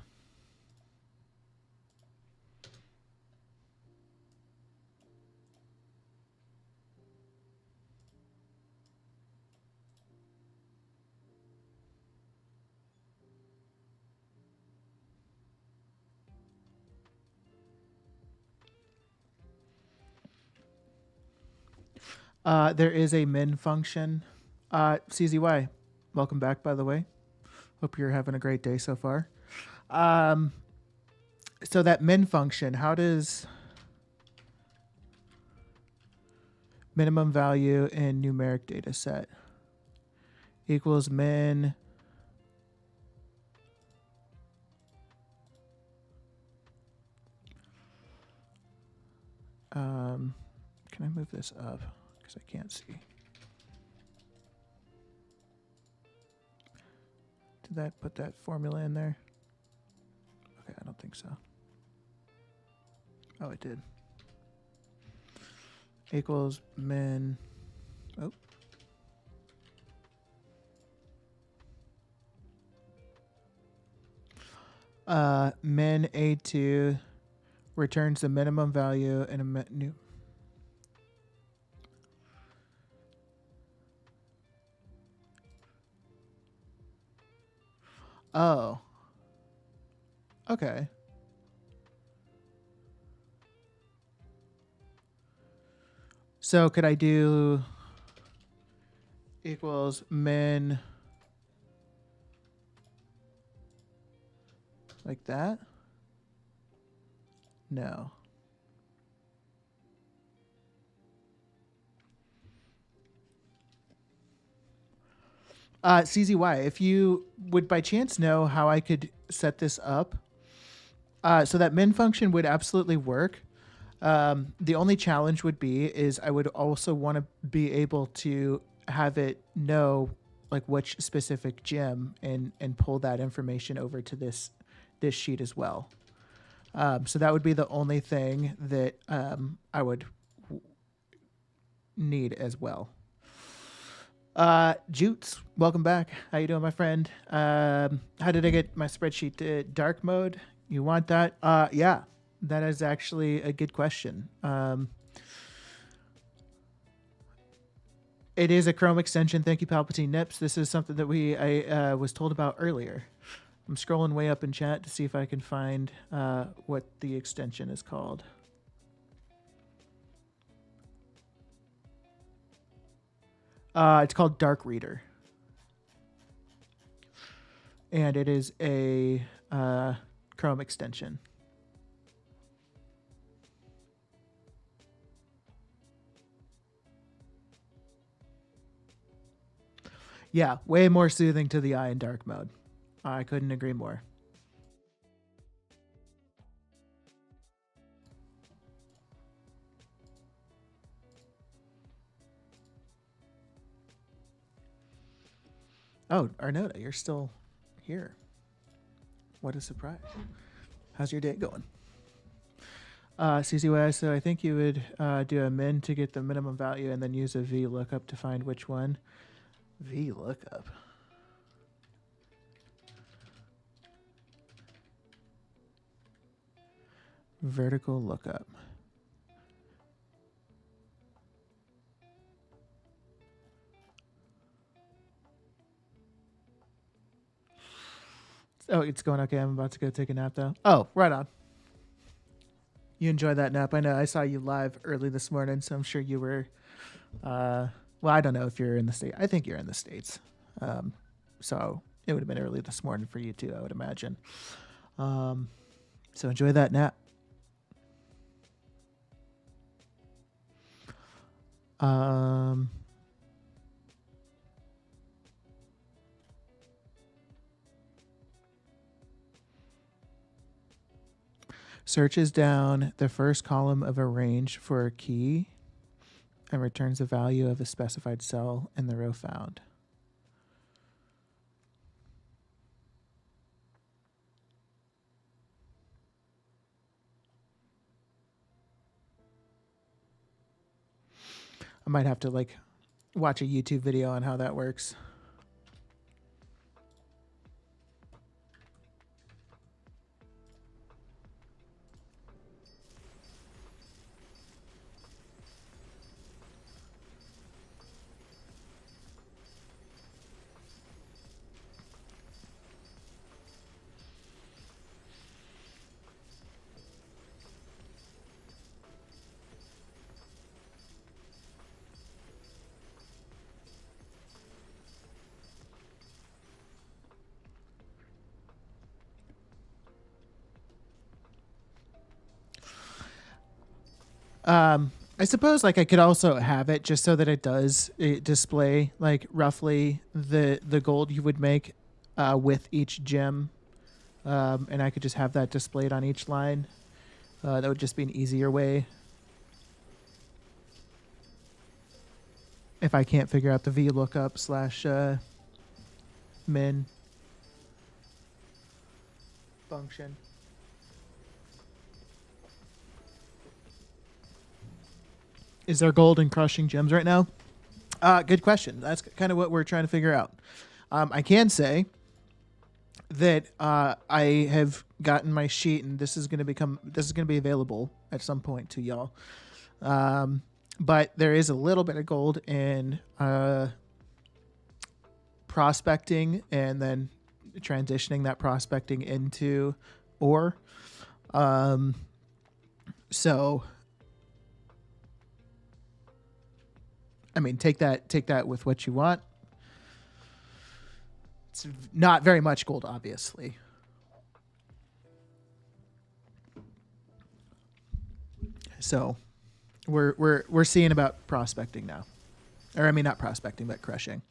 there is a min function. CZY, welcome back, by the way. Hope you're having a great day so far. So that min function, how does minimum value in numeric data set equals min can I move this up because I can't see? Did that put that formula in there? Okay, I don't think so. Oh, it did. Equals min. Oh. Min A2 returns the minimum value in a new. Oh. Okay. So could I do equals min like that? No. CZY, if you would by chance know how I could set this up, so that min function would absolutely work. The only challenge would be is I would also want to be able to have it know like which specific gem and pull that information over to this sheet as well. So that would be the only thing that I would need as well. Jutes, welcome back. How you doing, my friend? How did I get my spreadsheet to dark mode? You want that? Yeah, that is actually a good question. It is a Chrome extension. Thank you, Palpatine Nips. This is something that I was told about earlier. I'm scrolling way up in chat to see if I can find what the extension is called. It's called Dark Reader. And it is a Chrome extension. Yeah, way more soothing to the eye in dark mode. I couldn't agree more. Oh, Arnota, you're still here. What a surprise. How's your day going? CCY, so I think you would do a min to get the minimum value and then use a V lookup to find which one. V lookup. Vertical lookup. Oh, it's going okay. I'm about to go take a nap though. Oh, right on. You enjoyed that nap. I know. I saw you live early this morning, so I'm sure you were. Well, I don't know if you're in the state. I think you're in the States. So it would have been early this morning for you too, I would imagine. So enjoy that nap. Searches down the first column of a range for a key and returns the value of a specified cell in the row found. I might have to like watch a YouTube video on how that works. I suppose like I could also have it just so that it does display like roughly the gold you would make with each gem, and I could just have that displayed on each line. That would just be an easier way if I can't figure out the VLOOKUP / min function. Is there gold in crushing gems right now? Good question. That's kind of what we're trying to figure out. I can say that I have gotten my sheet, and this is going to be available at some point to y'all. But there is a little bit of gold in prospecting, and then transitioning that prospecting into ore. So. I mean, take that with what you want. It's not very much gold, obviously. So, we're seeing about prospecting now, or I mean, not prospecting, but crushing.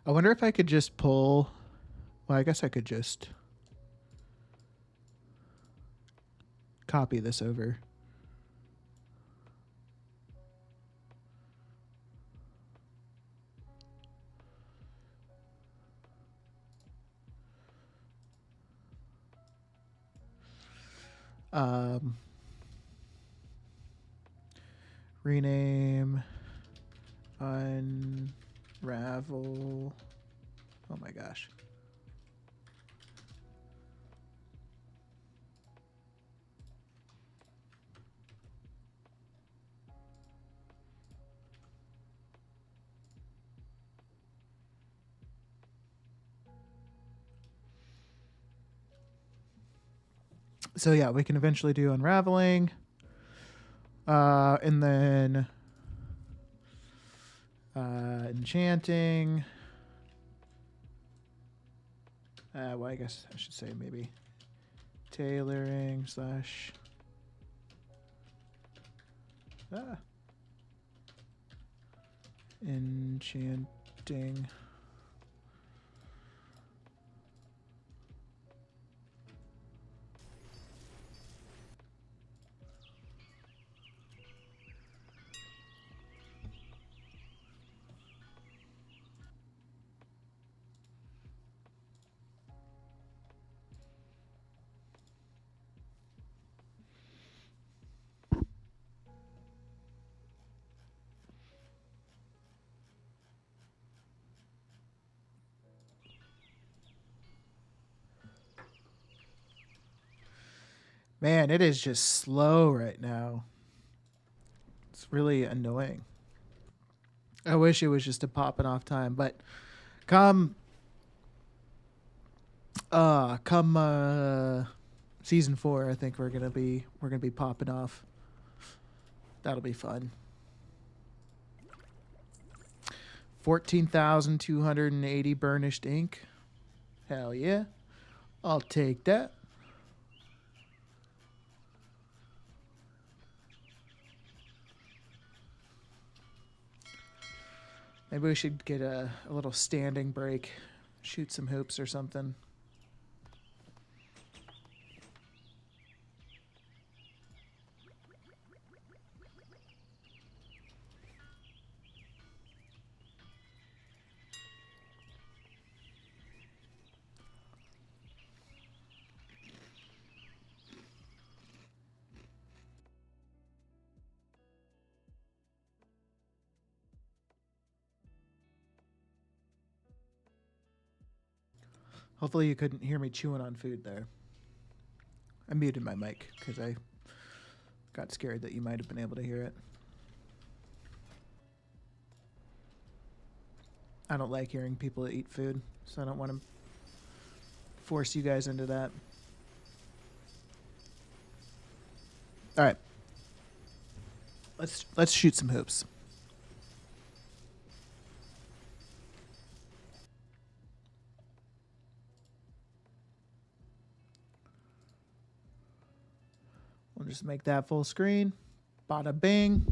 I wonder if I could just pull. Well, I guess I could just copy this over. Rename, unravel. Oh my gosh. So yeah, we can eventually do unraveling. And then enchanting. Well, I guess I should say maybe tailoring / enchanting. Man, it is just slow right now. It's really annoying. I wish it was just a popping off time, but come come season 4, I think we're gonna be popping off. That'll be fun. 14,280 burnished ink. Hell yeah. I'll take that. Maybe we should get a little standing break, shoot some hoops or something. Hopefully you couldn't hear me chewing on food there. I muted my mic because I got scared that you might have been able to hear it. I don't like hearing people eat food, so I don't want to force you guys into that. All right. Let's shoot some hoops. We'll just make that full screen. Bada bing.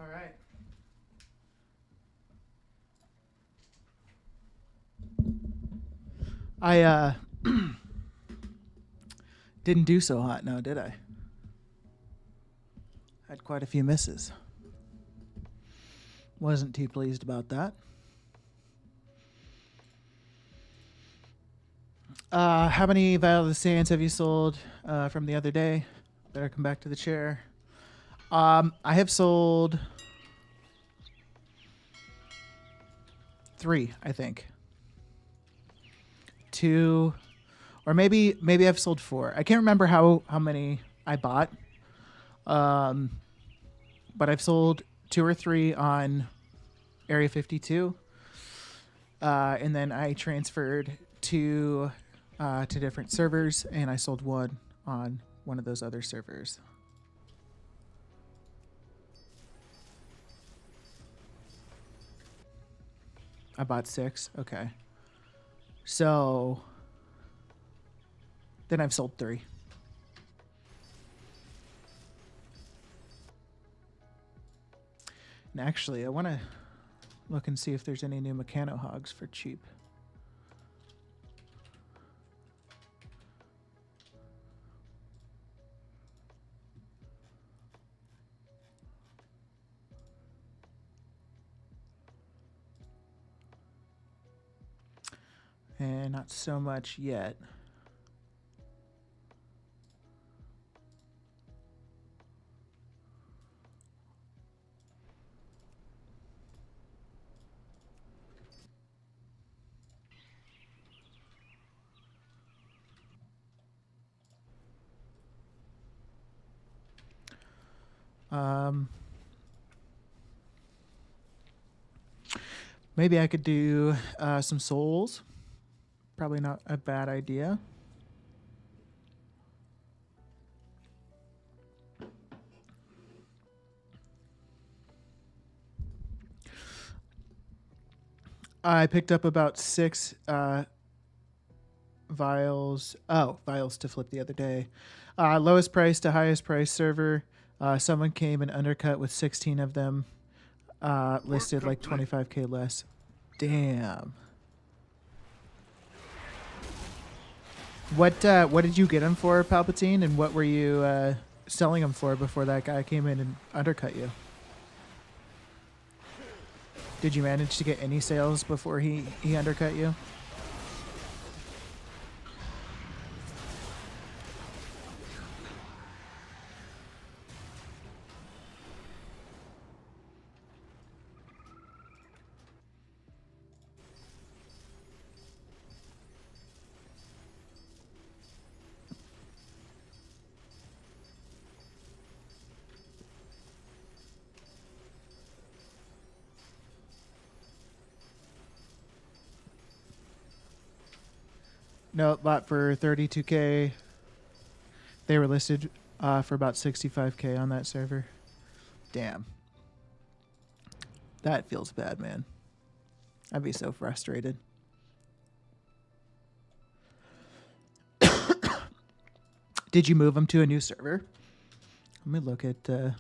All right. I didn't do so hot now, did I? Had quite a few misses. Wasn't too pleased about that. How many Vial of the Sands have you sold from the other day? Better come back to the chair. I have sold 3, I think. 2, or maybe I've sold 4. I can't remember how many I bought. But I've sold 2 or 3 on Area 52, and then I transferred to different servers, and I sold one on one of those other servers. I bought 6. Okay. So then I've sold 3. And actually, I want to look and see if there's any new Mechano Hogs for cheap. And not so much yet. Maybe I could do some souls. Probably not a bad idea. I picked up about 6 vials. Oh, vials to flip the other day. Lowest price to highest price server. Someone came and undercut with 16 of them. Listed like 25k less. Damn. What did you get them for, Palpatine, and what were you selling them for before that guy came in and undercut you? Did you manage to get any sales before he undercut you? No, bought for 32k. They were listed for about 65k on that server. Damn. That feels bad, man. I'd be so frustrated. Did you move them to a new server? Let me look at...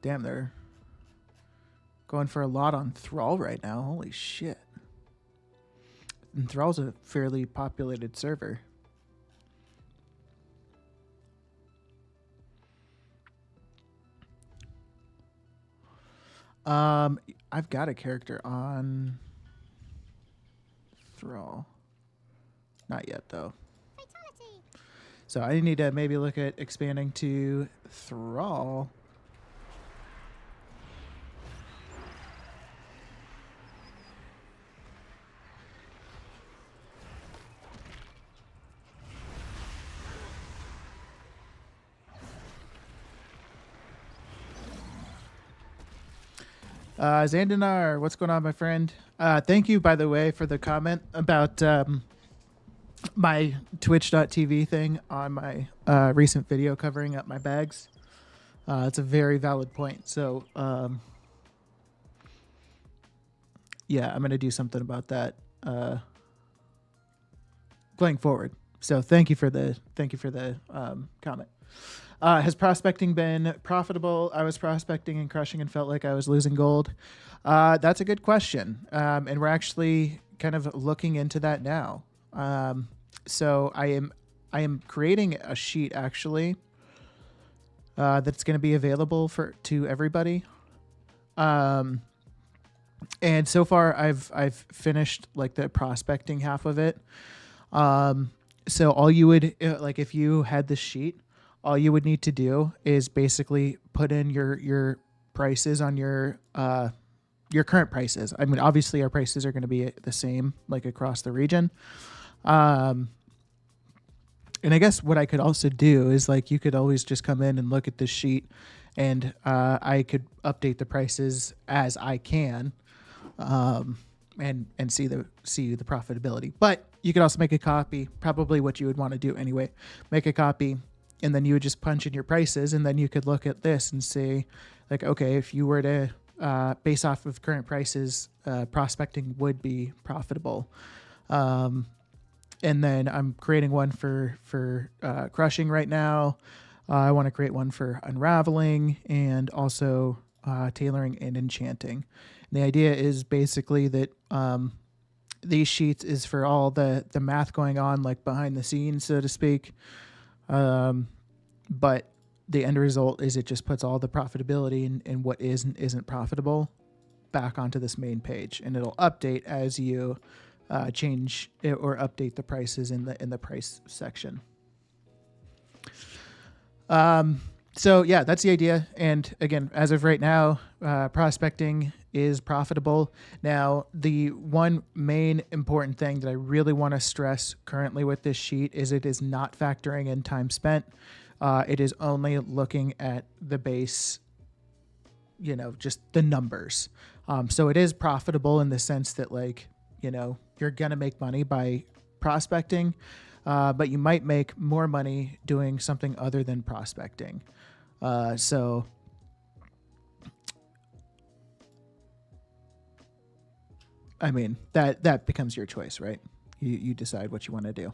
Damn, they're going for a lot on Thrall right now. Holy shit. And Thrall's a fairly populated server. I've got a character on Thrall. Not yet, though. Fatality. So I need to maybe look at expanding to Thrall. Zandinar, what's going on, my friend? Thank you, by the way, for the comment about my twitch.tv thing on my recent video covering up my bags. It's a very valid point. So, yeah, I'm going to do something about that going forward. So thank you for the comment. Has prospecting been profitable? I was prospecting and crushing and felt like I was losing gold. That's a good question. And we're actually kind of looking into that now. So I am creating a sheet actually that's going to be available to everybody. And so far I've finished like the prospecting half of it. So all you would like if you had the sheet, all you would need to do is basically put in your prices on your your current prices. I mean, obviously our prices are going to be the same like across the region. And I guess what I could also do is like you could always just come in and look at this sheet, and I could update the prices as I can, and see the profitability. But you could also make a copy, probably what you would want to do anyway. Make a copy, and then you would just punch in your prices, and then you could look at this and say, like, okay, if you were to base off of current prices, prospecting would be profitable. And then I'm creating one for crushing right now. I want to create one for unraveling and also tailoring and enchanting. And the idea is basically that these sheets is for all the math going on, like behind the scenes, so to speak. But the end result is it just puts all the profitability and what is and isn't profitable back onto this main page, and it'll update as you change it or update the prices in the price section. So yeah, that's the idea. And again, as of right now, prospecting is profitable. Now, the one main important thing that I really want to stress currently with this sheet is it is not factoring in time spent. It is only looking at the base, just the numbers. So it is profitable in the sense that, like, you're going to make money by prospecting, but you might make more money doing something other than prospecting. So I mean, that becomes your choice, right? You decide what you want to do.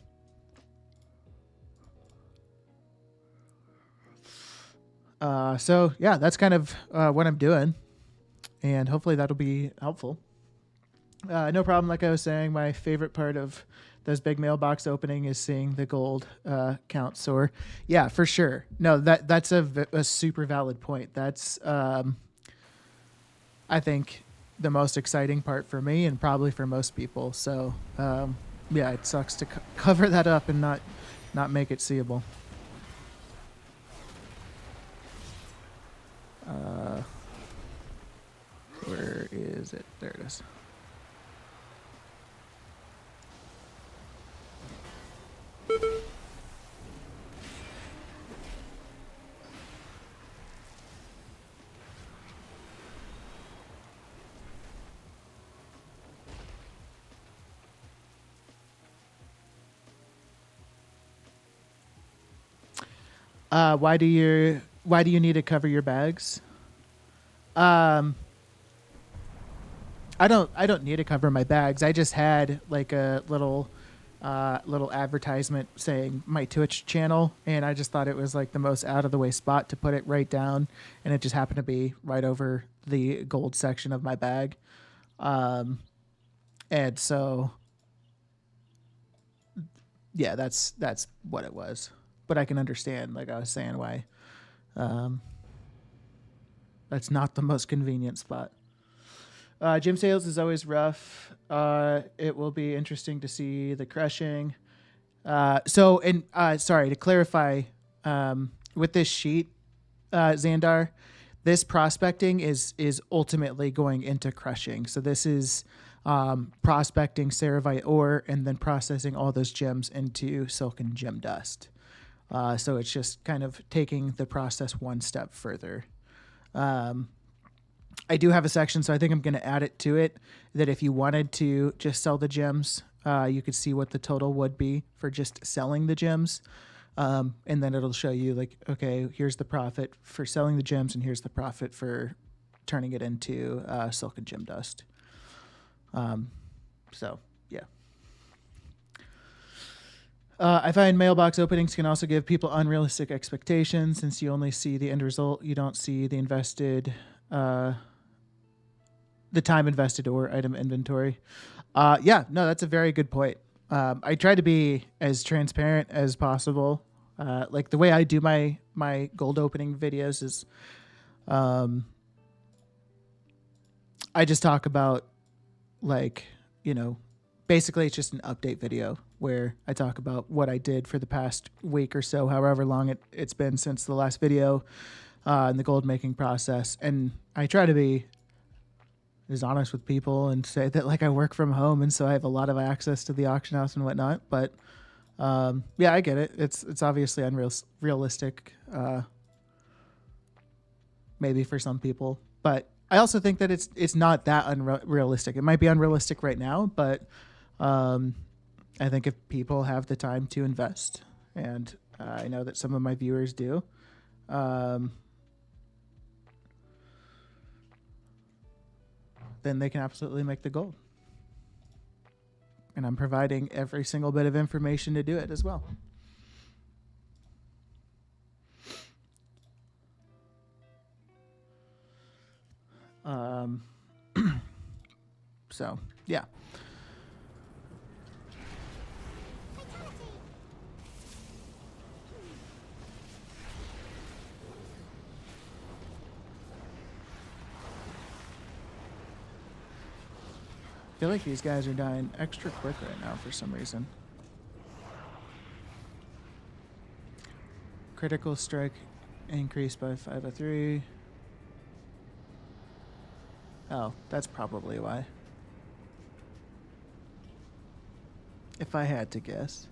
So yeah, that's kind of what I'm doing, and hopefully that'll be helpful. No problem. Like I was saying, my favorite part of those big mailbox opening is seeing the gold count soar. Yeah, for sure. No, that's a super valid point. That's I think the most exciting part for me and probably for most people. So yeah, it sucks to cover that up and not make it seeable. Where is it? There it is. Why do you need to cover your bags? I don't need to cover my bags. I just had like a little advertisement saying my Twitch channel, and I just thought it was like the most out of the way spot to put it right down, and it just happened to be right over the gold section of my bag. And so yeah, that's what it was. But I can understand, like I was saying, why that's not the most convenient spot. Gym sales is always rough. It will be interesting to see the crushing. Sorry, to clarify, with this sheet, Xandar, this prospecting is ultimately going into crushing. So this is prospecting Ceravite ore and then processing all those gems into silken gem dust. So it's just kind of taking the process one step further. I do have a section, so I think I'm going to add it to it, that if you wanted to just sell the gems, you could see what the total would be for just selling the gems. And then it'll show you, like, okay, here's the profit for selling the gems, and here's the profit for turning it into silken gem dust. So, yeah. I find mailbox openings can also give people unrealistic expectations. Since you only see the end result, you don't see the time invested or item inventory. Yeah, no, that's a very good point. I try to be as transparent as possible. Like the way I do my gold opening videos is, I just talk about, like, basically it's just an update video where I talk about what I did for the past week or so, however long it's been since the last video, in the gold making process. And I try to be is honest with people and say that like I work from home and so I have a lot of access to the auction house and whatnot. But yeah, I get it. It's obviously realistic, maybe for some people, but I also think that it's not that unrealistic. It might be unrealistic right now, but I think if people have the time to invest, and I know that some of my viewers do, then they can absolutely make the gold. And I'm providing every single bit of information to do it as well. So, yeah. I feel like these guys are dying extra quick right now for some reason. Critical strike increased by 503. Oh, that's probably why. If I had to guess.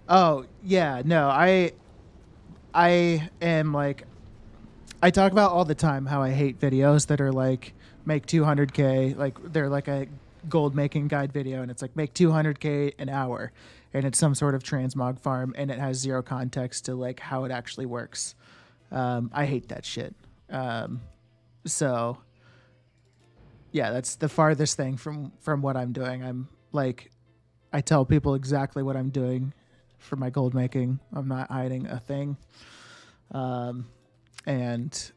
Oh, yeah, no, I am like, I talk about all the time how I hate videos that are like make 200K, like they're like a gold making guide video and it's like make 200K an hour and it's some sort of transmog farm and it has zero context to like how it actually works. I hate that shit. So yeah, that's the farthest thing from what I'm doing. I'm like, I tell people exactly what I'm doing for my gold making. I'm not hiding a thing. And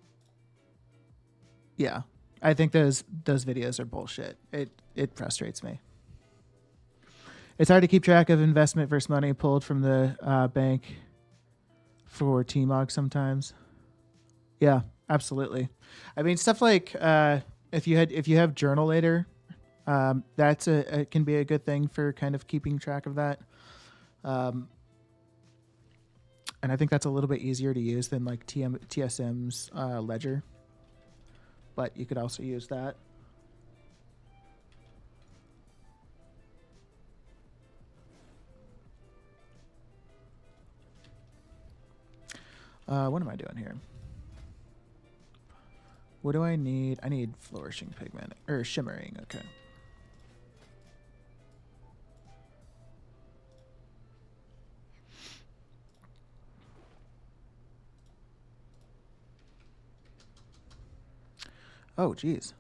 yeah, I think those videos are bullshit. It frustrates me. It's hard to keep track of investment versus money pulled from the bank for T-Mog sometimes. Yeah, absolutely. I mean, stuff like if you have Journalator, that's it can be a good thing for kind of keeping track of that. And I think that's a little bit easier to use than like TSM's ledger. But you could also use that. What am I doing here? What do I need? I need flourishing pigment or shimmering. Okay. Oh, geez.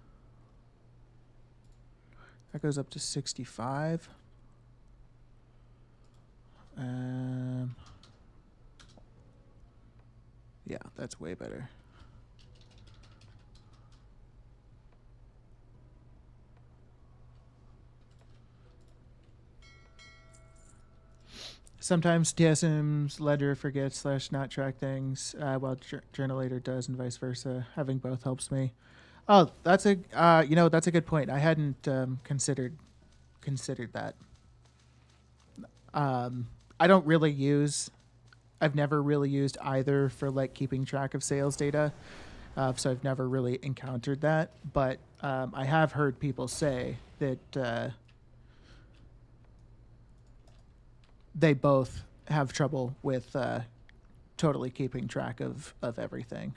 That goes up to 65. Yeah, that's way better. Sometimes TSM's ledger forgets / not track things, while Journalator does, and vice versa. Having both helps me. Oh, that's a that's a good point. I hadn't considered that. I don't really use. I've never really used either for like keeping track of sales data, so I've never really encountered that. But I have heard people say that they both have trouble with totally keeping track of everything.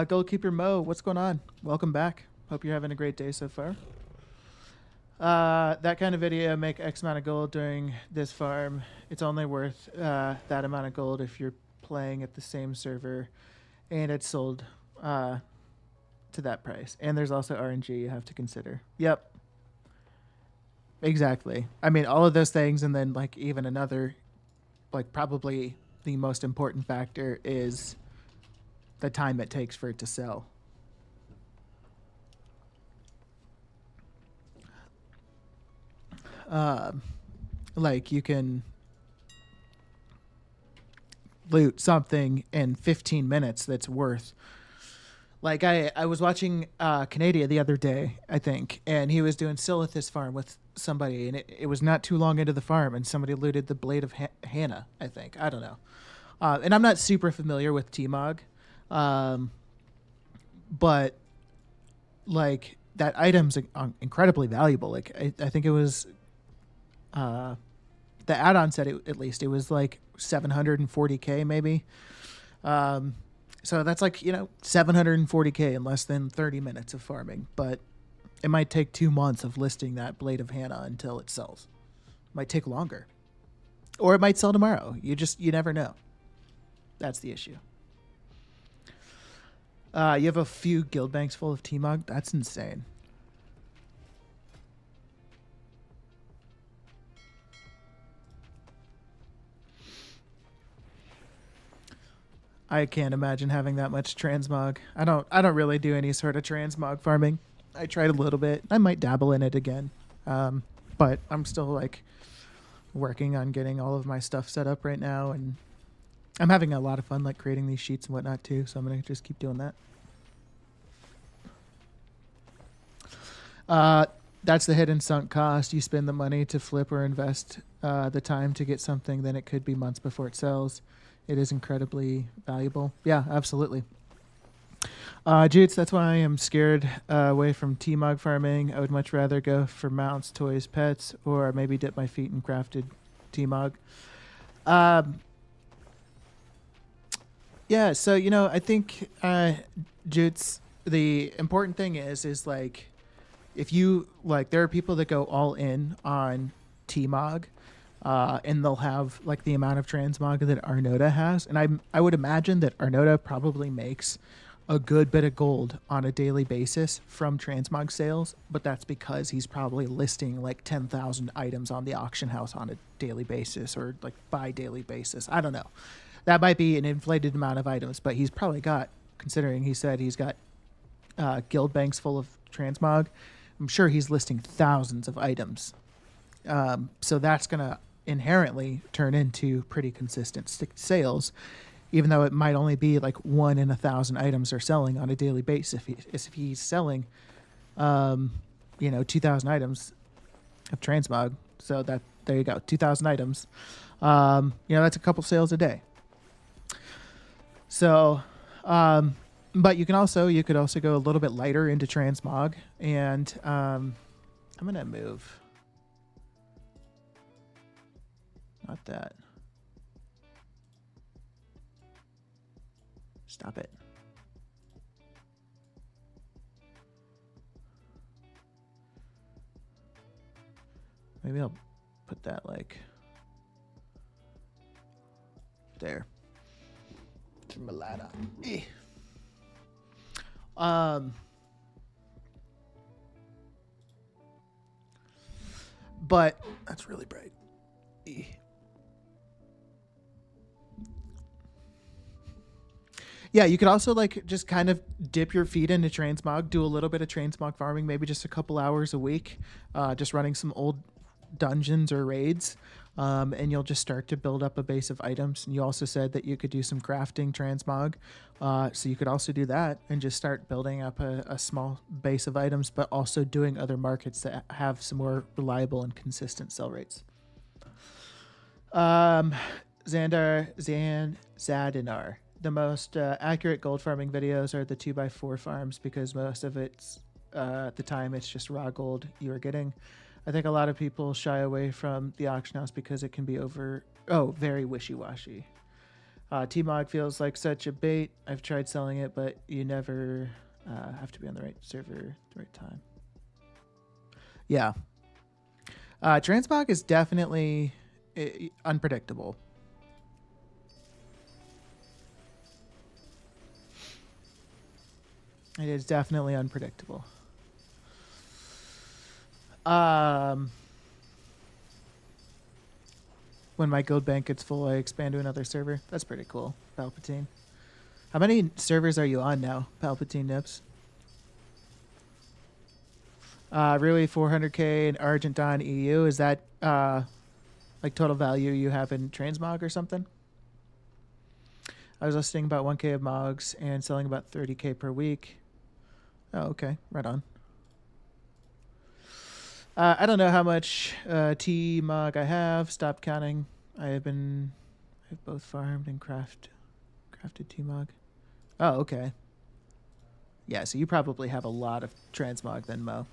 Goalkeeper Mo, what's going on? Welcome back. Hope you're having a great day so far. That kind of video, make X amount of gold during this farm. It's only worth that amount of gold if you're playing at the same server and it's sold to that price. And there's also RNG you have to consider. Yep. Exactly. I mean, all of those things, and then like even another, like probably the most important factor is the time it takes for it to sell. Like you can loot something in 15 minutes that's worth. Like I was watching Canada the other day, I think, and he was doing Silithus farm with somebody, and it was not too long into the farm, and somebody looted the blade of Hannah, I think. I don't know. And I'm not super familiar with T-Mog, but like that item's incredibly valuable. Like I think it was the add-on said it, at least it was like 740k maybe. So that's like 740k in less than 30 minutes of farming. But it might take 2 months of listing that blade of Hannah until it sells. It might take longer, or it might sell tomorrow. You never know. That's the issue. You have a few guild banks full of T-Mog. That's insane. I can't imagine having that much transmog. I don't really do any sort of transmog farming. I tried a little bit. I might dabble in it again. But I'm still like working on getting all of my stuff set up right now, and I'm having a lot of fun like creating these sheets and whatnot too, so I'm gonna just keep doing that. That's the hidden sunk cost. You spend the money to flip or invest the time to get something, then it could be months before it sells. It is incredibly valuable. Yeah, absolutely. Jutes, that's why I am scared away from T-Mog farming. I would much rather go for mounts, toys, pets, or maybe dip my feet in crafted T-Mog. Yeah, so, I think, Jutes, the important thing is like, if you, like, there are people that go all in on T-Mog, and they'll have like the amount of transmog that Arnota has, and I would imagine that Arnota probably makes a good bit of gold on a daily basis from transmog sales, but that's because he's probably listing like 10,000 items on the auction house on a daily basis, or like bi-daily basis. I don't know. That might be an inflated amount of items, but he's probably got, considering he said he's got guild banks full of transmog, I'm sure he's listing thousands of items. So that's going to inherently turn into pretty consistent sales, even though it might only be like 1 in 1,000 items are selling on a daily basis. If he's selling, 2,000 items of transmog, so that there you go, 2,000 items. That's a couple sales a day. So, but you could also go a little bit lighter into transmog, and I'm gonna move. Not that. Stop it. Maybe I'll put that like there. To my ladder. But that's really bright. Yeah, you could also like just kind of dip your feet into transmog, do a little bit of transmog farming, maybe just a couple hours a week, just running some old dungeons or raids, and you'll just start to build up a base of items. And you also said that you could do some crafting transmog, so you could also do that and just start building up a small base of items, but also doing other markets that have some more reliable and consistent sell rates. Zadinar. The most accurate gold farming videos are the 2x4 farms, because most of it's at the time it's just raw gold you are getting. I think a lot of people shy away from the auction house because it can be very wishy-washy. T-Mog feels like such a bait. I've tried selling it, but you never have to be on the right server at the right time. Yeah. Transmog is definitely unpredictable. It is definitely unpredictable. When my guild bank gets full, I expand to another server. That's pretty cool, Palpatine. How many servers are you on now, Palpatine Nips? Really 400k in Argentine EU. Is that like total value you have in transmog or something? I was listing about 1K of mogs and selling about 30K per week. Oh, okay. Right on. I don't know how much T mog I have. Stop counting. I've both farmed and crafted T mog. Oh, okay. Yeah, so you probably have a lot of transmog then, Mo.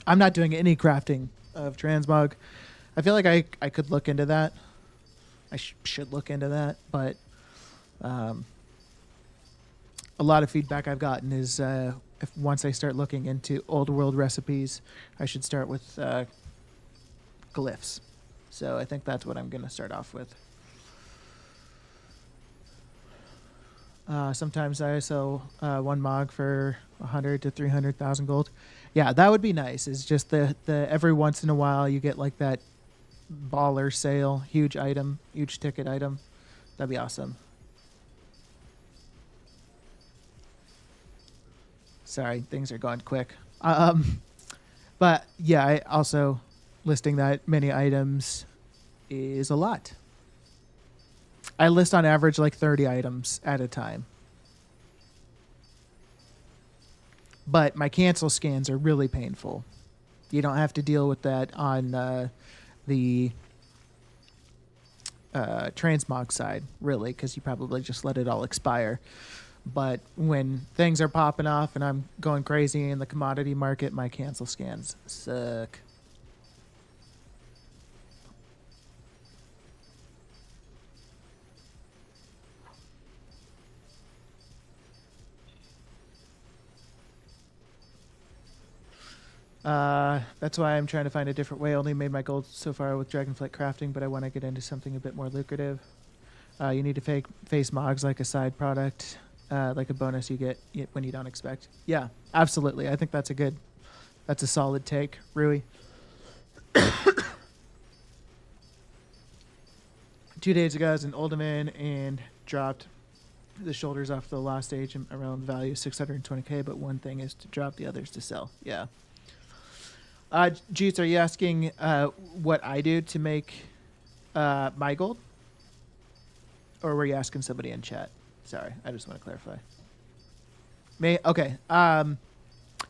I'm not doing any crafting of transmog. I feel like I could look into that. I should look into that, but a lot of feedback I've gotten is if once I start looking into old world recipes, I should start with glyphs. So I think that's what I'm going to start off with. Sometimes I sell one mog for 100 to 300,000 gold. Yeah, that would be nice. It's just the every once in a while you get like that baller sale, huge item, huge ticket item. That'd be awesome. Sorry, things are going quick. But yeah, I also listing that many items is a lot. I list on average like 30 items at a time. But my cancel scans are really painful. You don't have to deal with that on the transmog side, really, because you probably just let it all expire. But when things are popping off and I'm going crazy in the commodity market, my cancel scans suck. That's why I'm trying to find a different way. Only made my gold so far with Dragonflight crafting, but I want to get into something a bit more lucrative. You need to face mogs like a side product, like a bonus you get when you don't expect. Yeah, absolutely. I think that's a solid take, Rui. 2 days ago, I was in Oldoman and dropped the shoulders off the last stage around the value of 620K, but one thing is to drop, the other is to sell. Yeah. Jeets, are you asking what I do to make my gold? Or were you asking somebody in chat? Sorry, I just want to clarify. Okay.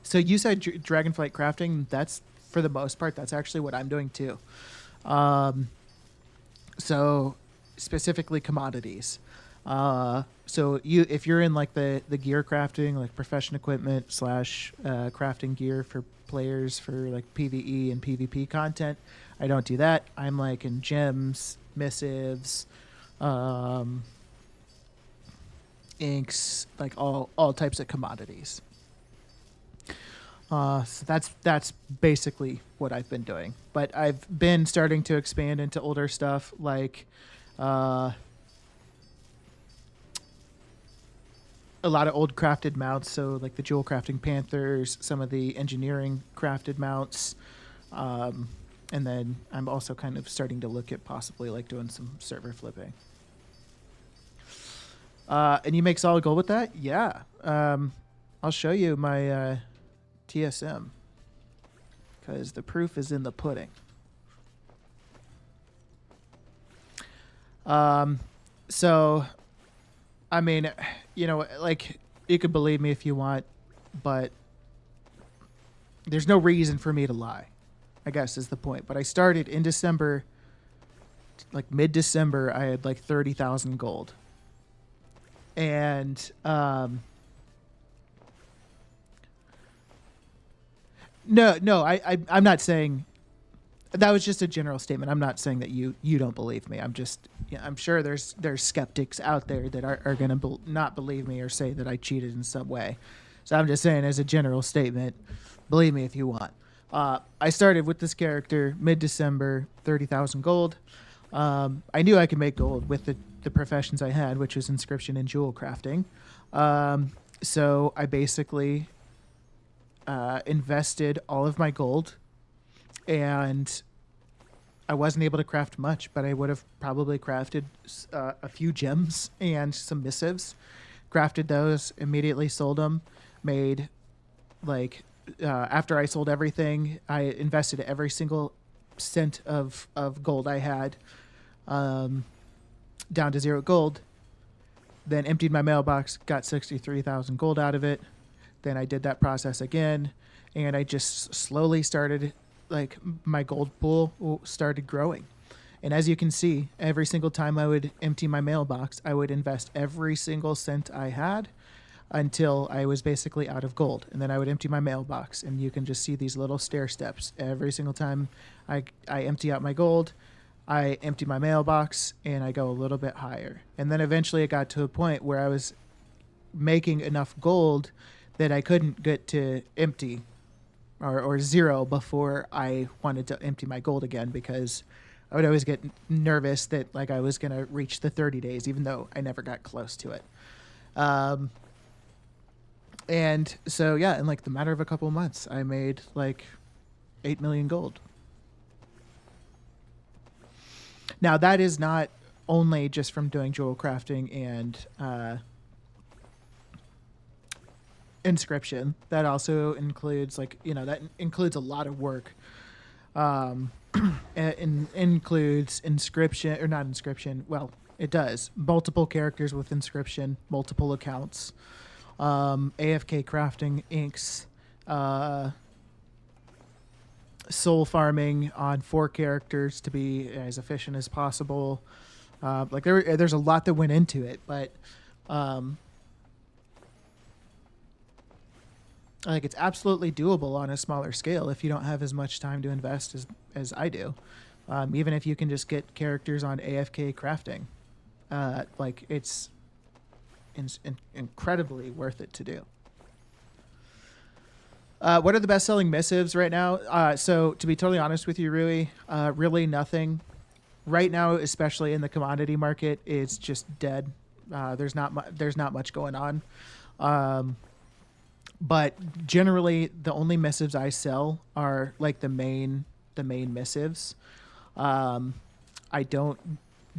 So you said Dragonflight crafting. That's, for the most part, that's actually what I'm doing too. So specifically commodities. So if you're in like the gear crafting, like profession equipment / crafting gear for players for like PvE and PvP content, I don't do that. I'm like in gems, missives, inks, like all types of commodities. So that's basically what I've been doing. But I've been starting to expand into older stuff like a lot of old crafted mounts, so like the jewel crafting panthers, some of the engineering crafted mounts, and then I'm also kind of starting to look at possibly like doing some server flipping. And you make solid gold with that? Yeah. I'll show you my TSM because the proof is in the pudding. So, I mean, you know, like, you could believe me if you want, but there's no reason for me to lie, I guess is the point. But I started in December, like mid-December, I had like 30,000 gold. And no, I'm not saying that was just a general statement. I'm not saying that you don't believe me. I'm sure there's skeptics out there that are going to not believe me or say that I cheated in some way. So I'm just saying as a general statement, believe me if you want. I started with this character mid-December, 30,000 gold. I knew I could make gold with the professions I had, which was inscription and jewel crafting. So I basically invested all of my gold, and I wasn't able to craft much, but I would have probably crafted a few gems and some missives. Crafted those, immediately sold them, made like after I sold everything, I invested every single cent of gold I had down to 0 gold, then emptied my mailbox, got 63,000 gold out of it. Then I did that process again, and I just slowly started, like, my gold pool started growing. And as you can see, every single time I would empty my mailbox, I would invest every single cent I had until I was basically out of gold. And then I would empty my mailbox, and you can just see these little stair steps. Every single time I empty out my gold, I empty my mailbox, and I go a little bit higher. And then eventually it got to a point where I was making enough gold that I couldn't get to empty or zero before I wanted to empty my gold again, because I would always get nervous that like I was going to reach the 30 days, even though I never got close to it. And so, yeah, in like the matter of a couple of months, I made like 8 million gold. Now, that is not only just from doing jewel crafting and inscription. That also includes, like, you know, that includes a lot of work. It includes inscription, or not inscription. Well, it does. Multiple characters with inscription, multiple accounts, AFK crafting, inks, soul farming on 4 characters to be as efficient as possible. Like there's a lot that went into it, but like it's absolutely doable on a smaller scale if you don't have as much time to invest as I do. Even if you can just get characters on AFK crafting, like it's incredibly worth it to do. What are the best-selling missives right now? So to be totally honest with you, Rui, really nothing. Right now, especially in the commodity market, it's just dead. There's not much going on. But generally, the only missives I sell are like the main missives. I don't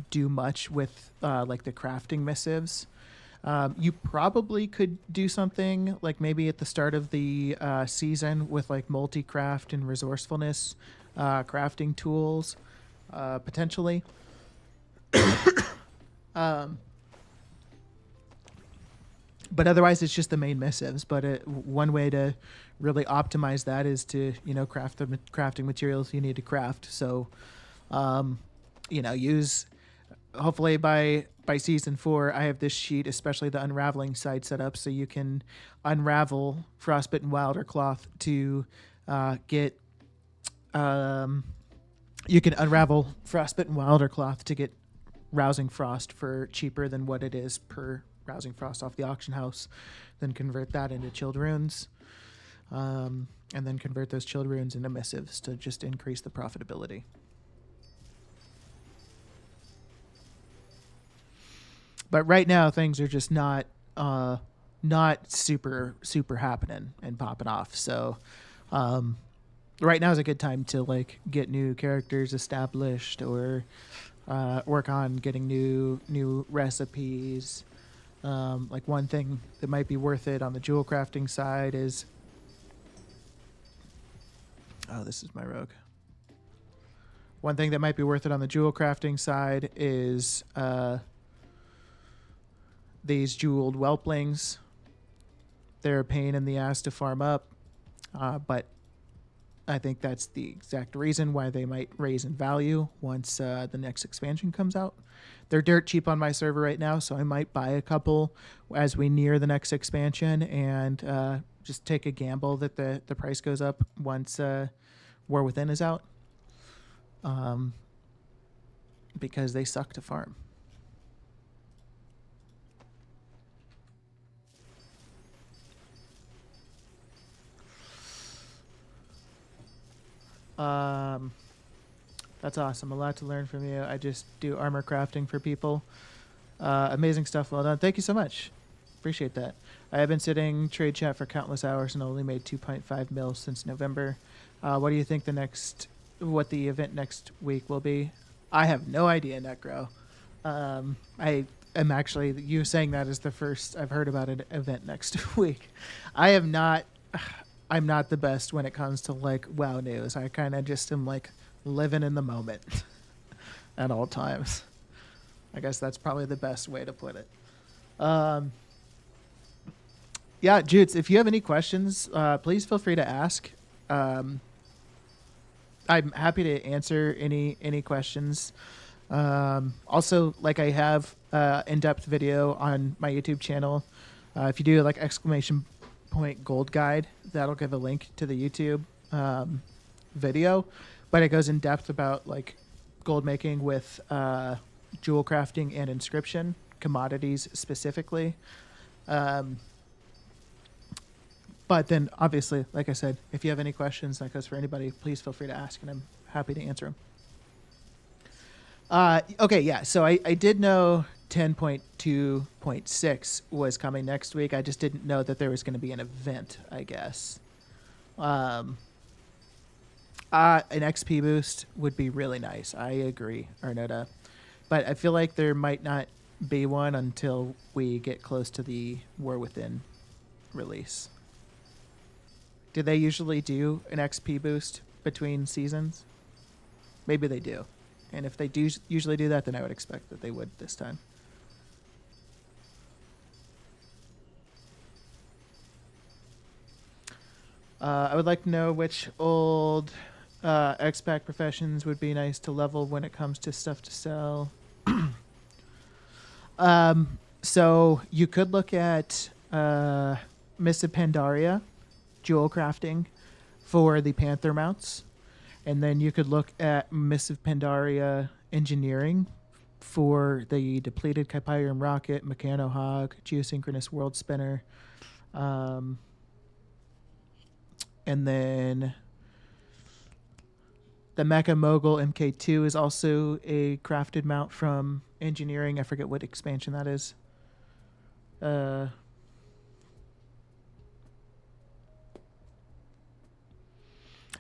do much with like the crafting missives. You probably could do something like maybe at the start of the season with like multi-craft and resourcefulness crafting tools, potentially. But otherwise, it's just the main missives. But one way to really optimize that is to, you know, craft the crafting materials you need to craft. So, you know, use, hopefully by season 4, I have this sheet, especially the unraveling side set up, so you can unravel frostbitten wilder cloth to get. You can unravel frostbitten wilder cloth to get rousing frost for cheaper than what it is per rousing frost off the auction house, then convert that into chilled runes, and then convert those chilled runes into missives to just increase the profitability. But right now things are just not super happening and popping off. So right now is a good time to like get new characters established or work on getting new recipes. Like one thing that might be worth it on the jewel crafting side is, oh, this is my rogue. One thing that might be worth it on the jewel crafting side is these jeweled whelplings. They're a pain in the ass to farm up, but I think that's the exact reason why they might raise in value once the next expansion comes out. They're dirt cheap on my server right now, so I might buy a couple as we near the next expansion and just take a gamble that the price goes up once War Within is out, because they suck to farm. That's awesome. A lot to learn from you. I just do armor crafting for people. Amazing stuff. Well done. Thank you so much. Appreciate that. I have been sitting trade chat for countless hours and only made 2.5 mil since November. What do you think what the event next week will be? I have no idea, Necro. I am actually, you saying that is the first I've heard about an event next week. I'm not the best when it comes to like WoW news. I kind of just am like living in the moment at all times. I guess that's probably the best way to put it. Um, yeah, Jutes, if you have any questions, please feel free to ask. Um, I'm happy to answer any questions. Also, like I have in-depth video on my YouTube channel. If you do like exclamation point gold guide, that'll give a link to the YouTube video, but it goes in depth about like gold making with jewel crafting and inscription commodities specifically. Um, but then obviously, like I said, if you have any questions, that goes for anybody, please feel free to ask, and I'm happy to answer them. Okay, yeah. So I did know 10.2.6 was coming next week. I just didn't know that there was going to be an event, I guess. An XP boost would be really nice. I agree, Arnota. But I feel like there might not be one until we get close to the War Within release. Do they usually do an XP boost between seasons? Maybe they do. And if they do usually do that, then I would expect that they would this time. I would like to know which old X-Pack professions would be nice to level when it comes to stuff to sell. So you could look at Miss Pandaria, jewel crafting for the Panther mounts. And then you could look at Missive Pandaria Engineering for the depleted Kypyrium Rocket, Meccano Hog, Geosynchronous World Spinner. And then the Mecha Mogul MK2 is also a crafted mount from Engineering. I forget what expansion that is.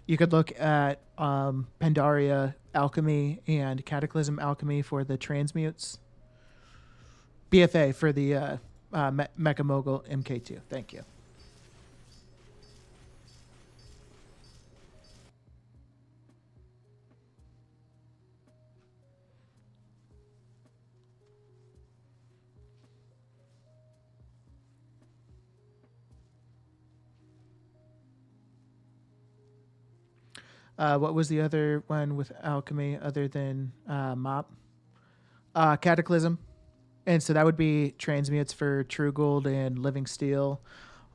You could look at Pandaria Alchemy and Cataclysm Alchemy for the transmutes. BFA for the Mecha Mogul MK2. Thank you. What was the other one with alchemy other than mop? Cataclysm. And so that would be transmutes for True Gold and Living Steel.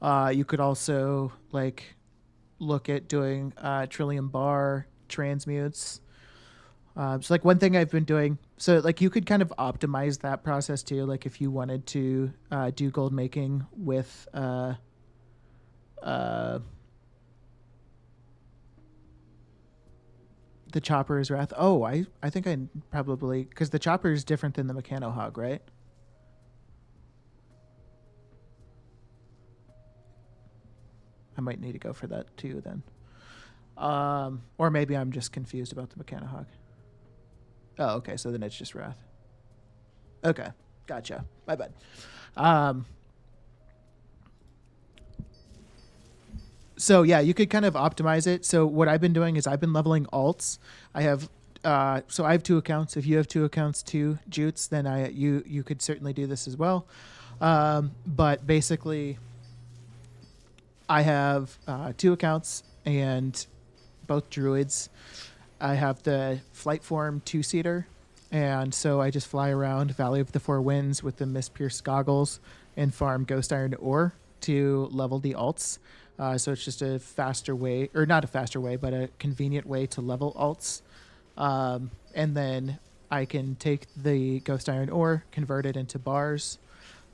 You could also like look at doing Trillium Bar transmutes. So like one thing I've been doing, so like you could kind of optimize that process too. Like if you wanted to do gold making with the Chopper's Wrath. Oh, I think I probably, because the Chopper is different than the Meccano Hog, right? I might need to go for that too then. Or maybe I'm just confused about the Meccano Hog. Oh, okay. So then it's just Wrath. Okay. Gotcha. My bad. So yeah, you could kind of optimize it. So what I've been doing is I've been leveling alts. I have so I have 2 accounts. If you have 2 accounts too, Jutes, then you could certainly do this as well. But basically, I have 2 accounts and both druids. I have the flight form 2-seater, and so I just fly around Valley of the Four Winds with the Mist Pierce goggles and farm Ghost Iron ore to level the alts. So it's just a faster way, or not a faster way, but a convenient way to level alts. And then I can take the Ghost Iron ore, convert it into bars,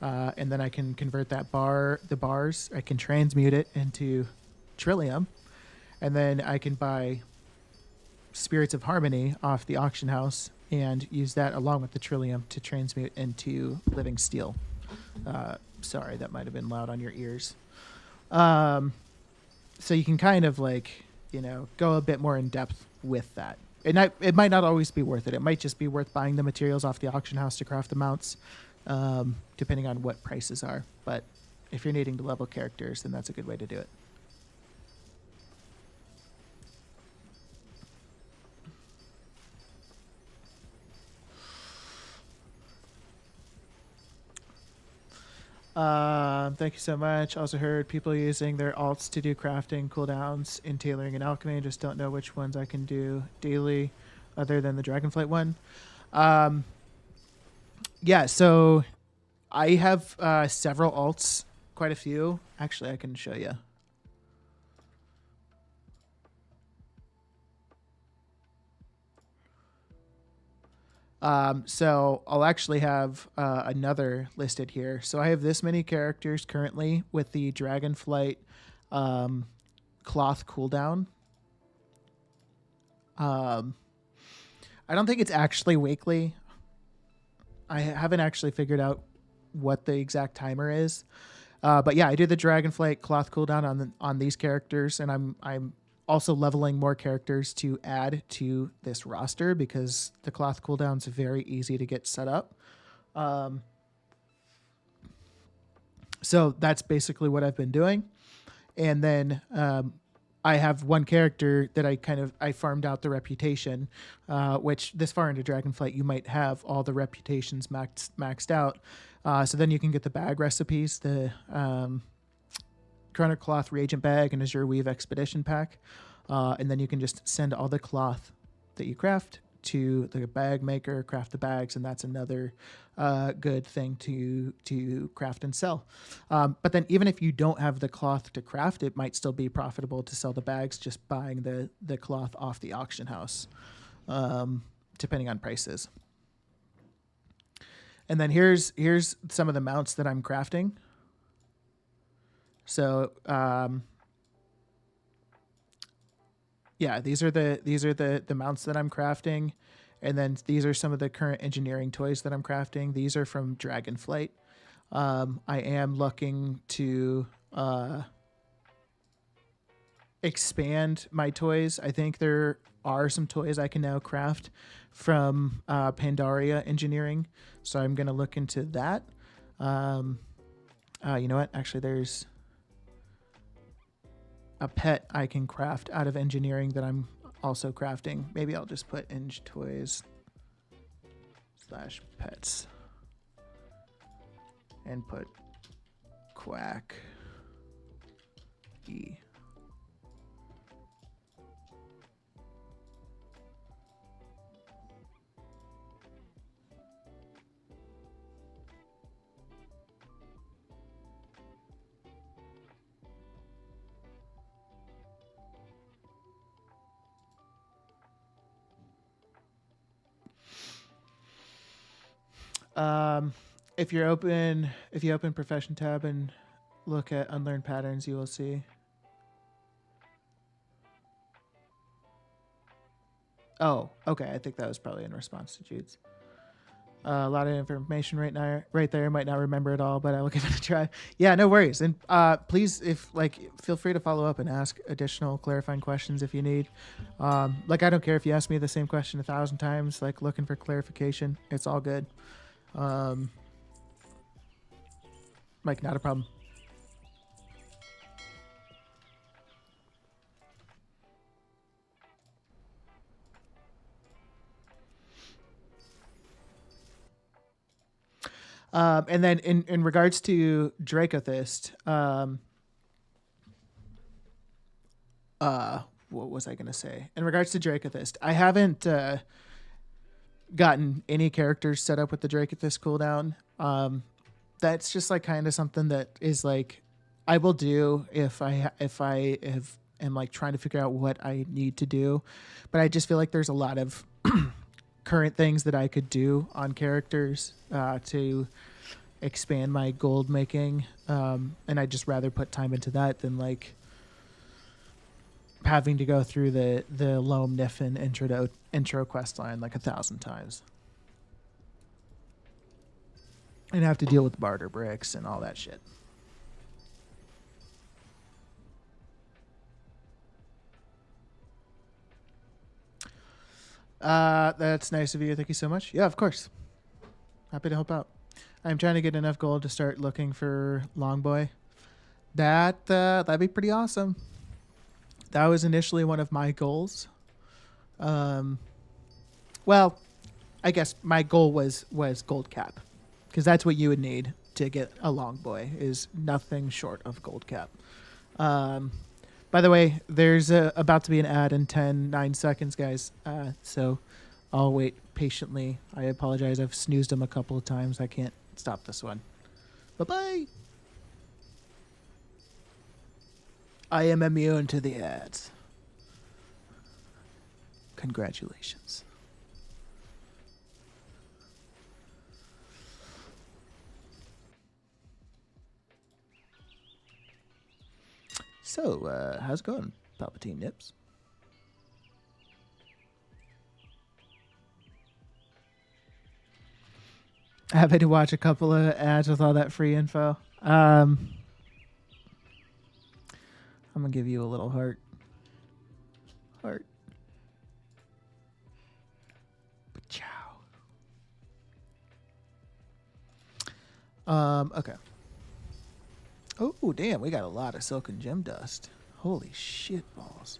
and then I can convert the bars, I can transmute it into Trillium, and then I can buy Spirits of Harmony off the auction house and use that along with the Trillium to transmute into Living Steel. Sorry, that might have been loud on your ears. So you can kind of like, go a bit more in depth with that. It might not always be worth it. It might just be worth buying the materials off the auction house to craft the mounts, depending on what prices are. But if you're needing to level characters, then that's a good way to do it. Thank you so much. Also heard people using their alts to do crafting cooldowns in tailoring and alchemy. Just don't know which ones I can do daily other than the Dragonflight one. Um, yeah, so I have several alts, quite a few. Actually, I can show you. So I'll actually have another listed here. So I have this many characters currently with the Dragonflight cloth cooldown. I don't think it's actually weekly. I haven't actually figured out what the exact timer is. But yeah, I do the Dragonflight cloth cooldown on these characters, and I'm also leveling more characters to add to this roster because the cloth cooldown's very easy to get set up. So that's basically what I've been doing. And then I have one character that I farmed out the reputation, which this far into Dragonflight you might have all the reputations maxed out. So then you can get the bag recipes, the Chrono Cloth Reagent Bag and Azure Weave Expedition Pack. And then you can just send all the cloth that you craft to the bag maker, craft the bags, and that's another good thing to craft and sell. But then even if you don't have the cloth to craft, it might still be profitable to sell the bags just buying the cloth off the auction house, depending on prices. And then here's some of the mounts that I'm crafting. So yeah, these are the mounts that I'm crafting, and then these are some of the current engineering toys that I'm crafting. These are from Dragonflight. I am looking to expand my toys. I think there are some toys I can now craft from Pandaria Engineering, so I'm going to look into that. You know what? Actually, there's a pet I can craft out of engineering that I'm also crafting. Maybe I'll just put Eng Toys / pets and put Quack E. If you open profession tab and look at unlearned patterns, you will see. Oh, okay. I think that was probably in response to Jude's. A lot of information right there. Might not remember it all, but I will give it a try. Yeah, no worries. And please, feel free to follow up and ask additional clarifying questions if you need. I don't care if you ask me the same question 1,000 times, looking for clarification. It's all good. Not a problem. And then in regards to Dracothist, what was I going to say? In regards to Dracothist, I haven't gotten any characters set up with the Dracothist cooldown. That's just kind of something that is I will do if I am trying to figure out what I need to do, but I just feel like there's a lot of current things that I could do on characters to expand my gold making, and I'd just rather put time into that than having to go through the Loam Niffin intro quest line 1,000 times and have to deal with barter bricks and all that shit. That's nice of you. Thank you so much. Yeah, of course. Happy to help out. I'm trying to get enough gold to start looking for Longboy. That'd be pretty awesome. That was initially one of my goals. Well, I guess my goal was gold cap, because that's what you would need to get a long boy is nothing short of gold cap. By the way, there's about to be an ad in 9 seconds, guys. So I'll wait patiently. I apologize. I've snoozed them a couple of times. I can't stop this one. Bye-bye. I am immune to the ads. Congratulations. So, how's it going, Palpatine Nips? Happy to watch a couple of ads with all that free info. I'm gonna give you a little heart. Heart. Ciao. Okay. Oh, damn, we got a lot of silken gem dust. Holy shit balls.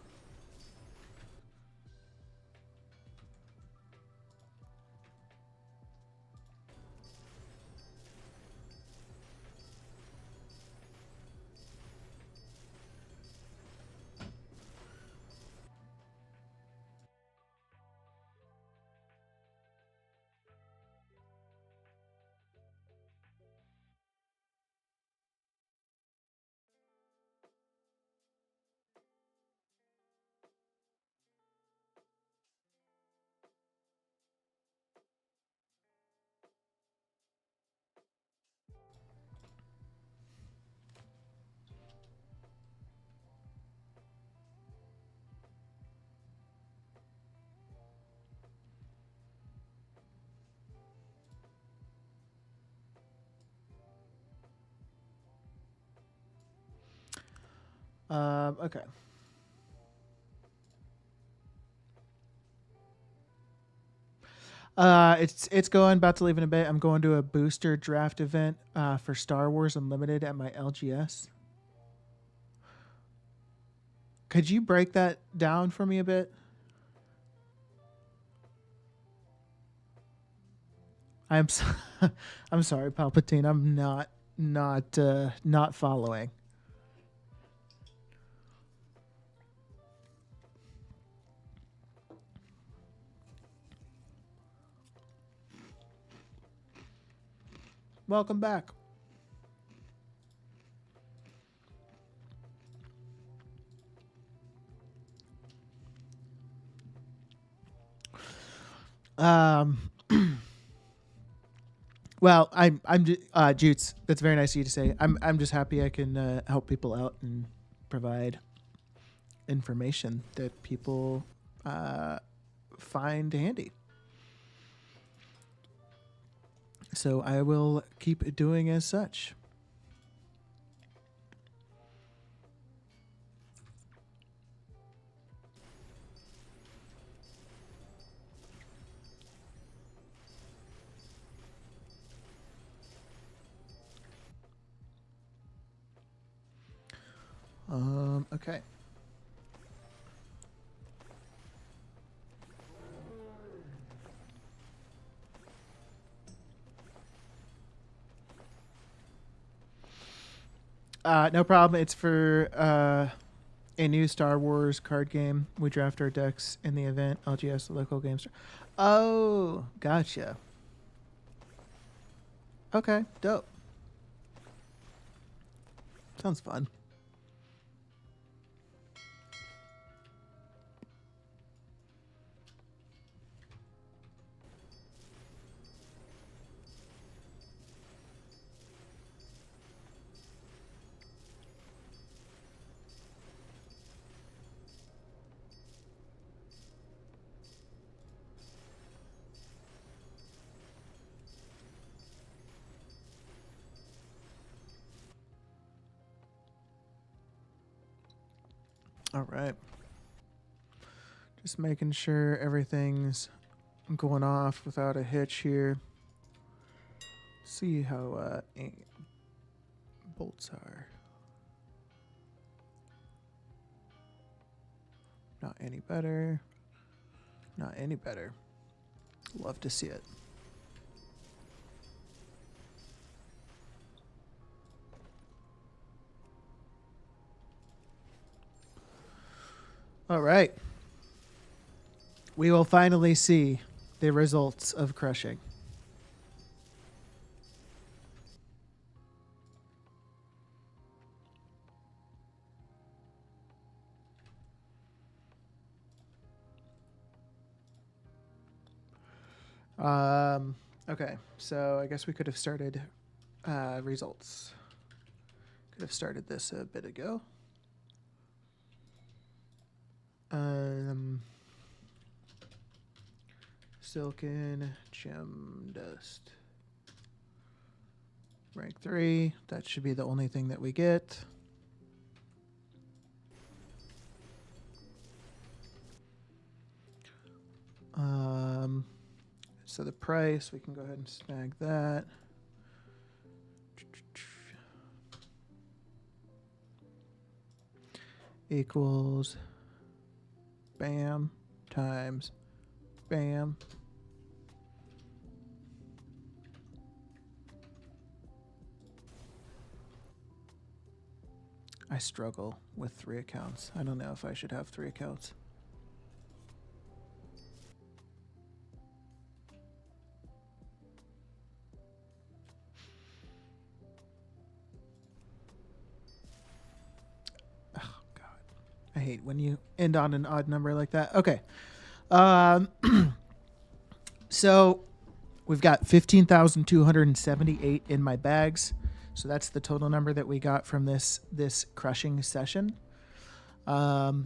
Okay. It's going. About to leave in a bit. I'm going to a booster draft event for Star Wars Unlimited at my LGS. Could you break that down for me a bit? I'm so, I'm sorry, Palpatine. I'm not following. Welcome back. Um. Well, Jutes. That's very nice of you to say. I'm just happy I can help people out and provide information that people find handy. So I will keep doing as such. Okay. No problem. It's for a new Star Wars card game. We draft our decks in the event. LGS, the local game store. Oh, gotcha. Okay, dope. Sounds fun. All right. Just making sure everything's going off without a hitch here. See how bolts are. Not any better. Not any better. Love to see it. All right. We will finally see the results of crushing. Okay, so I guess we could have started results. Could have started this a bit ago. Silken gem dust. Rank 3. That should be the only thing that we get. So the price, we can go ahead and snag that. Equals bam times bam. I struggle with 3 accounts. I don't know if I should have 3 accounts. Oh, God. I hate when you end on an odd number like that. Okay. So we've got 15,278 in my bags. So that's the total number that we got from this crushing session. So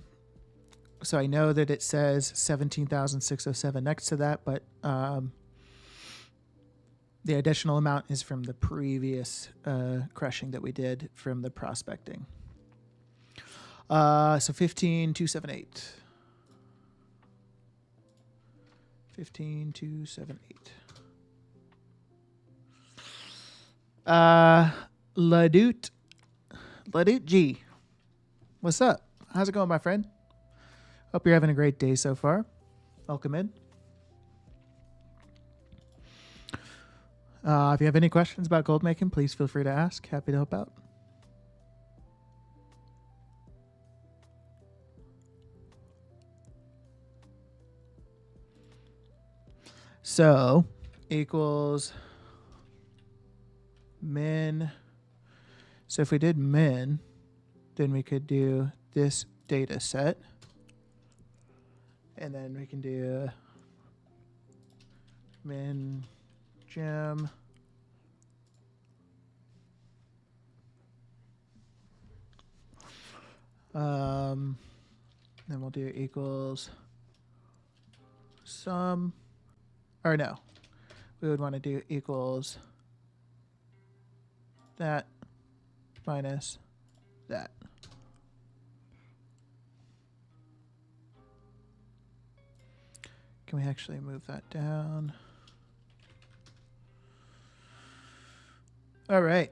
I know that it says 17,607 next to that, but the additional amount is from the previous crushing that we did from the prospecting. So 15,278. 15,278. Ladute G. What's up? How's it going, my friend? Hope you're having a great day so far. Welcome in. If you have any questions about gold making, please feel free to ask. Happy to help out. So equals min. So if we did min, then we could do this data set. And then we can do min gem. Then we'll do equals sum. Or no, we would want to do equals that minus that. Can we actually move that down? All right.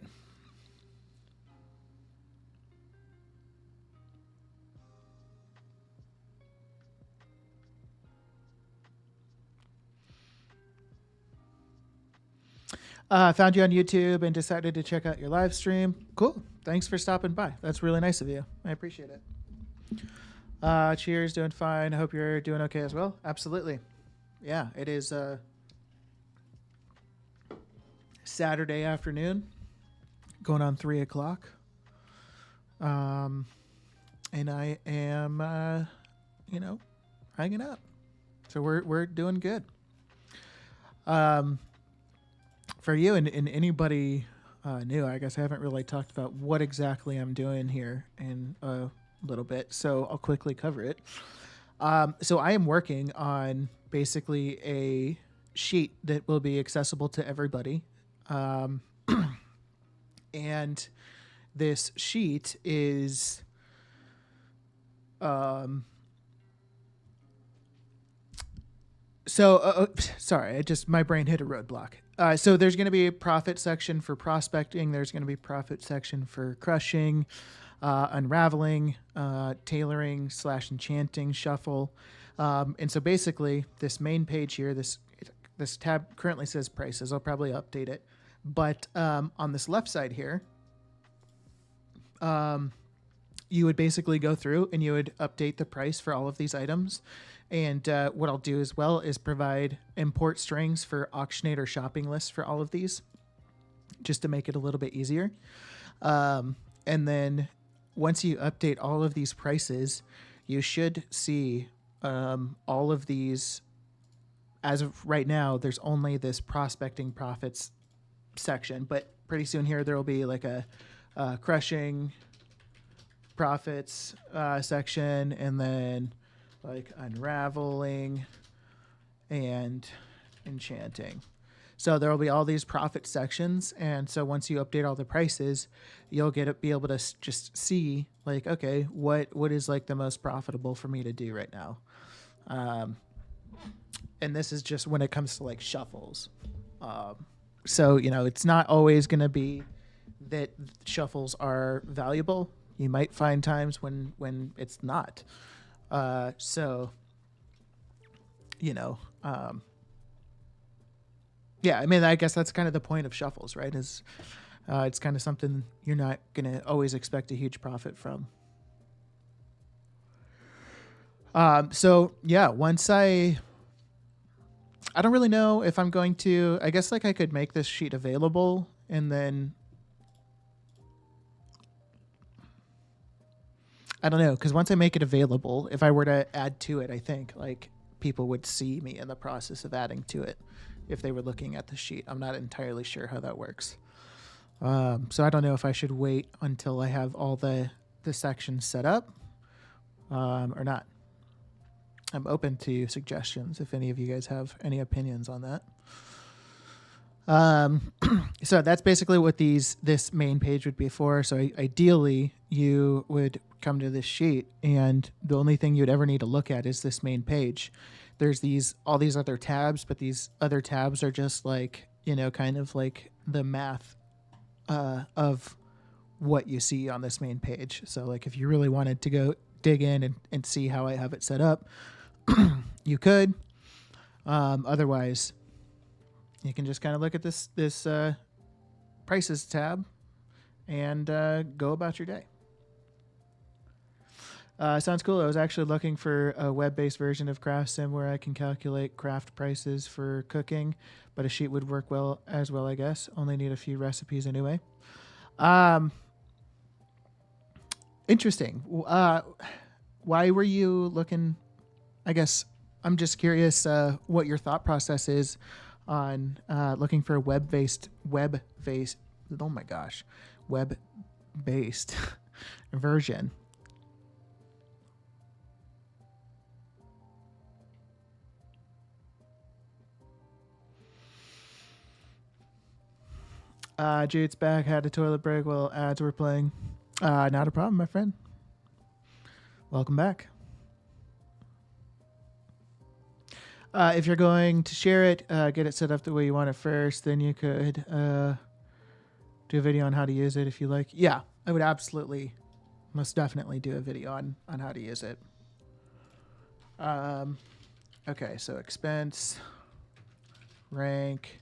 Found you on YouTube and decided to check out your live stream. Cool. Thanks for stopping by. That's really nice of you. I appreciate it. Cheers. Doing fine. I hope you're doing okay as well. Absolutely. Yeah, it is Saturday afternoon, going on 3 o'clock. And I am, hanging out. So we're doing good. For you and anybody new, I guess I haven't really talked about what exactly I'm doing here in a little bit, so I'll quickly cover it. So I am working on basically a sheet that will be accessible to everybody. And this sheet is sorry, my brain hit a roadblock. So there's going to be a profit section for prospecting. There's going to be a profit section for crushing, unraveling, tailoring / enchanting, shuffle. And so basically this main page here, this tab currently says prices. I'll probably update it. But on this left side here, you would basically go through and you would update the price for all of these items. And what I'll do as well is provide import strings for auctionator shopping lists for all of these, just to make it a little bit easier. And then once you update all of these prices, you should see all of these. As of right now, there's only this prospecting profits section, but pretty soon here there will be like a crushing profits section, and then like unraveling and enchanting. So there will be all these profit sections, and so once you update all the prices, you'll be able to just see like, okay, what is like the most profitable for me to do right now. And this is just when it comes to like shuffles. So, it's not always going to be that shuffles are valuable. You might find times when it's not. Yeah, I mean, I guess that's kind of the point of shuffles, right? Is it's kind of something you're not going to always expect a huge profit from. So yeah, once I don't really know if I'm going to, I guess like I could make this sheet available and then I don't know, because once I make it available, if I were to add to it, I think like people would see me in the process of adding to it if they were looking at the sheet. I'm not entirely sure how that works. So I don't know if I should wait until I have all the sections set up or not. I'm open to suggestions if any of you guys have any opinions on that. So that's basically what this main page would be for. So ideally, you would come to this sheet, and the only thing you'd ever need to look at is this main page. There's all these other tabs, but these other tabs are just like, kind of like the math of what you see on this main page. So like if you really wanted to go dig in and see how I have it set up, you could. Otherwise, you can just kind of look at this prices tab and go about your day. Sounds cool. I was actually looking for a web-based version of CraftSim where I can calculate craft prices for cooking, but a sheet would work well as well, I guess. Only need a few recipes anyway. Interesting. Why were you looking? I guess I'm just curious what your thought process is on looking for a web-based oh my gosh, web-based version. Jude's back, had a toilet break while ads were playing. Not a problem, my friend. Welcome back. If you're going to share it, get it set up the way you want it first, then you could do a video on how to use it if you like. Yeah, I would absolutely, most definitely do a video on how to use it. Okay, so expense, rank,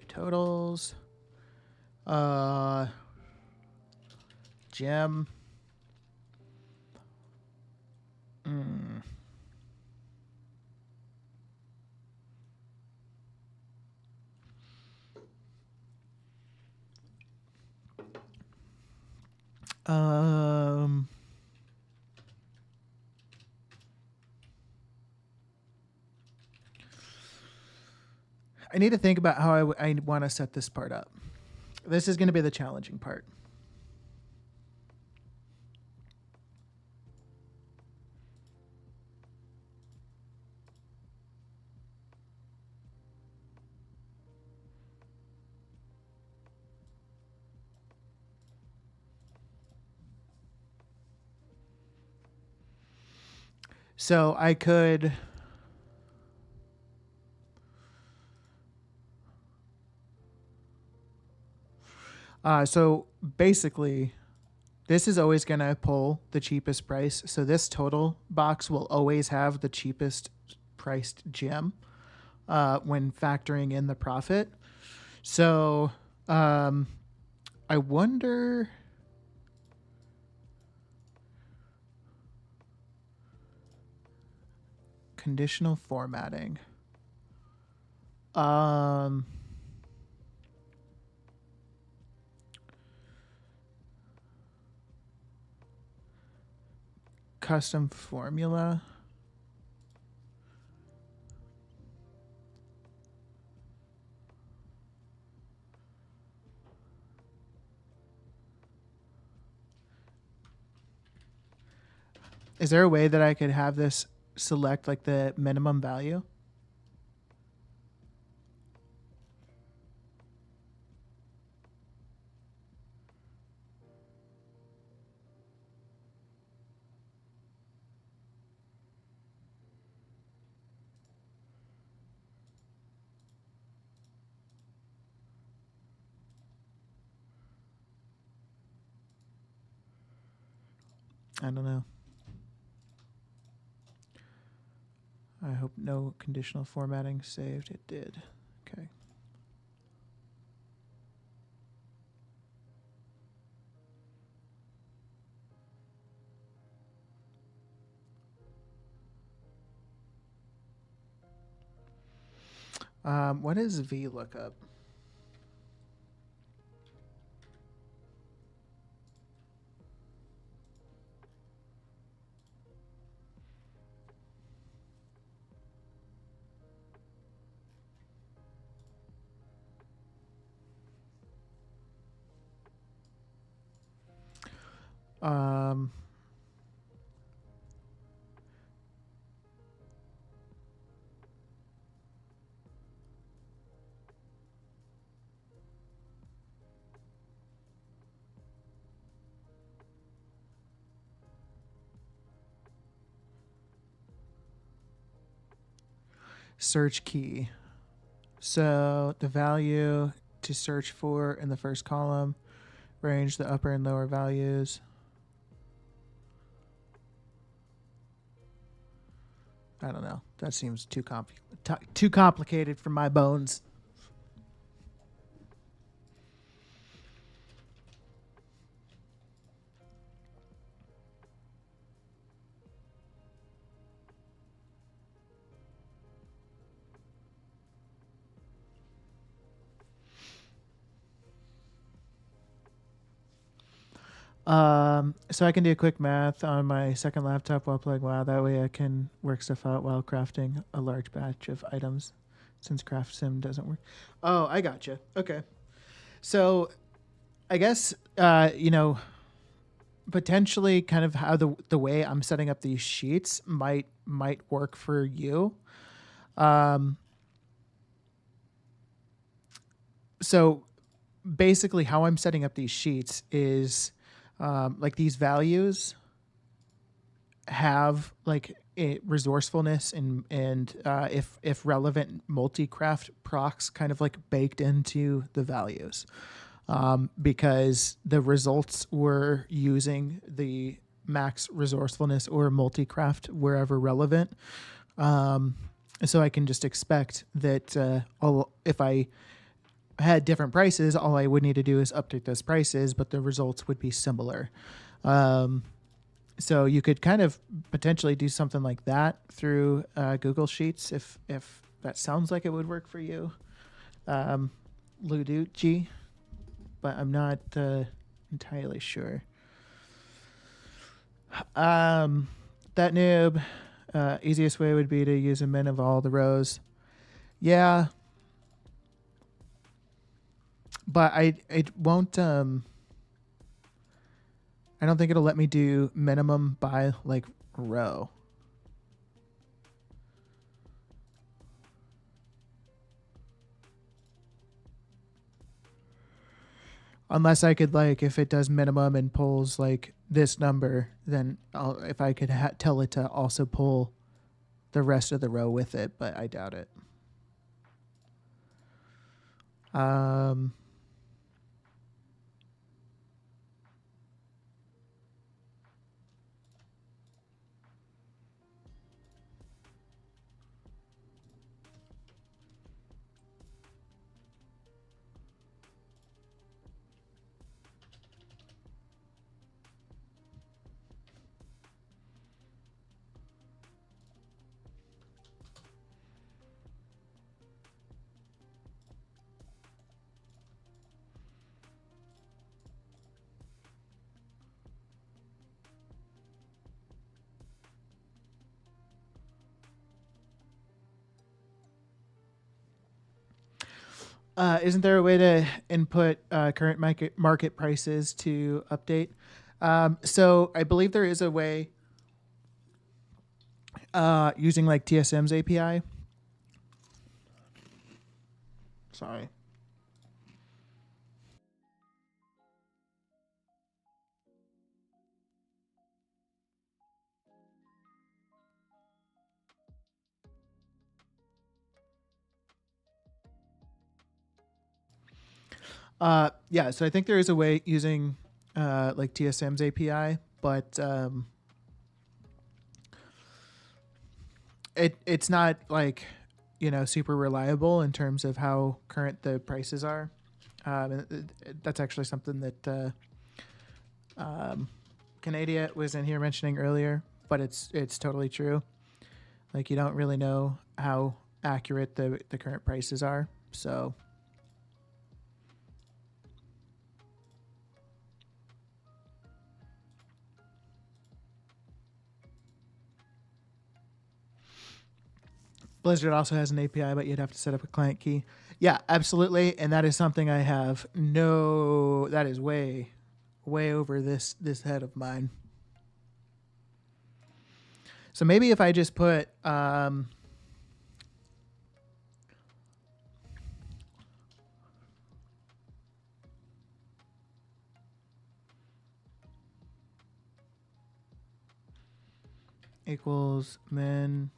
totals, gem. I need to think about how I want to set this part up. This is going to be the challenging part. So I could so basically this is always going to pull the cheapest price. So this total box will always have the cheapest priced gem when factoring in the profit. So I wonder conditional formatting. Um, custom formula. Is there a way that I could have this select like the minimum value? I don't know. I hope no conditional formatting saved. It did. Okay. What is VLOOKUP? Um, search key. So the value to search for in the first column, range the upper and lower values. I don't know. That seems too complicated for my bones. So I can do quick math on my second laptop while playing WoW. That way I can work stuff out while crafting a large batch of items since Craft Sim doesn't work. Oh, I gotcha. Okay. So I guess, potentially kind of how the way I'm setting up these sheets might work for you. So basically how I'm setting up these sheets is like these values have like resourcefulness and if relevant multi-craft procs kind of like baked into the values, because the results were using the max resourcefulness or multi-craft wherever relevant. So I can just expect that if I had different prices, all I would need to do is update those prices, but the results would be similar. So you could kind of potentially do something like that through Google Sheets if that sounds like it would work for you, Luducci, but I'm not entirely sure. That noob, easiest way would be to use a min of all the rows. Yeah, but it won't. I don't think it'll let me do minimum by like row. Unless I could like, if it does minimum and pulls like this number, then if I could tell it to also pull the rest of the row with it, but I doubt it. Isn't there a way to input current market prices to update? So I believe there is a way using like TSM's API. Sorry. Yeah, so I think there is a way using like TSM's API, but it's not like super reliable in terms of how current the prices are. That's actually something that Canada was in here mentioning earlier, but it's totally true. Like you don't really know how accurate the current prices are, so. Blizzard also has an API, but you'd have to set up a client key. Yeah, absolutely, and that is something I have no. That is way, way over this head of mine. So maybe if I just put equals min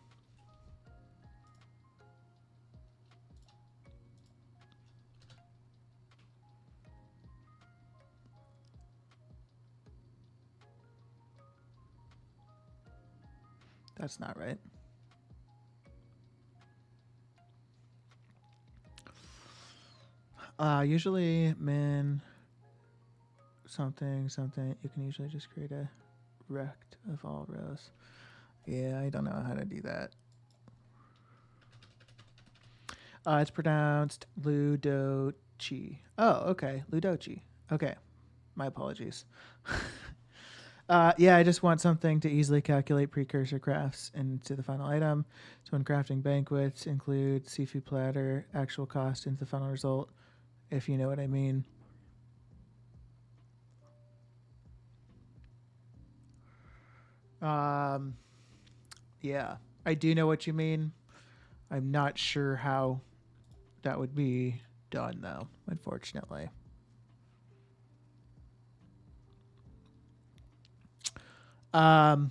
that's not right. Usually min something something. You can usually just create a rect of all rows. Yeah, I don't know how to do that. It's pronounced Ludochi. Oh, okay, Ludochi. Okay, my apologies. Yeah, I just want something to easily calculate precursor crafts into the final item. So when crafting banquets, include seafood platter, actual cost into the final result, if you know what I mean. Yeah, I do know what you mean. I'm not sure how that would be done, though, unfortunately. Um,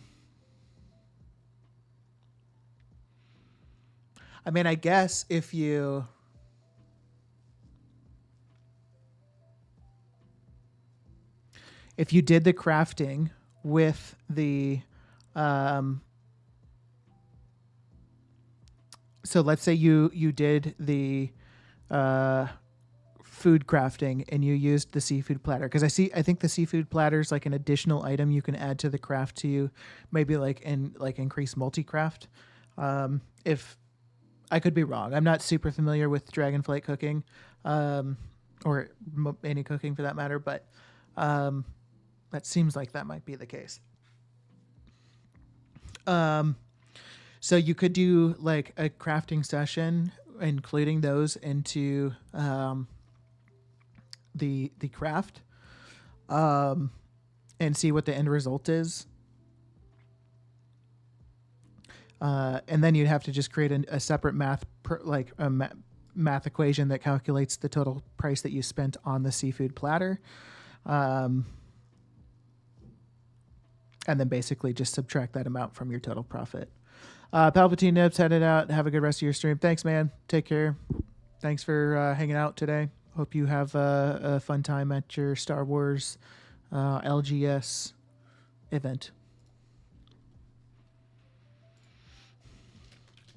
I mean, I guess if you did the crafting with the so let's say you did the food crafting and you used the seafood platter, because I think the seafood platter is like an additional item you can add to the craft to maybe like increase multi-craft. If I could be wrong, I'm not super familiar with dragonflight cooking, or any cooking for that matter, but that seems like that might be the case. So you could do like a crafting session, including those into the craft, and see what the end result is. And then you'd have to just create a separate math equation that calculates the total price that you spent on the seafood platter. And then basically just subtract that amount from your total profit. Palpatine Nips headed out. Have a good rest of your stream. Thanks, man. Take care. Thanks for hanging out today. Hope you have a fun time at your Star Wars LGS event.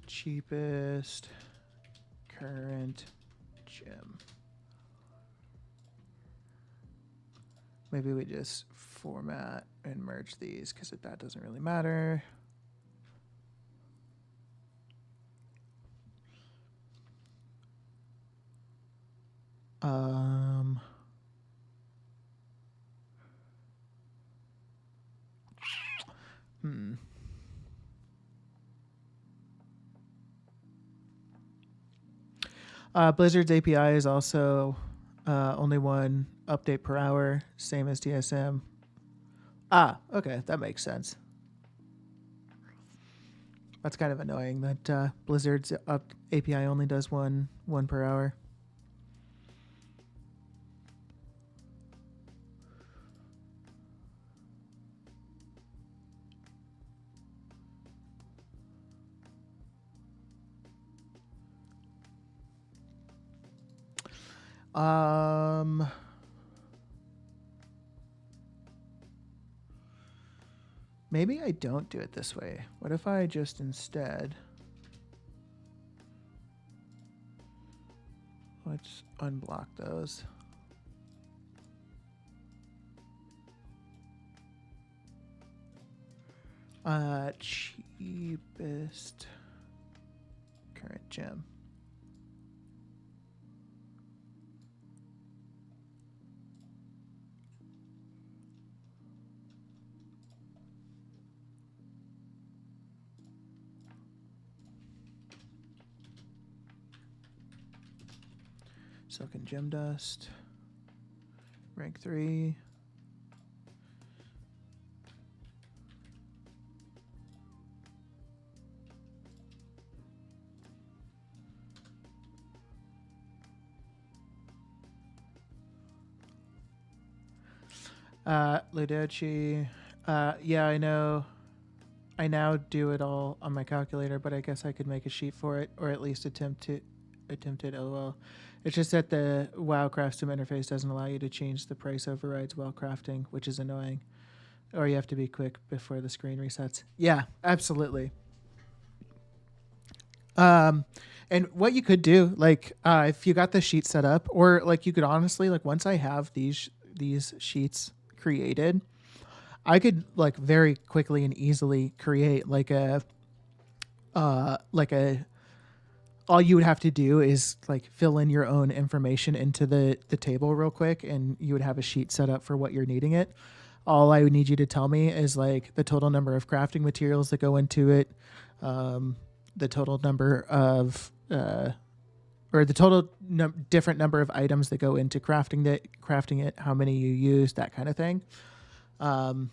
Cheapest current gem. Maybe we just format and merge these because that doesn't really matter. Blizzard's API is also only one update per hour, same as DSM. Ah, okay, that makes sense. That's kind of annoying that Blizzard's API only does one per hour. Maybe I don't do it this way. What if I just instead... Let's unblock those. Cheapest current gem. Silken gem dust. Rank 3. Ludochi. Yeah, I know. I now do it all on my calculator, but I guess I could make a sheet for it, or at least attempt it. LOL. It's just that the WoW Craftsum interface doesn't allow you to change the price overrides while crafting, which is annoying. Or you have to be quick before the screen resets. Yeah, absolutely. And what you could do, like, if you got the sheet set up, or like you could honestly, like, once I have these sheets created, I could like very quickly and easily create like a all you would have to do is like fill in your own information into the table real quick, and you would have a sheet set up for what you're needing it. All I would need you to tell me is like the total number of crafting materials that go into it, the total number of or the total different number of items that go into crafting it, how many you use, that kind of thing. And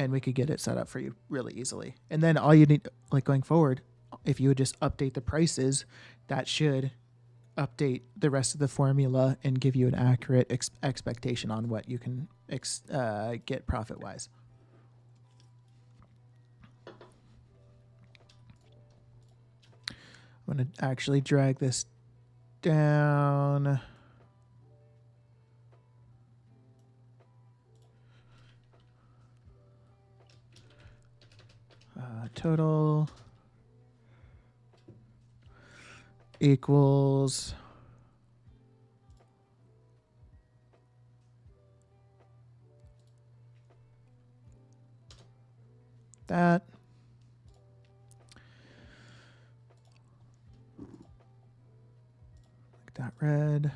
we could get it set up for you really easily. And then all you need, like going forward, if you would just update the prices, that should update the rest of the formula and give you an accurate expectation on what you can get profit-wise. I'm going to actually drag this down. Total equals that. Make that red.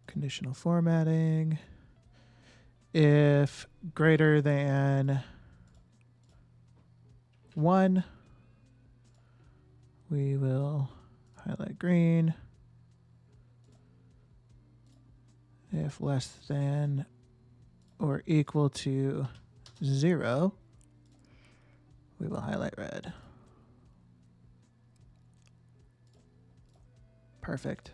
Conditional formatting. If greater than 1, we will highlight green. If less than or equal to 0, we will highlight red. Perfect.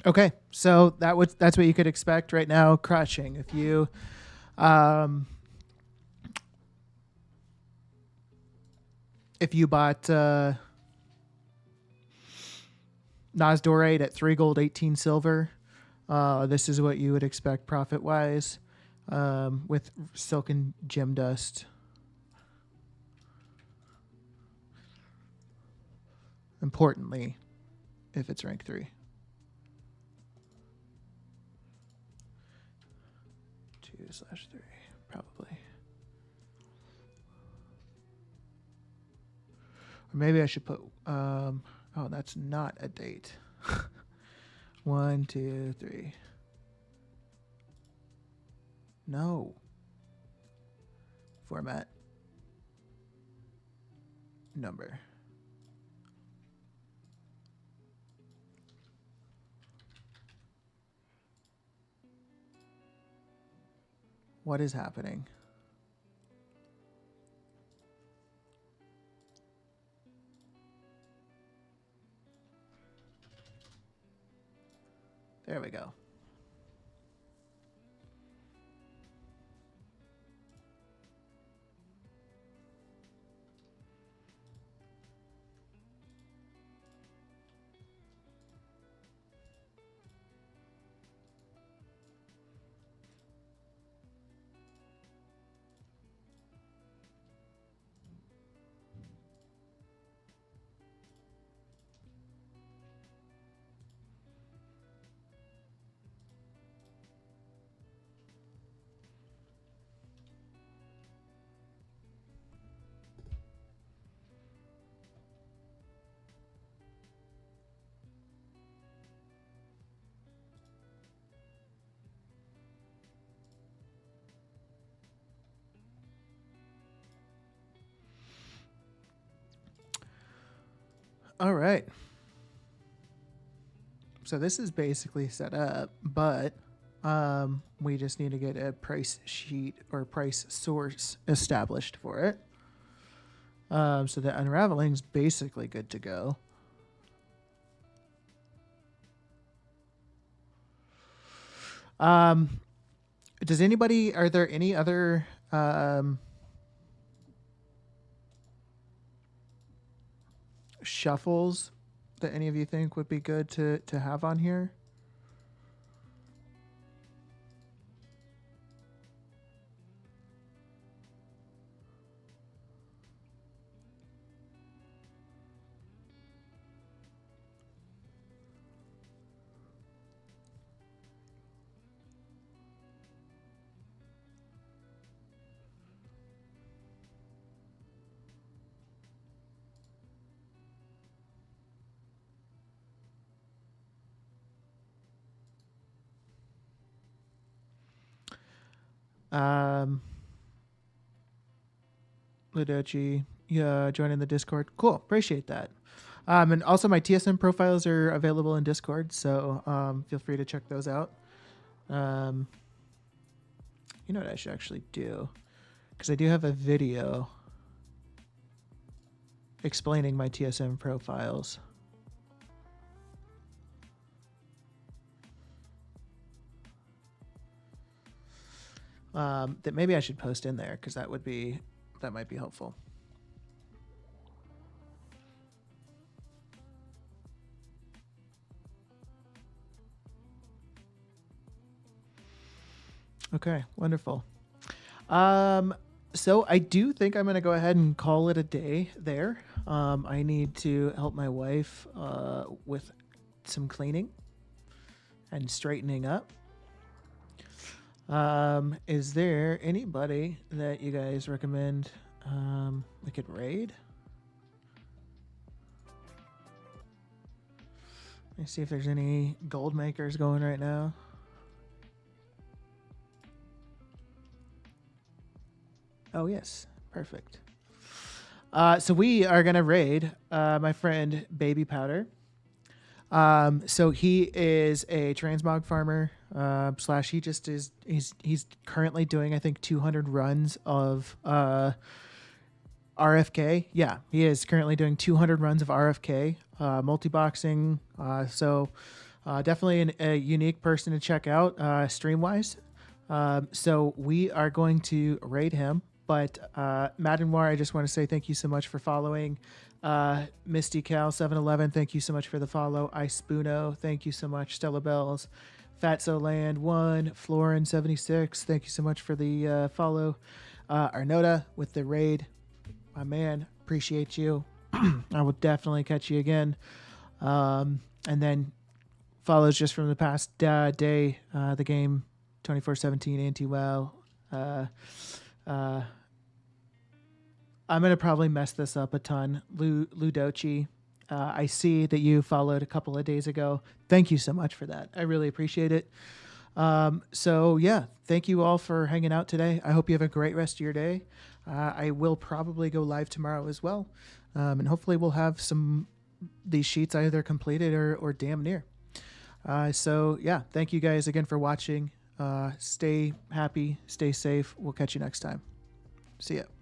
Okay, so that's what you could expect right now. Crushing. Um, if you bought Nosdorite at 3 gold, 18 silver, this is what you would expect profit wise, with silken gem dust. Importantly, if it's rank 3. 2/3, probably. Or maybe I should put, oh, that's not a date. 1, 2, 3. No. Format. Number. What is happening? There we go. All right. So this is basically set up, but we just need to get a price sheet or price source established for it. So the unraveling's basically good to go. Are there any other shuffles that any of you think would be good to have on here? Ludochi, yeah, joining the Discord. Cool, appreciate that. And also my TSM profiles are available in Discord, so feel free to check those out. You know what I should actually do? Because I do have a video explaining my TSM profiles. That maybe I should post in there because that might be helpful. Okay, wonderful. So I do think I'm going to go ahead and call it a day there. I need to help my wife with some cleaning and straightening up. Is there anybody that you guys recommend we could raid? Let me see if there's any gold makers going right now. Oh, yes. Perfect. So we are going to raid my friend Baby Powder. So he is a transmog farmer, / he just is, he's currently doing, I think, 200 runs of RFK. Yeah, he is currently doing 200 runs of RFK, multi-boxing. So Definitely a unique person to check out stream wise. So we are going to raid him. But Madden War, I just want to say thank you so much for following. Misty Cal 711, thank you so much for the follow. Ice Spoono, thank you so much. Stella Bells, Fatso Land 1, Florin 76, thank you so much for the follow. Arnota with the raid, my man, appreciate you. I will definitely catch you again. And then follows just from the past day, the game 24/17 anti-WoW. I'm going to probably mess this up a ton. Ludochi, I see that you followed a couple of days ago. Thank you so much for that. I really appreciate it. So, yeah, thank you all for hanging out today. I hope you have a great rest of your day. I will probably go live tomorrow as well. And hopefully we'll have these sheets either completed or damn near. So, yeah, thank you guys again for watching. Stay happy, stay safe. We'll catch you next time. See ya.